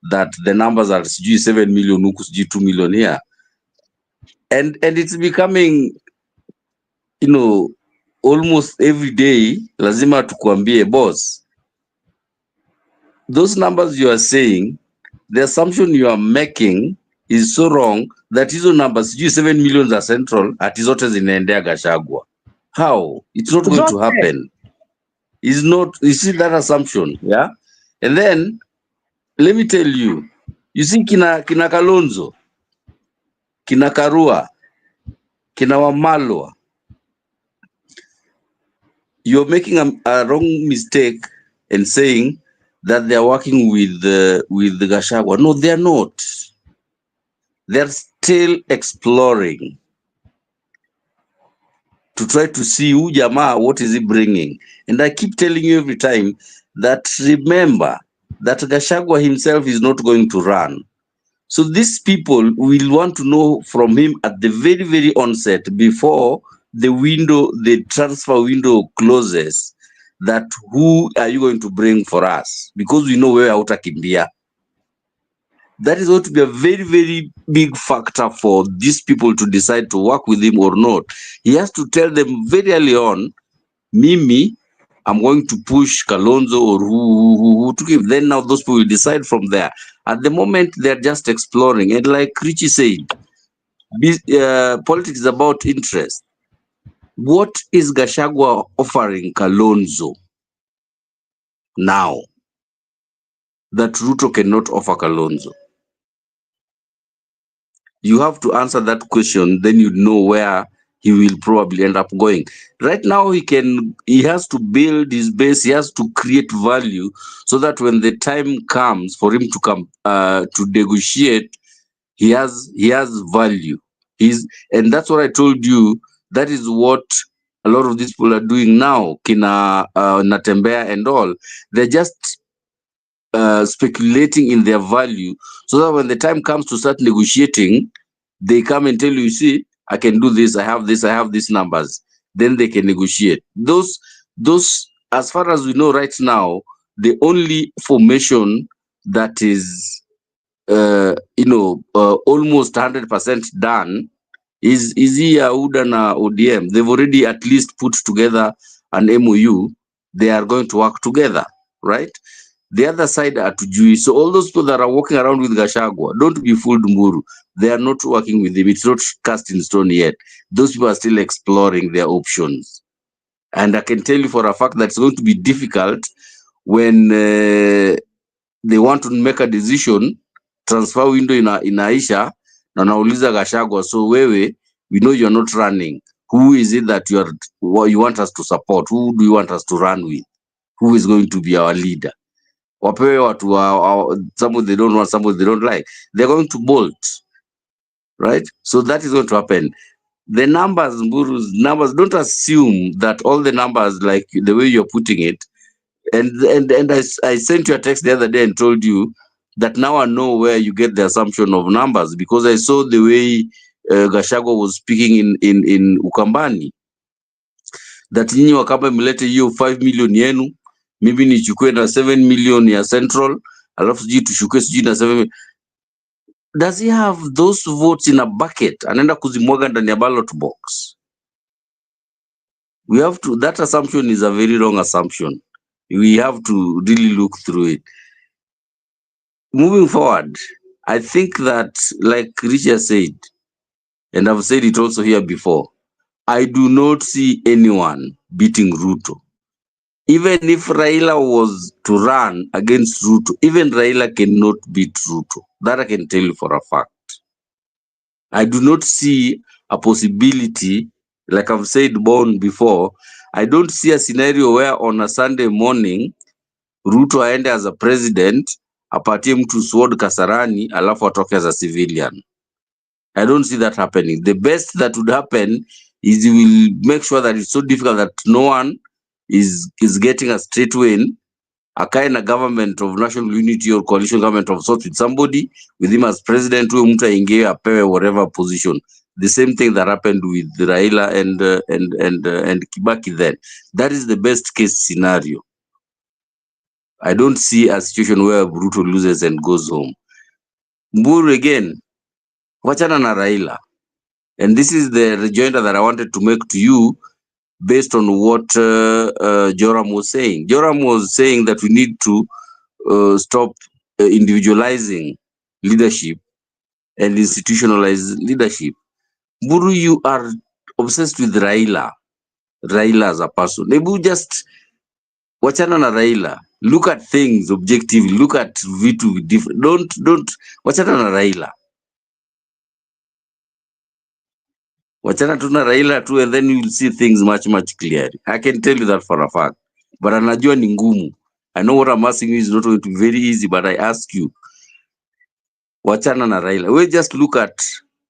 Speaker 3: that the numbers are 7 million, 2 million here. And it's becoming, almost every day, lazima tukuambie, boss, those numbers you are saying, the assumption you are making is so wrong that hizo numbers, 7 million are central, ati zote zinaendea Gachagua. How? It's not going to happen. It's not, you see that assumption, yeah? And then, let me tell you, you see kina Kalonzo, kina Karua, kina Wamalwa, you're making a wrong mistake and saying that they're working with the Gachagua. No, they're not. They're still exploring to try to see who Jamaa, what is he bringing. And I keep telling you every time that remember that Gachagua himself is not going to run. So these people will want to know from him at the very, very onset, before the transfer window closes, that who are you going to bring for us? Because we know where Utakimbia. That is going to be a very, very big factor for these people to decide to work with him or not. He has to tell them very early on, Mimi, I'm going to push Kalonzo or who to give. Then now those people will decide from there. At the moment, they're just exploring. And like Richie said, politics is about interest. What is Gachagua offering Kalonzo now that Ruto cannot offer Kalonzo? You have to answer that question, then you know where he will probably end up going. Right now, he has to build his base, he has to create value so that when the time comes for him to come to negotiate, he has value. And that's what I told you. That is what a lot of these people are doing now. Kina Natembea and all. They're just speculating in their value so that when the time comes to start negotiating, they come and tell you, see, I can do this, I have these numbers. Then they can negotiate. Those, as far as we know right now, the only formation that is, almost 100% done is UDA na ODM. They've already at least put together an MOU. They are going to work together, right? The other side are to so all those people that are walking around with Gachagua, don't be fooled, Mburu. They are not working with him. It's not cast in stone yet. Those people are still exploring their options. And I can tell you for a fact that it's going to be difficult when they want to make a decision, transfer window inaisha, na nauliza Gachagua, so wewe, we know you're not running. Who is it that you want us to support? Who do you want us to run with? Who is going to be our leader? Wapewe watu somebody they don't want, somebody they don't like. They're going to bolt, right? So that is going to happen. The numbers, Mburu's numbers, don't assume that all the numbers, like the way you're putting it, and I sent you a text the other day and told you that now I know where you get the assumption of numbers, because I saw the way Gachagua was speaking in Ukambani, that nyinyi wakamba mlete hiyo 5 million yenu, mimi nichukue na 7 million ya Central, alafu sijui tushukue sijui na 7. Does he have those votes in a bucket? Anaenda kuzimwaga ndani ya ballot box. We have to, that assumption is a very wrong assumption. We have to really look through it. Moving forward, I think that, like Richard said, and I've said it also here before, I do not see anyone beating Ruto. Even if Raila was to run against Ruto, even Raila cannot beat Ruto. That I can tell you for a fact. I do not see a possibility, like I've said before, I don't see a scenario where on a Sunday morning, Ruto aende as a president, apatie mtu sword Kasarani, alafu atoke as a civilian. I don't see that happening. The best that would happen is he will make sure that it's so difficult that no one is getting a straight win, a kind of government of national unity or coalition government of sorts with somebody, with him as president, huyo mtu aingie apewe whatever position. The same thing that happened with Raila and Kibaki then. That is the best case scenario. I don't see a situation where Ruto loses and goes home. Mburu again, wachana na Raila. And this is the rejoinder that I wanted to make to you based on what Joram was saying. Joram was saying that we need to stop individualizing leadership and institutionalize leadership. Mburu, you are obsessed with Raila as a person. Maybe just wachana na Raila. Look at things objectively. Look at vitu different. Don't wachana na Raila. Wachana tu na Raila tu, and then you will see things much clearer. I can tell you that for a fact. But anajua ni ngumu. I know what I'm asking you is not going to be very easy, but I ask you, wachana na Raila. We just look at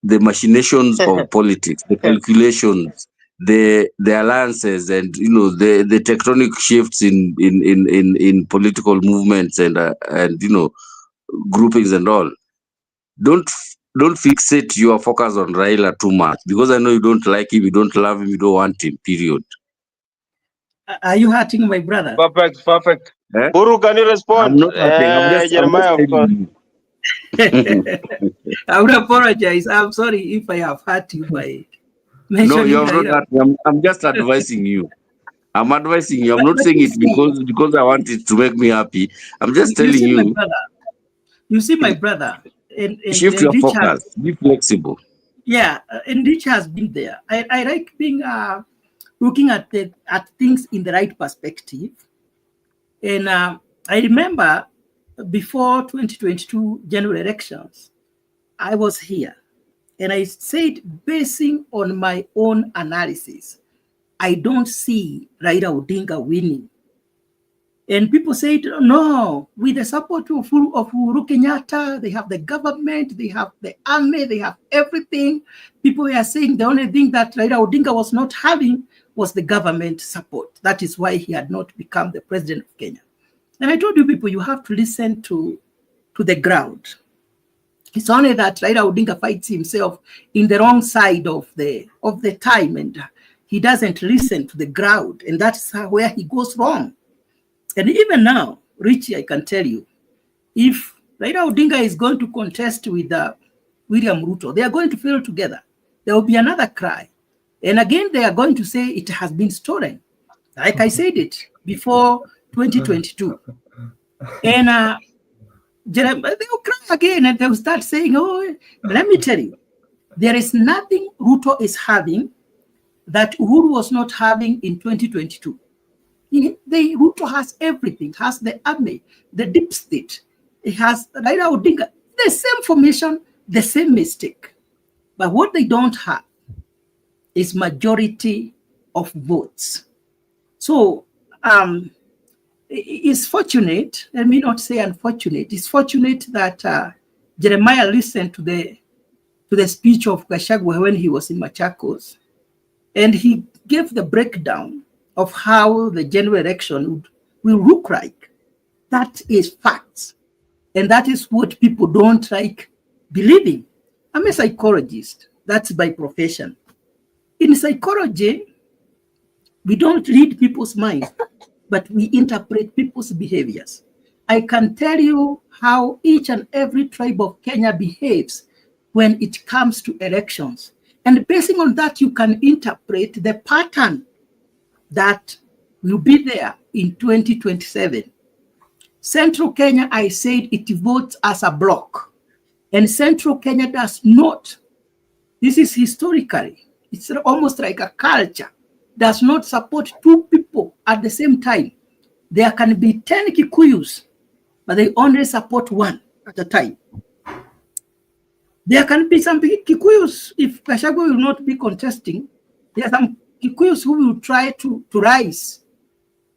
Speaker 3: the machinations of politics, the calculations, the alliances, and the tectonic shifts in political movements and groupings and all. Don't fixate your focus on Raila too much, because I know you don't like him, you don't love him, you don't want him, period.
Speaker 2: Are you hurting my brother?
Speaker 1: Perfect.
Speaker 3: Eh?
Speaker 1: Buru, can you respond?
Speaker 3: I'm not hurting. I'm just
Speaker 1: Jeremiah, of course.
Speaker 2: I would apologize. I'm sorry if I have hurt you by
Speaker 3: No,
Speaker 2: mentioning
Speaker 3: you're not
Speaker 2: Raila.
Speaker 3: hurting. I'm just advising you. I'm advising you. I'm not
Speaker 2: But
Speaker 3: saying
Speaker 2: you
Speaker 3: it
Speaker 2: see,
Speaker 3: because I want it to make me happy. I'm just
Speaker 2: you
Speaker 3: telling
Speaker 2: see my
Speaker 3: you,
Speaker 2: brother. You see my brother, and
Speaker 3: shift your
Speaker 2: Rich has,
Speaker 3: focus. Be flexible.
Speaker 2: yeah, and Rich has been there. I like being looking at things in the right perspective. And I remember before 2022 general elections, I was here, and I said, basing on my own analysis, I don't see Raila Odinga winning. And people said, no, with the support of Uhuru Kenyatta, they have the government, they have the army, they have everything. People were saying the only thing that Raila Odinga was not having was the government support. That is why he had not become the president of Kenya. And I told you people, you have to listen to the ground. It's only that Raila Odinga fights himself in the wrong side of the time, and he doesn't listen to the ground, and that's where he goes wrong. And even now, Richie, I can tell you, if Raila Odinga is going to contest with William Ruto, they are going to fail together. There will be another cry. And again, they are going to say it has been stolen. Like I said it before 2022. And they will cry again, and they will start saying, oh, let me tell you, there is nothing Ruto is having that Uhuru was not having in 2022. Ruto has everything, has the army, the deep state. It has Raila Odinga, the same formation, the same mistake. But what they don't have is majority of votes. So it's fortunate, let me not say unfortunate, it's fortunate that Jeremiah listened to the to the speech of Gachagua when he was in Machakos, and he gave the breakdown of how the general election will look like. That is facts. And that is what people don't like believing. I'm a psychologist. That's by profession. In psychology, we don't read people's minds, but we interpret people's behaviors. I can tell you how each and every tribe of Kenya behaves when it comes to elections. And basing on that, you can interpret the pattern that will be there in 2027. Central Kenya, I said it votes as a bloc. And Central Kenya does not. This is historically. It's almost like a culture. Does not support two people at the same time. There can be 10 Kikuyus, but they only support one at a time. There can be some Kikuyus, if Gachagua will not be contesting, there are some Kikuyus who will try to rise.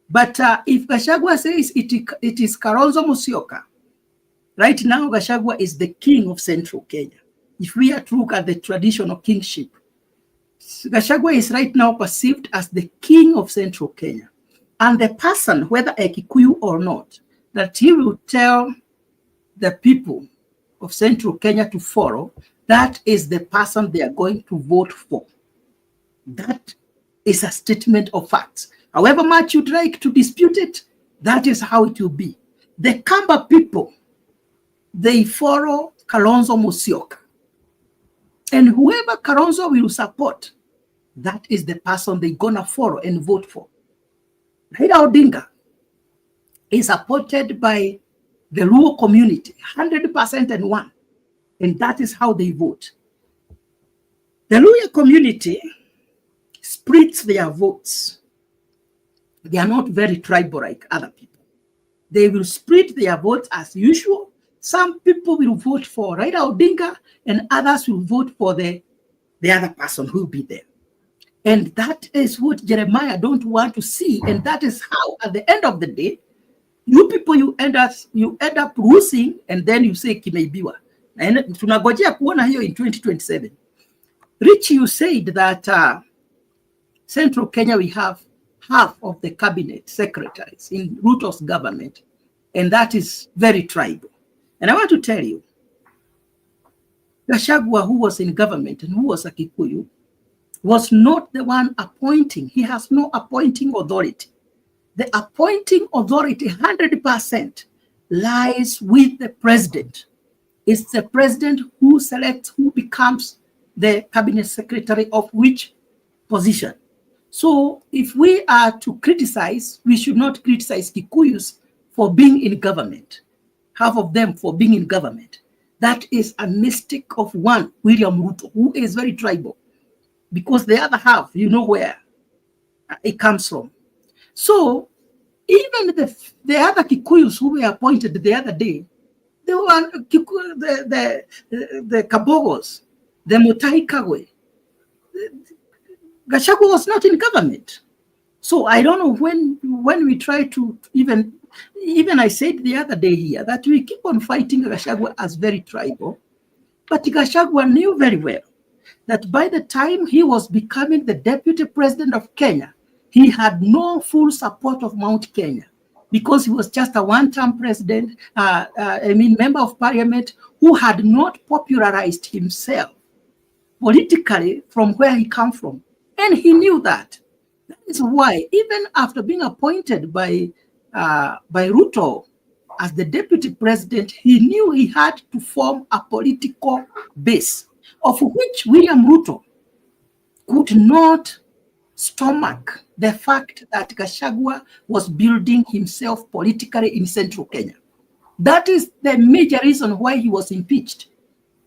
Speaker 2: But if Gachagua says it is Kalonzo Musyoka, right now Gachagua is the king of Central Kenya. If we are to look at the traditional kingship, Gachagua is right now perceived as the king of Central Kenya. And the person, whether a Kikuyu or not, that he will tell the people of Central Kenya to follow, that is the person they are going to vote for. That is a statement of facts. However much you'd like to dispute it, that is how it will be. The Kamba people, they follow Kalonzo Musyoka. And whoever Kalonzo will support, that is the person they're going to follow and vote for. Raila Odinga is supported by the Luo community, 100% and one. And that is how they vote. The Luo community splits their votes. They are not very tribal like other people. They will split their votes as usual. Some people will vote for Raila Odinga and others will vote for the other person who will be there. And that is what Jeremiah don't want to see. And that is how, at the end of the day, you people, you end up losing, and then you say kimeibiwa. And tunagojea kuona hiyo in 2027. Rich, you said that Central Kenya, we have half of the cabinet secretaries in Ruto's government, and that is very tribal. And I want to tell you, Gachagua, who was in government and who was a Kikuyu, was not the one appointing. He has no appointing authority. The appointing authority, 100%, lies with the president. It's the president who selects who becomes the cabinet secretary of which position. So if we are to criticize, we should not criticize Kikuyus for being in government, half of them for being in government. That is a mistake of one, William Ruto, who is very tribal, because the other half, you know where it comes from. So even the other Kikuyus who were appointed the other day, they were the Kabogos, the Mutai Kagwe. Gachagua was not in government. So I don't know when we try to even I said the other day here that we keep on fighting Gachagua as very tribal, but Gachagua knew very well that by the time he was becoming the deputy president of Kenya, he had no full support of Mount Kenya because he was just a one-term president, member of parliament who had not popularized himself politically from where he came from. And he knew that. That is why, even after being appointed by Ruto as the deputy president, he knew he had to form a political base, of which William Ruto could not stomach the fact that Gachagua was building himself politically in Central Kenya. That is the major reason why he was impeached,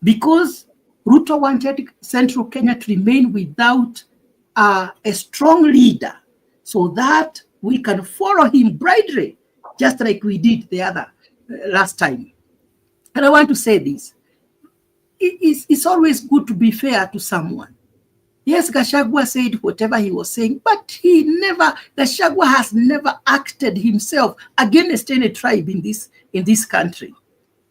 Speaker 2: because Ruto wanted Central Kenya to remain without a strong leader so that we can follow him blindly, just like we did the other last time. And I want to say this. It's always good to be fair to someone. Yes, Gachagua said whatever he was saying, but Gachagua has never acted himself against any tribe in this country.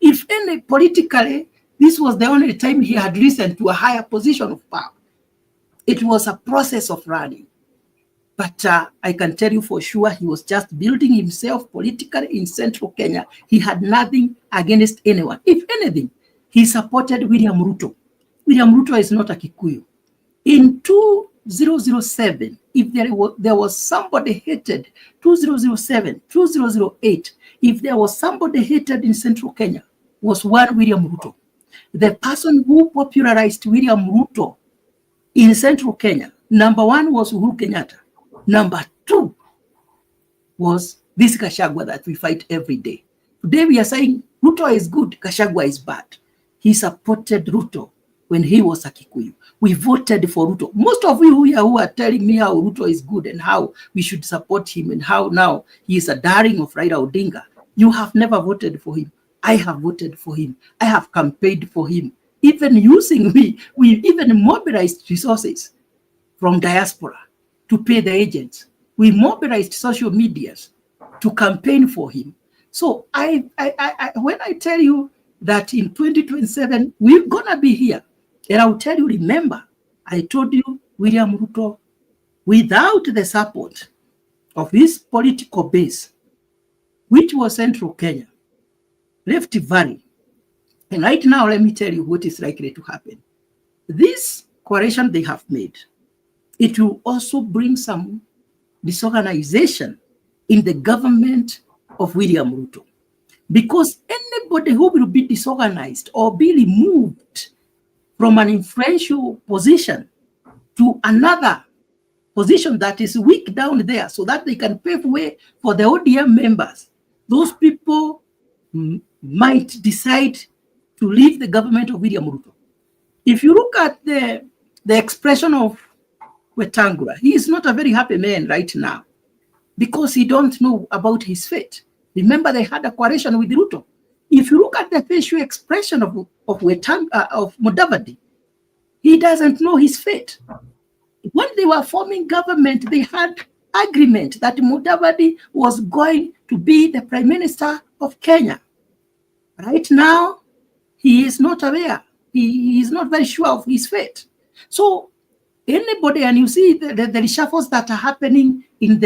Speaker 2: If any politically, This was the only time he had risen to a higher position of power. It was a process of running. But I can tell you for sure, he was just building himself politically in central Kenya. He had nothing against anyone. If anything, he supported William Ruto. William Ruto is not a Kikuyu. In 2007, if there was somebody hated, 2007, 2008, if there was somebody hated in central Kenya, was one William Ruto. The person who popularized William Ruto in central Kenya, number one was Uhuru Kenyatta. Number two was this Gachagua that we fight every day. Today we are saying Ruto is good, Gachagua is bad. He supported Ruto when he was a Kikuyu. We voted for Ruto. Most of you here who are telling me how Ruto is good and how we should support him and how now he is a darling of Raila Odinga, you have never voted for him. I have voted for him. I have campaigned for him. Even using, we even mobilized resources from diaspora to pay the agents. We mobilized social medias to campaign for him. So when I tell you that in 2027, we're gonna be here, and I'll tell you, remember, I told you William Ruto, without the support of his political base, which was central Kenya, Rift Valley, and right now, let me tell you what is likely to happen. This coalition they have made, it will also bring some disorganization in the government of William Ruto. Because anybody who will be disorganized or be removed from an influential position to another position that is weak down there so that they can pave way for the ODM members, those people might decide to leave the government of William Ruto. If you look at the expression of Wetangula, he is not a very happy man right now because he don't know about his fate. Remember, they had a coalition with Ruto. If you look at the facial expression of Mudavadi, he doesn't know his fate. When they were forming government, they had agreement that Mudavadi was going to be the Prime Minister of Kenya. Right now, he is not aware. He is not very sure of his fate. So anybody, and you see the reshuffles that are happening in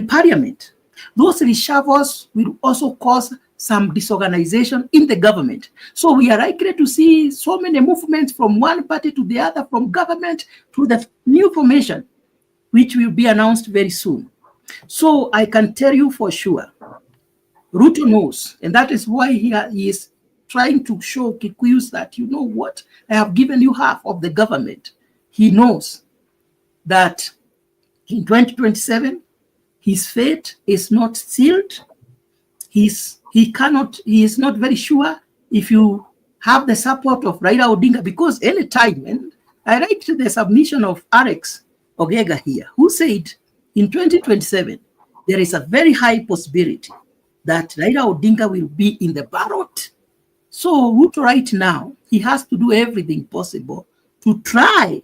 Speaker 2: Parliament, those reshuffles will also cause some disorganization in the government. So we are likely to see so many movements from one party to the other, from government to the new formation, which will be announced very soon. So I can tell you for sure, Ruto knows, and that is why he is trying to show Kikuyus that, you know what, I have given you half of the government. He knows that in 2027, his fate is not sealed. He is not very sure if you have the support of Raila Odinga, because any time, and I write the submission of Alex Ogega here, who said in 2027, there is a very high possibility that Raila Odinga will be in the ballot. So Ruto right now, he has to do everything possible to try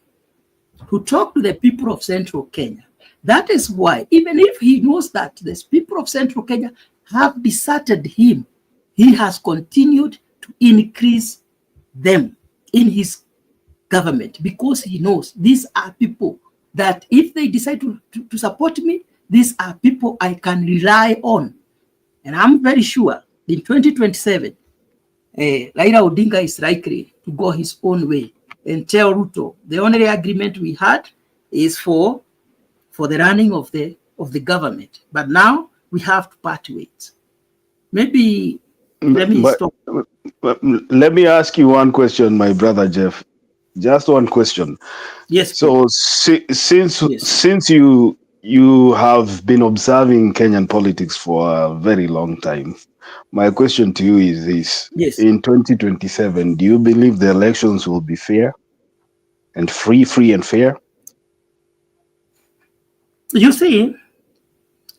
Speaker 2: to talk to the people of Central Kenya. That is why, even if he knows that the people of Central Kenya have deserted him, he has continued to increase them in his government, because he knows these are people that if they decide to support me, these are people I can rely on. And I'm very sure in 2027, Raila Odinga is likely to go his own way and tell Ruto, the only agreement we had is for the running of the government. But now we have to part ways. Maybe let me stop.
Speaker 8: Let me ask you one question, my brother Jeff. Just one question.
Speaker 2: Yes.
Speaker 8: So since you have been observing Kenyan politics for a very long time, my question to you is this.
Speaker 2: Yes.
Speaker 8: In 2027, do you believe the elections will be fair and free and fair?
Speaker 2: You see,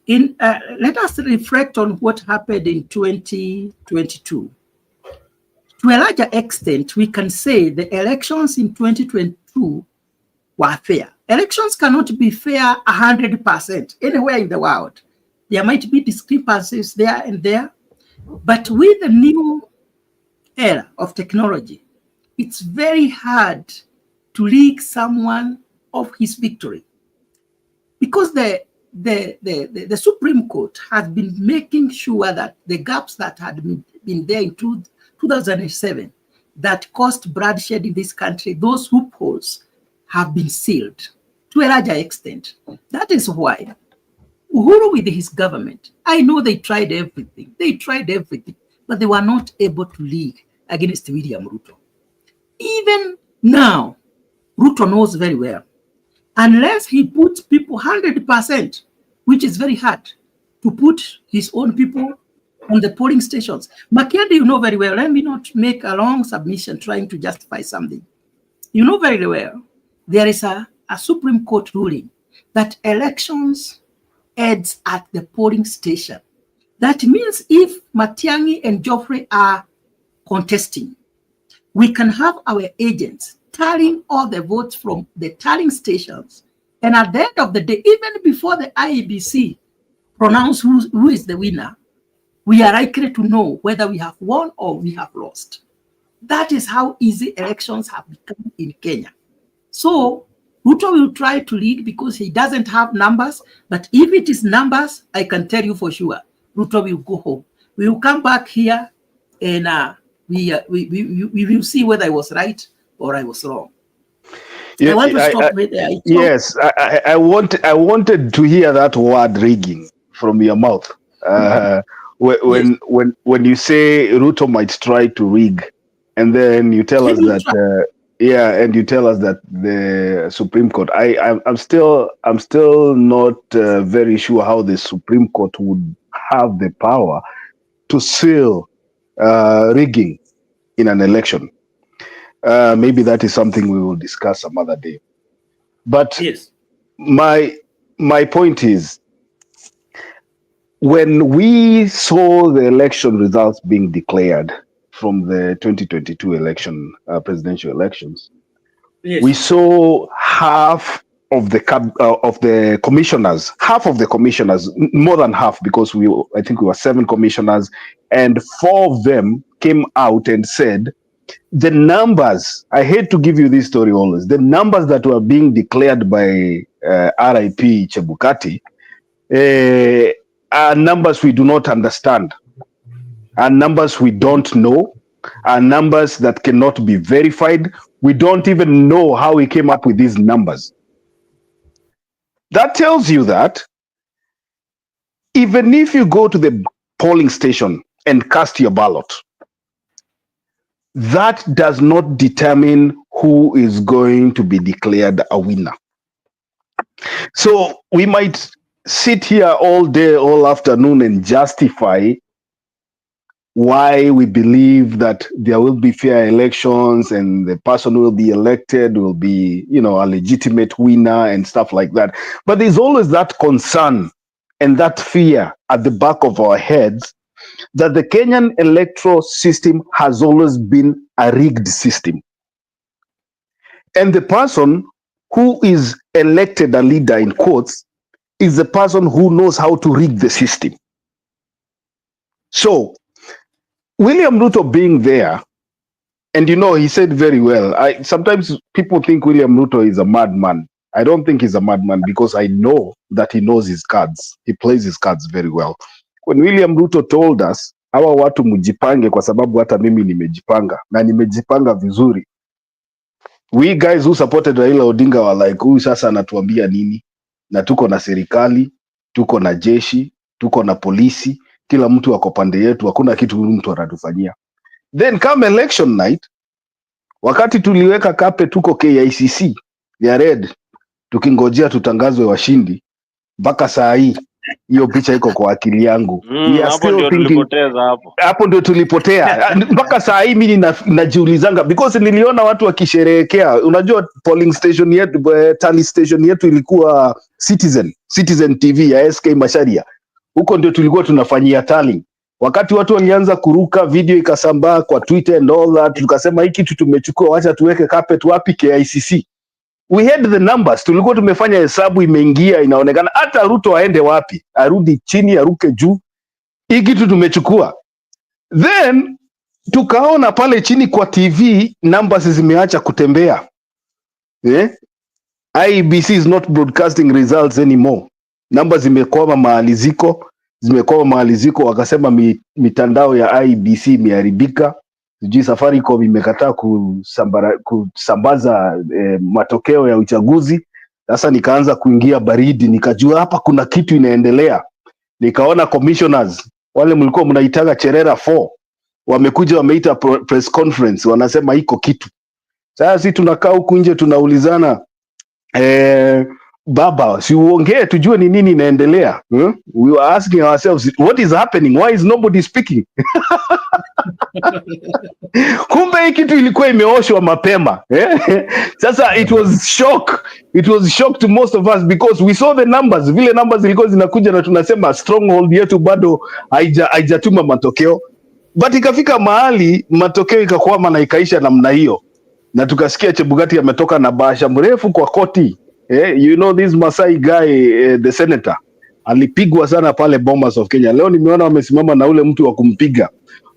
Speaker 2: let us reflect on what happened in 2022. To a larger extent, we can say the elections in 2022 were fair. Elections cannot be fair 100% anywhere in the world. There might be discrepancies there and there. But with the new era of technology, it's very hard to rig someone of his victory, because the Supreme Court has been making sure that the gaps that had been there in 2007 that caused bloodshed in this country, those loopholes have been sealed to a larger extent. That is why Uhuru with his government, I know they tried everything. But they were not able to league against William Ruto. Even now, Ruto knows very well, unless he puts people 100%, which is very hard, to put his own people on the polling stations. Mackenzie, you know very well, let me not make a long submission trying to justify something. You know very well, there is a Supreme Court ruling that elections ends at the polling station. That means if Matiang'i and Geoffrey are contesting, we can have our agents tallying all the votes from the tallying stations. And at the end of the day, even before the IEBC pronounce who is the winner, we are likely to know whether we have won or we have lost. That is how easy elections have become in Kenya. So Ruto will try to lead because he doesn't have numbers, but if it is numbers, I can tell you for sure, Ruto will go home. We will come back here and we will see whether I was right or I was wrong.
Speaker 8: Yeah,
Speaker 2: I want to stop with there.
Speaker 8: Yes, I wanted to hear that word rigging from your mouth. When you say Ruto might try to rig, and then you tell us that and you tell us that the Supreme Court. I'm still not very sure how the Supreme Court would have the power to seal rigging in an election. Maybe that is something we will discuss some other day. But
Speaker 2: yes,
Speaker 8: my point is, when we saw the election results being declared from the 2022 presidential elections,
Speaker 2: yes,
Speaker 8: we saw half of the commissioners, more than half, because I think we were 7 commissioners, and 4 of them came out and said, the numbers, I hate to give you this story always, the numbers that were being declared by RIP Chebukati are numbers we do not understand, are numbers we don't know, are numbers that cannot be verified. We don't even know how he came up with these numbers. That tells you that even if you go to the polling station and cast your ballot, that does not determine who is going to be declared a winner. So we might sit here all day, all afternoon and justify why we believe that there will be fair elections and the person who will be elected will be, a legitimate winner and stuff like that. But there's always that concern and that fear at the back of our heads that the Kenyan electoral system has always been a rigged system. And the person who is elected a leader, in quotes, is the person who knows how to rig the system. So William Ruto being there, and he said very well, sometimes people think William Ruto is a madman. I don't think he's a madman, because I know that he knows his cards. He plays his cards very well. When William Ruto told us, hawa watu mjipange kwa sababu hata mimi nimejipanga na nimejipanga vizuri. We guys who supported Raila Odinga were like, huyu sasa anatuambia nini? Na tuko na serikali, tuko na jeshi, tuko na polisi, kila mtu ako pande yetu, hakuna kitu mtu anatufanyia. Then come election night, wakati tuliweka kape tuko KICC ya red, tukingojea tutangazwe washindi, mpaka saa hii hiyo picha iko kwa akili yangu. Hapo ndio tulipotea. Mpaka saa hii mimi najiulizanga, because niliona watu wakisherehekea. Unajua polling station yetu, tally station yetu ilikuwa Citizen TV ya SK Masharia. Huko ndio tulikuwa tunafanyia tally. Wakati watu walianza kuruka, video ikasambaa kwa Twitter and all that, tukasema hiki kitu tumechukua, wacha tuweke carpet wapi? KICC. We had the numbers, tulikuwa tumefanya hesabu, imeingia, inaonekana hata Ruto aende wapi, arudi chini, aruke juu, hiki kitu tumechukua. Then tukaona pale chini kwa TV numbers zimeacha kutembea. IEBC is not broadcasting results anymore. Numbers zimekwama mahali ziko, wakasema mitandao ya IEBC imeharibika. Sijui Safaricom imekataa kusambaza matokeo ya uchaguzi. Sasa nikaanza kuingia baridi, nikajua hapa kuna kitu inaendelea. Nikaona commissioners wale mlikuwa mnaitaga Cherera 4 wamekuja, wameita press conference, wanasema iko kitu. Sasa sisi tunakaa huku nje tunaulizana, baba si uongee tujue ni nini inaendelea. We were asking ourselves, what is happening? Why is nobody speaking? Kumbe hii kitu ilikuwa imeoshwa mapema. Sasa it was shock to most of us because we saw the numbers, vile numbers zilikuwa zinakuja na tunasema stronghold yetu bado haijatuma matokeo, but ikafika mahali matokeo ikakwama na ikaisha namna hiyo, na tukasikia Chebukati ametoka na bahasha mrefu kwa koti. You know this Masai guy, the senator alipigwa sana pale Bomas of Kenya. Leo nimeona wamesimama na ule mtu wa kumpiga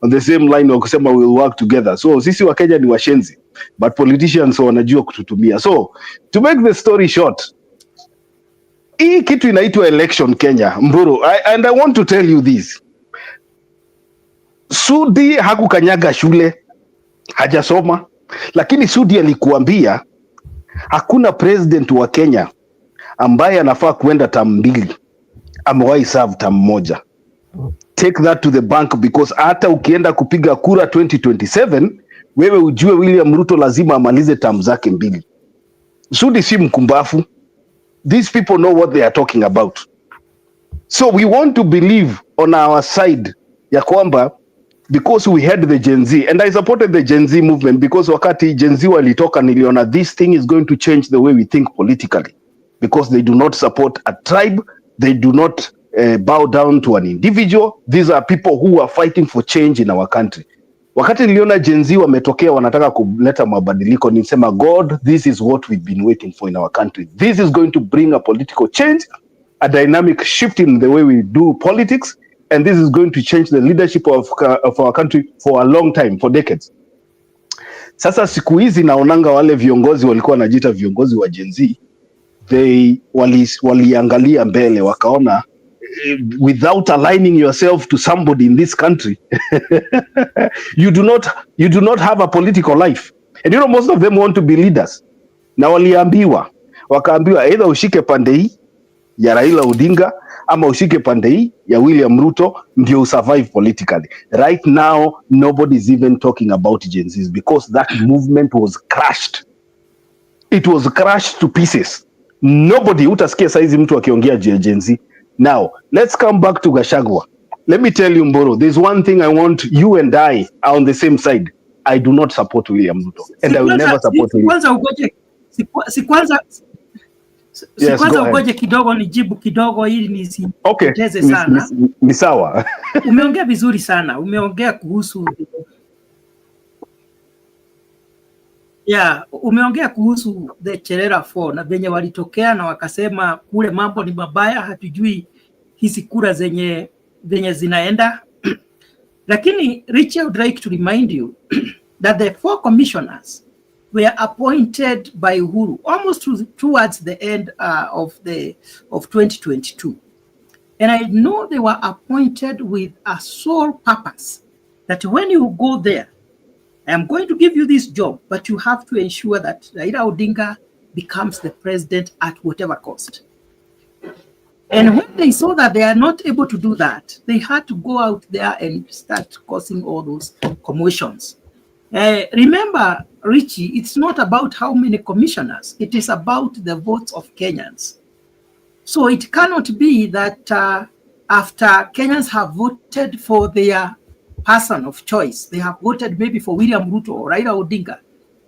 Speaker 8: on the same line, wakisema we'll work together. So sisi wa Kenya ni washenzi, but politicians wanajua kututumia. So to make the story short, hii kitu inaitwa election Kenya, Mburu. And I want to tell you this. Sudi hakukanyaga shule, hajasoma, lakini Sudi alikuambia hakuna president wa Kenya ambaye anafaa kuenda term 2 amewahi serve term 1. Take that to the bank, because hata ukienda kupiga kura 2027 wewe ujue William Ruto lazima amalize term zake 2. Sudi si mkumbafu. These people know what they are talking about. So we want to believe on our side ya kwamba, because we had the Gen Z, and I supported the Gen Z movement because wakati Gen Z walitoka niliona this thing is going to change the way we think politically, because they do not support a tribe, they do not bow down to an individual. These are people who are fighting for change in our country. Wakati niliona Gen Z wametokea wanataka kuleta mabadiliko, nilisema God, this is what we've been waiting for in our country. This is going to bring a political change, a dynamic shift in the way we do politics, and this is going to change the leadership of our country for a long time, for decades. Sasa siku hizi naonanga wale viongozi walikuwa wanajiita viongozi wa Gen Z, waliangalia mbele wakaona, without aligning yourself to somebody in this country, you do not have a political life. And you know, most of them want to be leaders. Na wakaambiwa either ushike pande hii ya Raila Odinga ama ushike pande hii ya William Ruto ndio survive politically. Right now nobody is even talking about Gen Zs because that movement was crushed. It was crushed to pieces. Nobody utasikia saizi mtu akiongea Gen Z. Now let's come back to Gachagua. Let me tell you, Mboro, there's one thing I want you and I are on the same side. I do not support William Ruto, and I will never support William.
Speaker 2: Kwanza ugoje kidogo nijibu kidogo ili nisipoteze sana.
Speaker 8: Ni sawa.
Speaker 2: Umeongea vizuri sana. Umeongea kuhusu the Cherera 4 na venye walitokea na wakasema kule mambo ni mabaya, hatujui hizi kura zenye zinaenda. Lakini Richard, I would like to remind you that the 4 commissioners were appointed by Uhuru almost towards the end of 2022. And I know they were appointed with a sole purpose that when you go there, I am going to give you this job, but you have to ensure that Raila Odinga becomes the president at whatever cost. And when they saw that they are not able to do that, they had to go out there and start causing all those commotions. Remember, Richie, it's not about how many commissioners, it is about the votes of Kenyans. So it cannot be that after Kenyans have voted for their person of choice, they have voted maybe for William Ruto or Raila Odinga,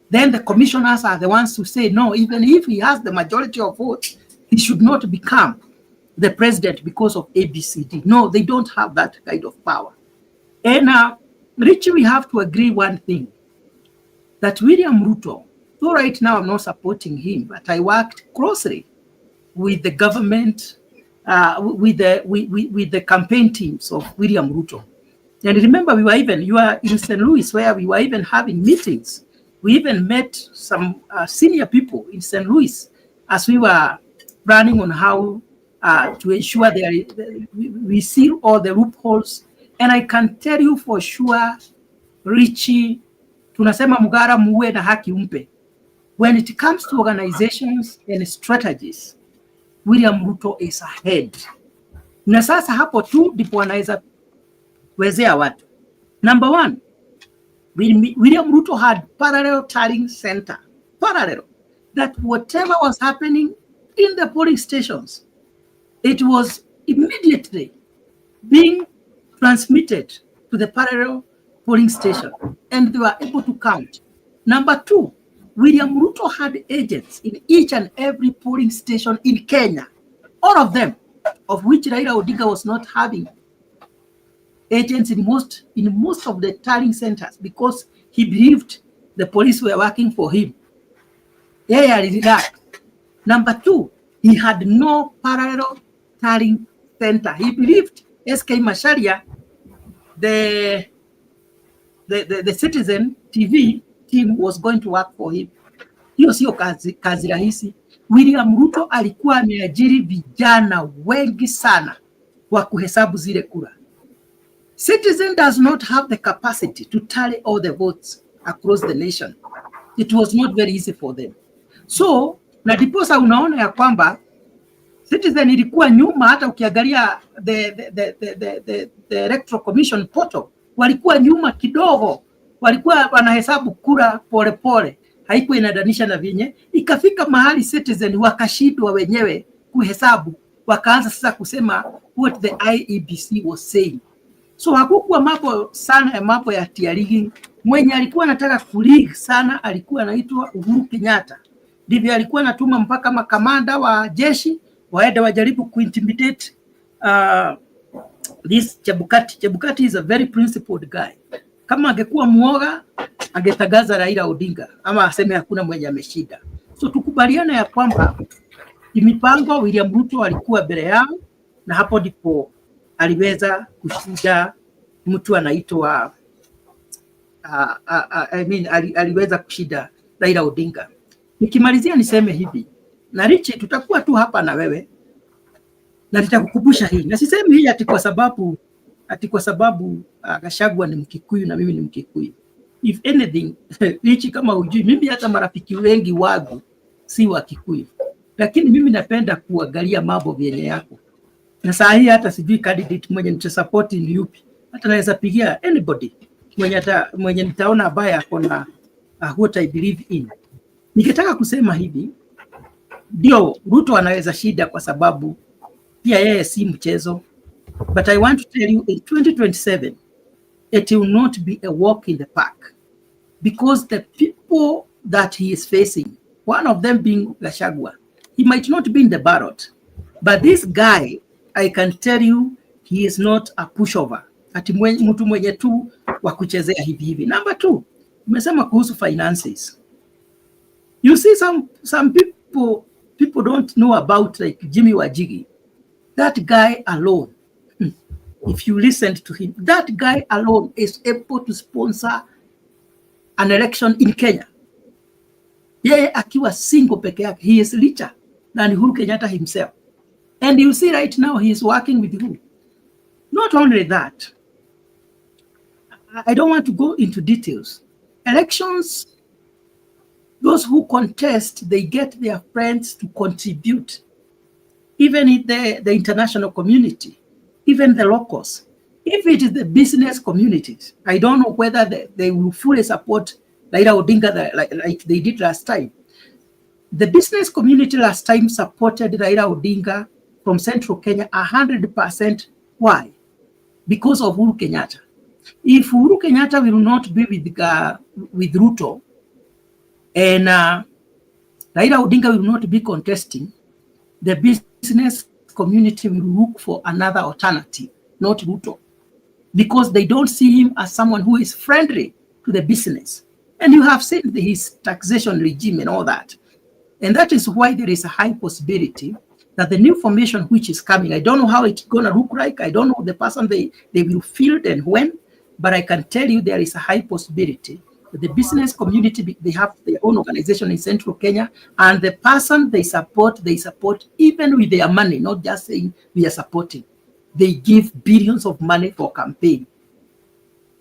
Speaker 2: then the commissioners are the ones to say, no, even if he has the majority of votes, he should not become the president because of ABCD. No, they don't have that kind of power. And Richie, we have to agree one thing, that William Ruto, though right now I'm not supporting him, but I worked closely with the government, with the campaign teams of William Ruto. And remember, you are in St. Louis, where we were even having meetings. We even met some senior people in St. Louis as we were planning on how to ensure we seal all the loopholes. And I can tell you for sure, Richie, tunasema mugara muwe na haki umpe. When it comes to organizations and strategies, William Ruto is ahead. Na sasa hapo tu ndipo anaweza wezea watu. Number one, William Ruto had parallel tallying center. Parallel. That whatever was happening in the polling stations, it was immediately being transmitted to the parallel polling station, and they were able to count. Number two, William Ruto had agents in each and every polling station in Kenya, all of them, of which Raila Odinga was not having agents in most of the tallying centers because he believed the police were working for him. Number two, he had no parallel tallying center. He believed SK Macharia, the Citizen TV team, was going to work for him. Hiyo sio kazi rahisi. William Ruto alikuwa ameajiri vijana wengi sana wa kuhesabu zile kura. Citizen does not have the capacity to tally all the votes across the nation. It was not very easy for them. So, na diposa unaona ya kwamba Citizen ilikuwa nyuma. Hata ukiangalia the Electoral Commission portal, walikuwa nyuma kidogo, walikuwa wanahesabu kura pole pole, haikuwa inadanisha na vinye. Ikafika mahali Citizen wakashindwa wenyewe kuhesabu, wakaanza sasa kusema what the IEBC was saying. So hakukuwa mambo ya tiarigi. Mwenye alikuwa anataka kulig sana alikuwa anaitwa Uhuru Kenyatta. Ndivyo alikuwa anatuma mpaka makamanda wa jeshi waende wajaribu kuintimidate this Chebukati. Chebukati is a very principled guy. Kama angekuwa muoga, angetagaza Raila Odinga ama aseme hakuna mwenye ameshida. So tukubaliana ya kwamba mipango William Ruto alikuwa mbele yao, na hapo ndipo aliweza kushinda mtu anaitwa aliweza kushinda Raila Odinga. Nikimalizia niseme hivi, na Richie, tutakuwa tu hapa na wewe na nitakukumbusha hii, na sisemi hii ati kwa sababu Gachagua ni Mkikuyu na mimi ni Mkikuyu. If anything, Richie, kama hujui, mimi hata marafiki wengi wangu si wa Kikuyu, lakini mimi napenda kuangalia mambo vyenye yako. Na saa hii hata sijui candidate mwenye nitasupport ni yupi. Hata naweza pigia anybody mwenye nitaona ambaye ako na what I believe in. Nikitaka kusema hivi, ndio Ruto anaweza shida kwa sababu pia yeye si mchezo. But I want to tell you, in 2027, it will not be a walk in the park, because the people that he is facing, one of them being Gachagua, he might not be in the ballot, but this guy, I can tell you, he is not a pushover. Ati mtu mwenye tu wa kuchezea hivi hivi. Number two, umesema kuhusu finances. You see, some people don't know about, like Jimmy Wajigi. That guy alone, if you listen to him, that guy alone is able to sponsor an election in Kenya. Yeye akiwa single peke yake, he is richer than Uhuru Kenyatta himself. And you see right now he is working with who? Not only that, I don't want to go into details. Elections, those who contest, they get their friends to contribute. Even in the international community, even the locals. If it is the business communities, I don't know whether they will fully support Raila Odinga like they did last time. The business community last time supported Raila Odinga from Central Kenya 100%. Why? Because of Uhuru Kenyatta. If Uhuru Kenyatta will not be with Ruto, and Raila Odinga will not be contesting, the business community will look for another alternative, not Ruto, because they don't see him as someone who is friendly to the business. And you have seen his taxation regime and all that. And that is why there is a high possibility that the new formation which is coming, I don't know how it's going to look like. I don't know the person they will field and when, But I can tell you there is a high possibility that the business community, they have their own organization in Central Kenya, and the person they support even with their money, not just saying we are supporting. They give billions of money for campaign.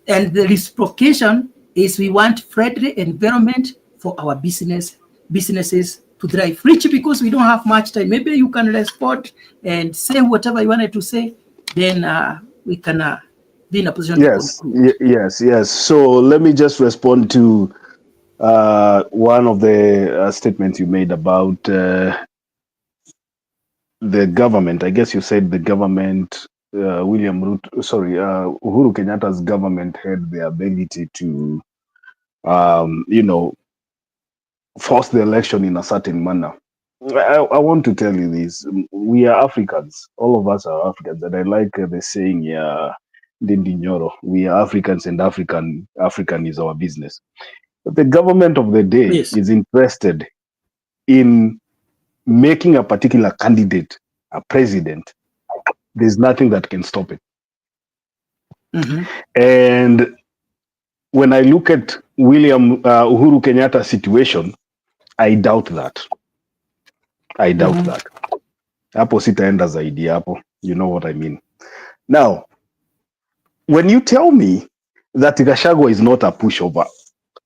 Speaker 2: And the reciprocation is we want friendly environment for our businesses to thrive. Rich, because we don't have much time. Maybe you can respond and say whatever you wanted to say. Then we can be in a position to conclude.
Speaker 8: Yes. So let me just respond to one of the statements you made about the government. I guess you said the government, Uhuru Kenyatta's government had the ability to, force the election in a certain manner. I want to tell you this. We are Africans. All of us are Africans. And I like the saying, Dindi Nyoro, we are Africans and African is our business. But the government of the day is interested in making a particular candidate a president. There's nothing that can stop it.
Speaker 2: Mm-hmm.
Speaker 8: And when I look at Uhuru Kenyatta's situation, I doubt that. Hapo sitaenda zaidi hapo. You know what I mean. Now, when you tell me that Gachagua is not a pushover,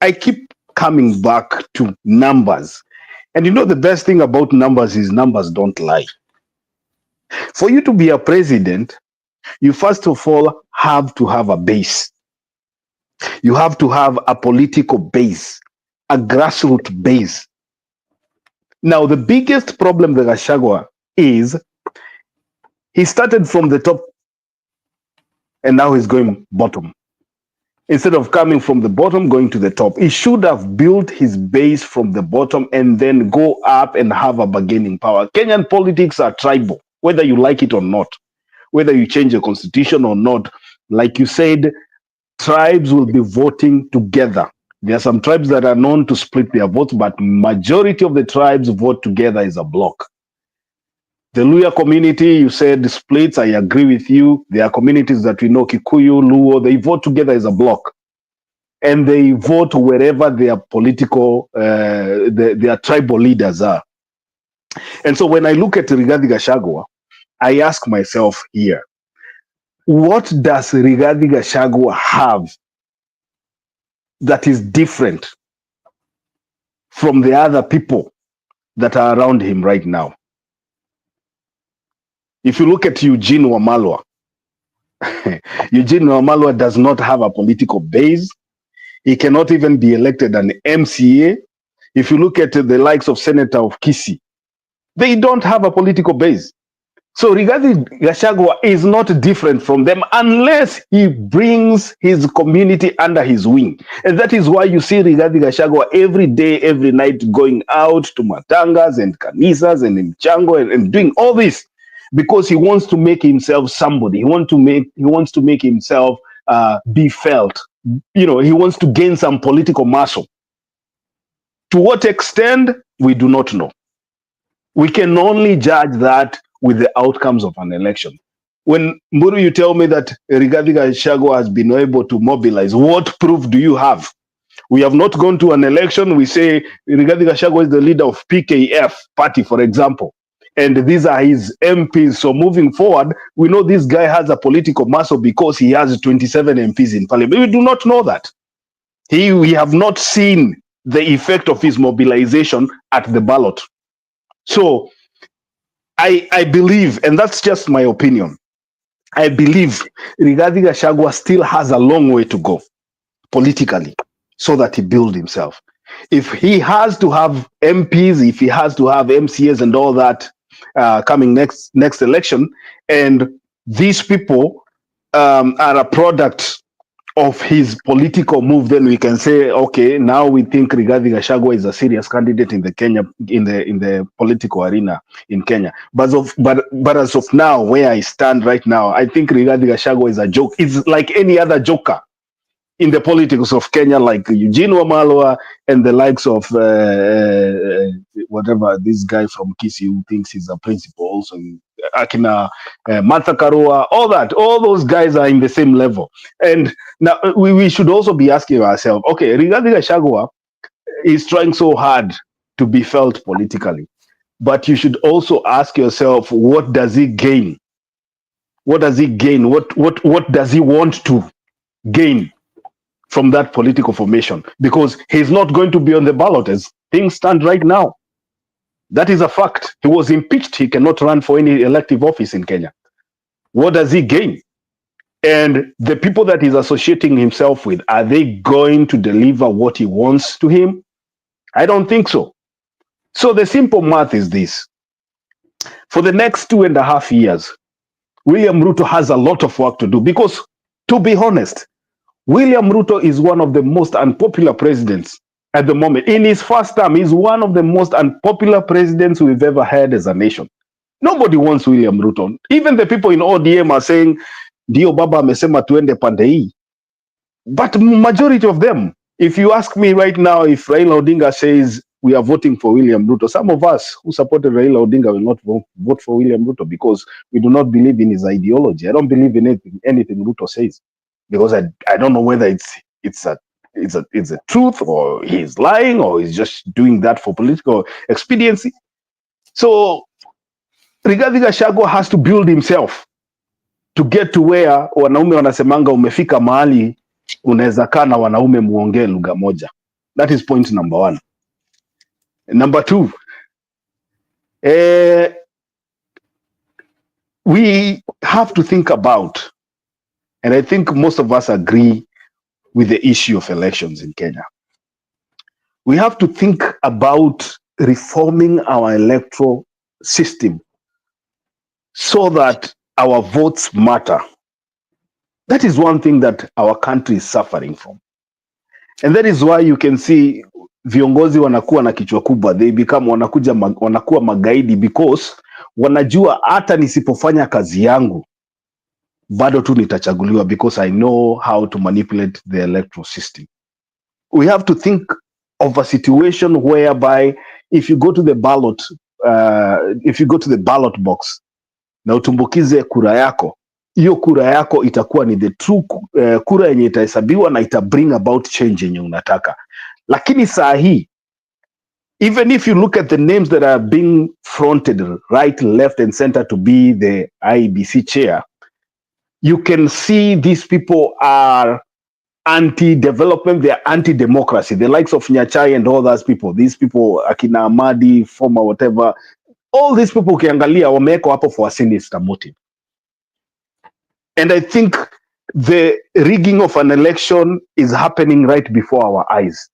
Speaker 8: I keep coming back to numbers. And you know the best thing about numbers is numbers don't lie. For you to be a president, you first of all have to have a base. You have to have a political base, a grassroots base. Now, the biggest problem with Gachagua is he started from the top and now he's going bottom. Instead of coming from the bottom, going to the top. He should have built his base from the bottom and then go up and have a bargaining power. Kenyan politics are tribal, whether you like it or not, whether you change the constitution or not. Like you said, tribes will be voting together. There are some tribes that are known to split their votes, but majority of the tribes vote together as a block. The Luya community, you said splits, I agree with you. There are communities that we know, Kikuyu, Luo, they vote together as a block. And they vote wherever their political, their tribal leaders are. And so when I look at Rigathi Gachagua, I ask myself here, what does Rigathi Gachagua have that is different from the other people that are around him right now? If you look at Eugene Wamalwa, Eugene Wamalwa does not have a political base. He cannot even be elected an MCA. If you look at the likes of Senator of KICC, they don't have a political base. So Rigathi Gachagua is not different from them unless he brings his community under his wing. And that is why you see Rigathi Gachagua every day, every night going out to matangas and kanisas and in Chango and doing all this because he wants to make himself somebody. He wants to make himself be felt. You know, he wants to gain some political muscle. To what extent, we do not know. We can only judge that with the outcomes of an election. When Mburu, you tell me that Rigathi Gachagua has been able to mobilize, what proof do you have? We have not gone to an election. We say Rigathi Gachagua is the leader of PKF party, for example, and these are his MPs. So moving forward, we know this guy has a political muscle because he has 27 MPs in parliament. We do not know that. We have not seen the effect of his mobilization at the ballot. So I believe, and that's just my opinion, I believe Rigathi Gachagua still has a long way to go politically so that he builds himself. If he has to have MPs, if he has to have MCAs and all that coming next election, and these people are a product of his political move, then we can say, okay, now we think Rigathi Gachagua is a serious candidate in the political arena in Kenya. But as of now, where I stand right now, I think Rigathi Gachagua is a joke. It's like any other joker in the politics of Kenya, like Eugene Wamalwa and the likes of whatever this guy from KICC who thinks he's a principal also. akina Martha Karua, all those guys are in the same level. And now we should also be asking ourselves, okay, Rigathi Gachagua is trying so hard to be felt politically, but you should also ask yourself, what does he gain? What does he gain? What does he want to gain from that political formation? Because he's not going to be on the ballot as things stand right now. That is a fact. He was impeached. He cannot run for any elective office in Kenya. What does he gain? And the people that he's associating himself with, are they going to deliver what he wants to him? I don't think so. So the simple math is this. For the next 2.5 years, William Ruto has a lot of work to do because, to be honest, William Ruto is one of the most unpopular presidents at the moment. In his first term, he's one of the most unpopular presidents we've ever had as a nation. Nobody wants William Ruto. Even the people in ODM are saying, Dio Baba amesema tuende pande hii. But majority of them, if you ask me right now, if Raila Odinga says we are voting for William Ruto, some of us who supported Raila Odinga will not vote for William Ruto because we do not believe in his ideology. I don't believe in anything Ruto says because I don't know whether it's a truth or he's lying or he's just doing that for political expediency. So Rigathi Gachagua has to build himself to get to where wanaume wanasemanga umefika mahali unaweza kaa na wanaume muongee lugha moja. That is point number 1. Number 2, we have to think about, and I think most of us agree with the issue of elections in Kenya. We have to think about reforming our electoral system so that our votes matter. That is one thing that our country is suffering from. And that is why you can see viongozi wanakuwa na kichwa kubwa, they become wanakuwa magaidi because wanajua hata nisipofanya kazi yangu bado tu nitachaguliwa because I know how to manipulate the electoral system. We have to think of a situation whereby if you go to the ballot box na utumbukize kura yako, hiyo kura yako itakuwa ni the true kura yenye itahesabiwa na ita bring about change yenye unataka. Lakini saa hii, even if you look at the names that are being fronted right, left and center to be the IEBC chair, you can see these people are anti-development, they are anti-democracy. The likes of Nyachai and all those people, these people, Akina Amadi, former whatever, all these people ukiangalia wameko hapo for a sinister motive. And I think the rigging of an election is happening right before our eyes.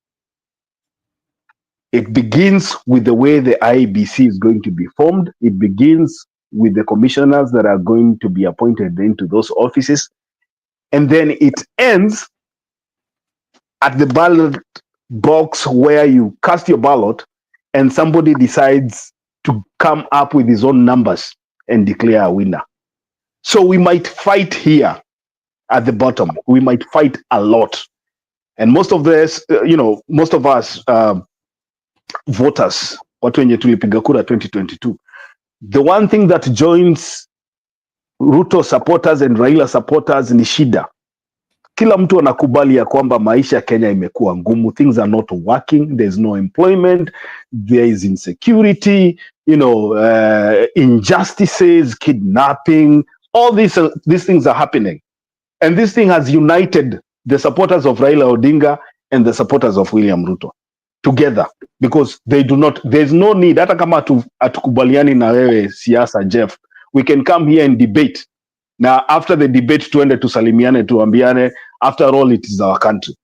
Speaker 8: It begins with the way the IEBC is going to be formed. It begins with the commissioners that are going to be appointed into those offices. And then it ends at the ballot box where you cast your ballot and somebody decides to come up with his own numbers and declare a winner. So we might fight here at the bottom. We might fight a lot. And most of this, most of us voters, watu wenye tulipiga kura 2022, the one thing that joins Ruto supporters and Raila supporters ni shida. Kila mtu anakubali ya kwamba maisha ya Kenya imekuwa ngumu. Things are not working. There's no employment. There is insecurity, injustices, kidnapping. All these things are happening. And this thing has united the supporters of Raila Odinga and the supporters of William Ruto together because there's no need. Hata kama atukubaliani na wewe siasa, Jeff, we can come here and debate. Now, after the debate, tuende tusalimiane, tuambiane, after all, it is our country.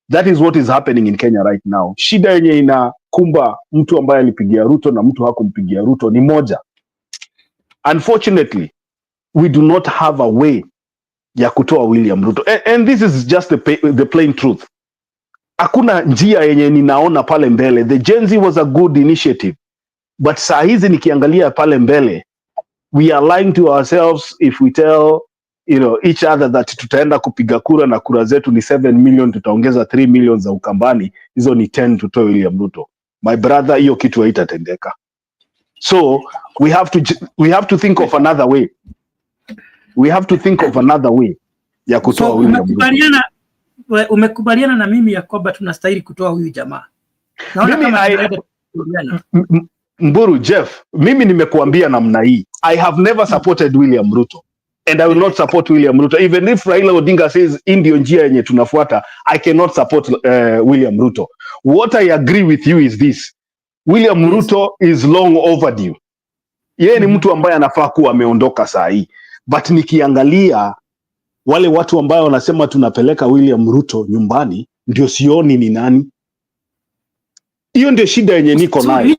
Speaker 8: That is what is happening in Kenya right now. Shida yenye inakumba mtu ambaye alipigia Ruto na mtu hakumpigia Ruto ni moja. Unfortunately, we do not have a way ya kutoa William Ruto. And this is just the plain truth. Hakuna njia yenye ninaona pale mbele. The Gen Z was a good initiative. But saa hizi nikiangalia pale mbele, we are lying to ourselves if we tell each other that tutaenda kupiga kura na kura zetu ni 7 million, tutaongeza 3 million za Ukambani, hizo ni 10 tutoe William Ruto. My brother, hiyo kitu haitatendeka. So we have to think of another way. We have to think of another way ya kutoa
Speaker 2: So
Speaker 8: William Ruto.
Speaker 2: Umekubaliana na mimi ya kwamba tunastahili kutoa huyu jamaa. Naona kama
Speaker 8: Mburu Jeff, mimi nimekuambia namna hii. I have never supported William Ruto and I will not support William Ruto. Even if Raila Odinga says ndio njia yenye tunafuata, I cannot support William Ruto. What I agree with you is this. William Ruto is long overdue. Yeye ni mtu ambaye anafaa kuwa ameondoka saa hii. But nikiangalia wale watu ambao wanasema tunapeleka William Ruto nyumbani, ndio sioni ni nani. Hiyo ndio shida yenye niko nayo.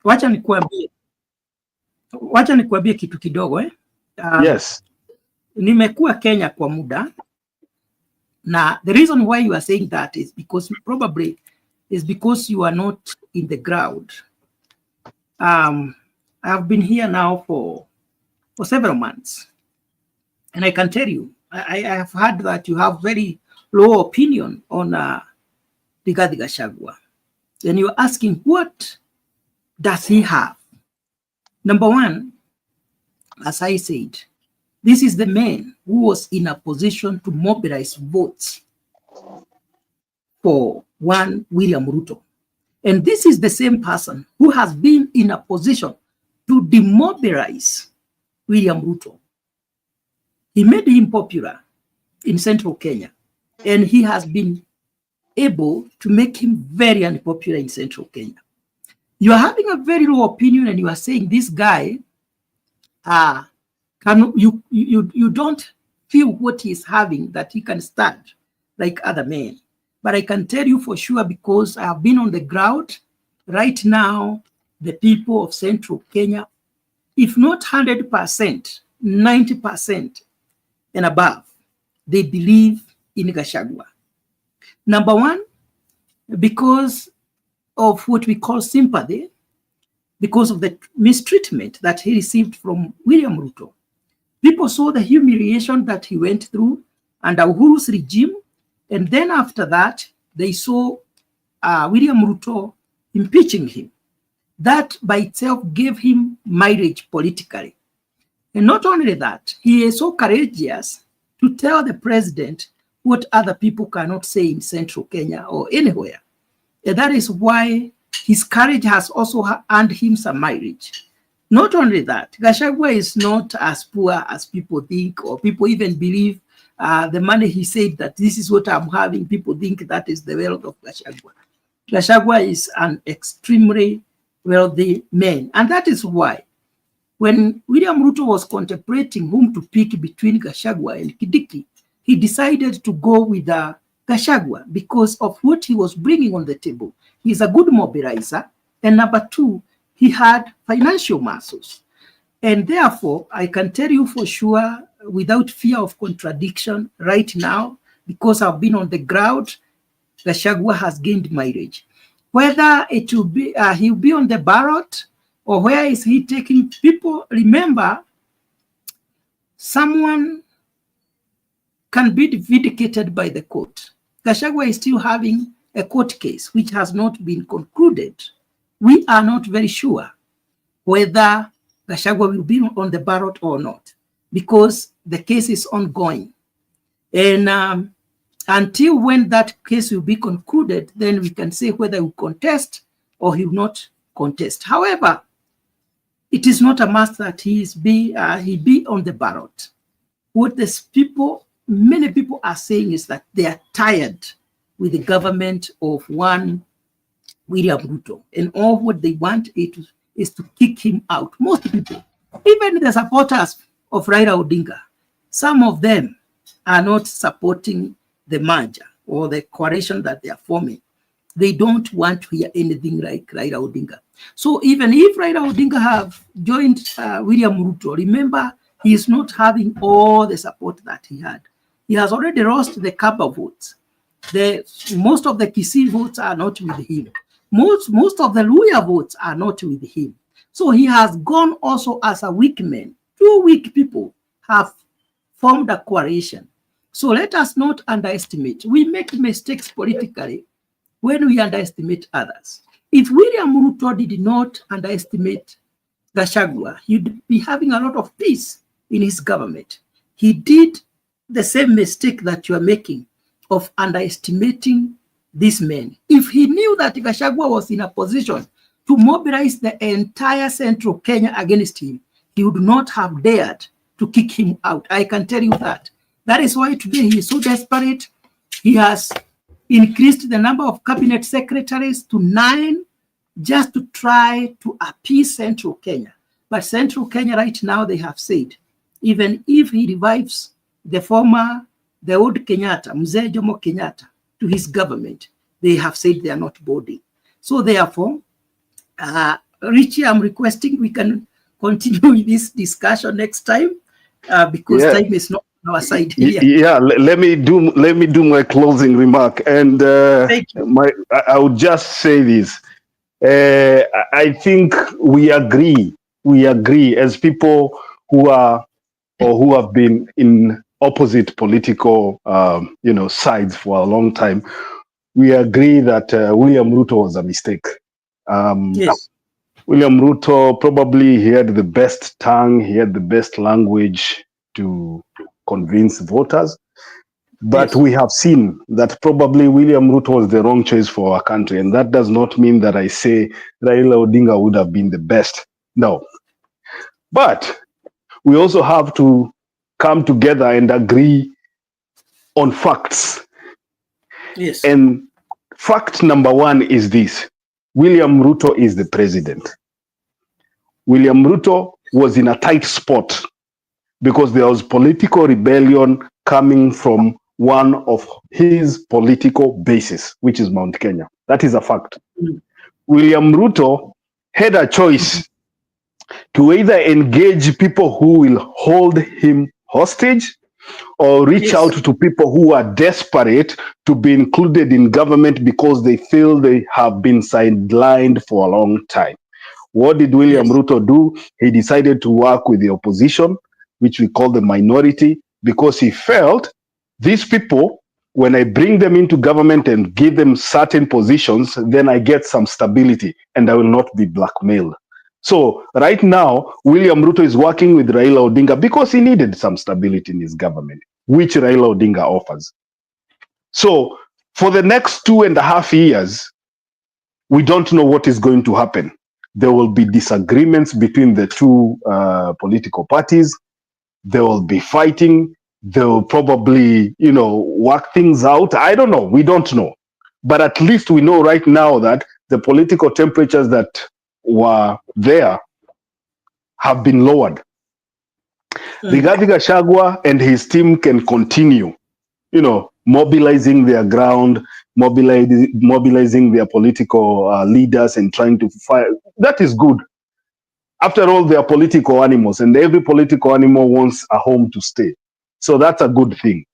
Speaker 2: Wacha nikuambie kitu kidogo
Speaker 8: Yes.
Speaker 2: Nimekuwa Kenya kwa muda. Na the reason why you are saying that is because you are not in the ground. I have been here now for several months. And I can tell you, I have heard that you have very low opinion on Rigathi Gachagua. Then you're asking, what does he have? Number one, as I said, this is the man who was in a position to mobilize votes for one William Ruto. And this is the same person who has been in a position to demobilize William Ruto. He made him popular in central Kenya, and he has been able to make him very unpopular in central Kenya. You are having a very low opinion, and you are saying this guy, you don't feel what he is having, that he can stand like other men. But I can tell you for sure, because I have been on the ground right now, the people of central Kenya, if not 100%, 90% and above, they believe in Gachagua. Number one, because of what we call sympathy, because of the mistreatment that he received from William Ruto. People saw the humiliation that he went through under Uhuru's regime, and then after that, they saw William Ruto impeaching him. That by itself gave him mileage politically. And not only that, he is so courageous to tell the president what other people cannot say in central Kenya or anywhere. And that is why his courage has also earned him some mileage. Not only that, Gachagua is not as poor as people think, or people even believe the money he said that this is what I'm having. People think that is the wealth of Gachagua. Gachagua is an extremely wealthy man. And that is why when William Ruto was contemplating whom to pick between Gachagua and KICC, he decided to go with Gachagua because of what he was bringing on the table. He's a good mobilizer. And number two, he had financial muscles. And therefore, I can tell you for sure, without fear of contradiction right now, because I've been on the ground, Gachagua has gained mileage. Whether it will be, he'll be on the ballot, or where is he taking people? Remember, someone can be vindicated by the court. Gachagua is still having a court case which has not been concluded. We are not very sure whether Gachagua will be on the ballot or not, because the case is ongoing. And until when that case will be concluded, then we can say whether he will contest or he will not contest. However, it is not a must that he be on the ballot. What many people are saying is that they are tired with the government of one William Ruto, and all what they want is to kick him out. Most people, even the supporters of Raila Odinga, some of them are not supporting the merger or the coalition that they are forming. They don't want to hear anything like Raila Odinga. So even if Raila Odinga have joined William Ruto, remember, he is not having all the support that he had. He has already lost the Kaba votes. Most of the KICC votes are not with him. Most of the Luya votes are not with him. So he has gone also as a weak man. Two weak people have formed a coalition. So let us not underestimate. We make mistakes politically when we underestimate others. If William Ruto did not underestimate Gachagua, he'd be having a lot of peace in his government. He did the same mistake that you are making of underestimating these men. If he knew that Gachagua was in a position to mobilize the entire central Kenya against him, he would not have dared to kick him out. I can tell you that. That is why today he is so desperate. He has increased the number of cabinet secretaries to 9 just to try to appease central Kenya. But central Kenya right now, they have said, even if he revives the old Kenyatta, Mzee Jomo Kenyatta, to his government, they have said they are not boarding. So therefore, Richie, I'm requesting we can continue with this discussion next time because time is not on our side here.
Speaker 8: Yeah, let me do my closing remark, and I would just say this. I think we agree as people who are or who have been in opposite political sides for a long time. We agree that William Ruto was a mistake.
Speaker 2: Yes.
Speaker 8: William Ruto, probably he had the best tongue, he had the best language to convince voters. But we have seen that probably William Ruto was the wrong choice for our country. And that does not mean that I say Raila Odinga would have been the best. No. But we also have to come together and agree on facts.
Speaker 2: Yes.
Speaker 8: And fact number one is this: William Ruto is the president. William Ruto was in a tight spot because there was political rebellion coming from one of his political bases, which is Mount Kenya. That is a fact. William Ruto had a choice to either engage people who will hold him hostage or reach out to people who are desperate to be included in government because they feel they have been sidelined for a long time. What did William Ruto do? He decided to work with the opposition, which we call the minority, because he felt these people, when I bring them into government and give them certain positions, then I get some stability and I will not be blackmailed. So right now, William Ruto is working with Raila Odinga because he needed some stability in his government, which Raila Odinga offers. So for the next 2.5 years, we don't know what is going to happen. There will be disagreements between the two political parties. There will be fighting. They will probably, work things out. I don't know. We don't know. But at least we know right now that the political temperatures that were there have been lowered. Rigathi Gachagua and his team can continue, mobilizing their ground, mobilizing their political leaders and trying to fight. That is good. After all, they are political animals, and every political animal wants a home to stay. So that's a good thing.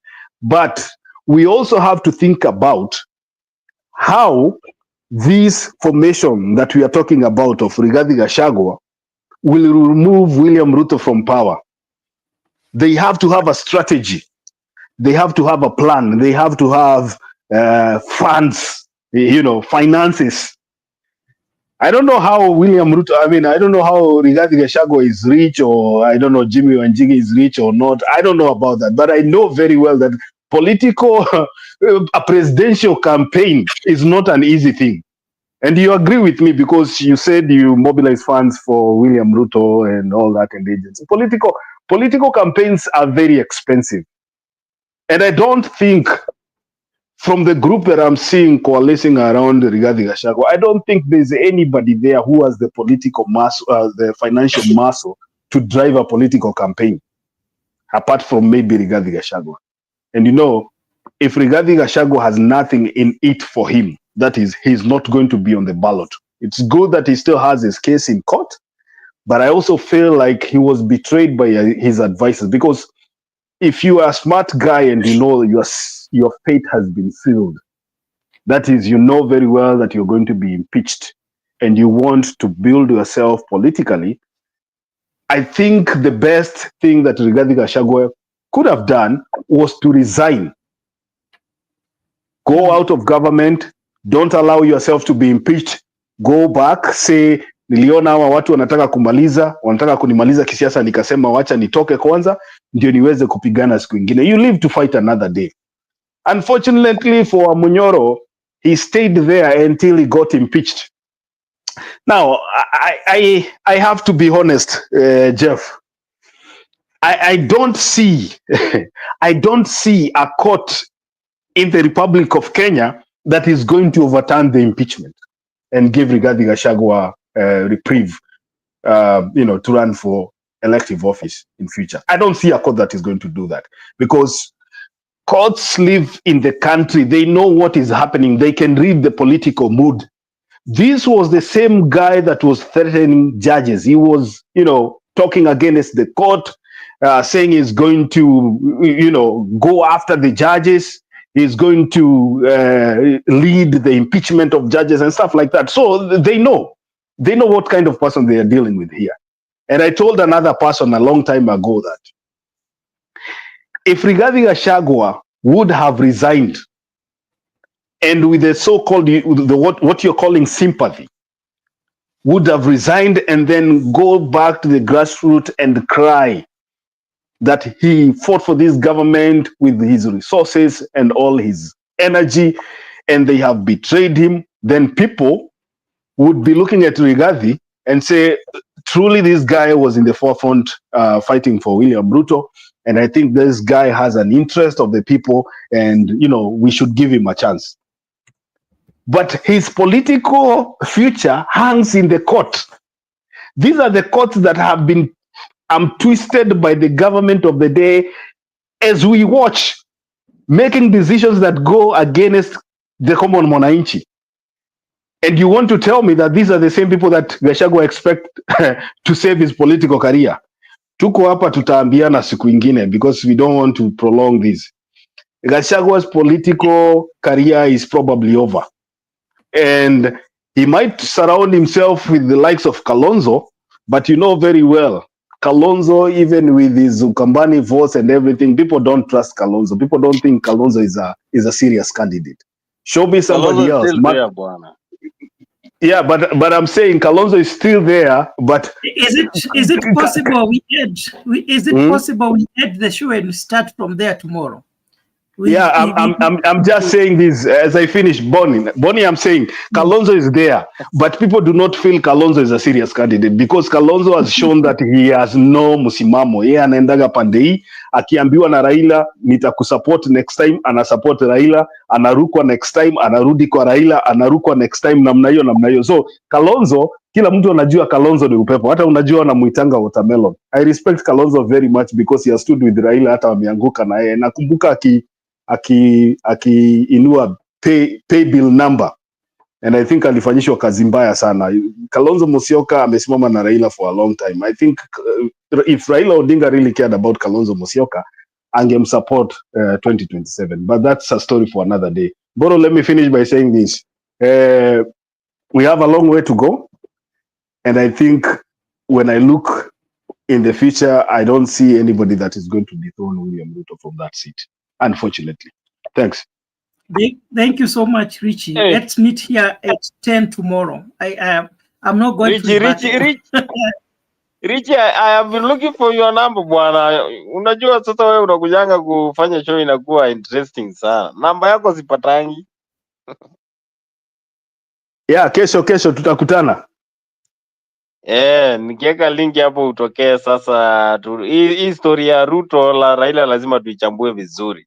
Speaker 8: But we also have to think about how this formation that we are talking about of Rigathi Gachagua will remove William Ruto from power. They have to have a strategy. They have to have a plan. They have to have funds, finances. I don't know how William Ruto, I don't know how Rigathi Gachagua is rich, or I don't know Jimmy Wanjigi is rich or not. I don't know about that. But I know very well that a presidential campaign is not an easy thing. And you agree with me because you said you mobilize funds for William Ruto and all that and agents. Political campaigns are very expensive. And I don't think, from the group that I'm seeing coalescing around Rigathi Gachagua, I don't think there's anybody there who has the political muscle, the financial muscle to drive a political campaign, apart from maybe Rigathi Gachagua. And if Rigathi Gachagua has nothing in it for him, that is, he's not going to be on the ballot. It's good that he still has his case in court, but I also feel like he was betrayed by his advisors, because if you are a smart guy and your fate has been sealed, that is, very well that you're going to be impeached and you want to build yourself politically, I think the best thing that Rigathi Gachagua could have done was to resign. Go out of government. Don't allow yourself to be impeached. go back, say niliona hawa watu wanataka kunimaliza kisiasa, nikasema wacha nitoke kwanza ndio niweze kupigana siku nyingine. You live to fight another day. Unfortunately for Munyoro, he stayed there until he got impeached. Now, I have to be honest, Jeff. I don't see I don't see a court in the Republic of Kenya that is going to overturn the impeachment and give Rigathi Gachagua reprieve, to run for elective office in future. I don't see a court that is going to do that, because courts live in the country. They know what is happening. They can read the political mood. This was the same guy that was threatening judges. He was, talking against the court, saying he's going to, go after the judges. He's going to lead the impeachment of judges and stuff like that. So they know what kind of person they are dealing with here. And I told another person a long time ago that if Rigathi Gachagua would have resigned, and with the so-called, what you're calling sympathy, would have resigned and then go back to the grassroots and cry that he fought for this government with his resources and all his energy, and they have betrayed him, then people would be looking at Rigathi and say, truly this guy was in the forefront fighting for William Ruto, and I think this guy has an interest of the people, and we should give him a chance. But his political future hangs in the court. These are the courts that have been twisted by the government of the day as we watch, making decisions that go against the common mwananchi. And you want to tell me that these are the same people that Gachagua expect to save his political career? Tuko hapa tutaambiana siku ingine, because we don't want to prolong this. Gachagua's political career is probably over. And he might surround himself with the likes of Kalonzo, but you know very well, Kalonzo, even with his Ukambani votes and everything, people don't trust Kalonzo. People don't think Kalonzo is a serious candidate. Show me somebody else. Yeah, but I'm saying Kalonzo is still there. But
Speaker 2: is it possible possible we end the show and start from there tomorrow?
Speaker 8: I'm just saying this as I finish. Bonnie, I'm saying Kalonzo is there, but people do not feel Kalonzo is a serious candidate, because Kalonzo has shown that he has no musimamo. Yeye anaendaga pande hii, akiambiwa na Raila nitakusupport next time, anasupport Raila, anarukwa next time, anarudi kwa Raila, anarukwa next time, namna hiyo. So Kalonzo, kila mtu anajua Kalonzo ni upepo. Hata unajua anamuitanga watermelon. I respect Kalonzo very much because he has stood with Raila, hata wameanguka na yeye. Nakumbuka akiinua pay bill number, and I think alifanyishwa kazi mbaya sana. Kalonzo Musyoka amesimama na Raila for a long time. I think if Raila Odinga really cared about Kalonzo Musyoka, angemsupport 2027, but that's a story for another day. Boro, let me finish by saying this. We have a long way to go, and I think when I look in the future, I don't see anybody that is going to dethrone William Ruto from that seat, unfortunately. Thanks.
Speaker 2: Thank you so much, Richie. Hey. Let's meet here at 10 tomorrow. I'm not going
Speaker 1: to Richie, I have been looking for your number, bwana. Unajua sasa wewe unakujanga kufanya show inakuwa interesting sana. Namba yako sipatangi.
Speaker 8: Yeah, kesho tutakutana.
Speaker 1: Nikiweka link hapo utokee sasa. Hii story ya Ruto la Raila lazima tuichambue vizuri.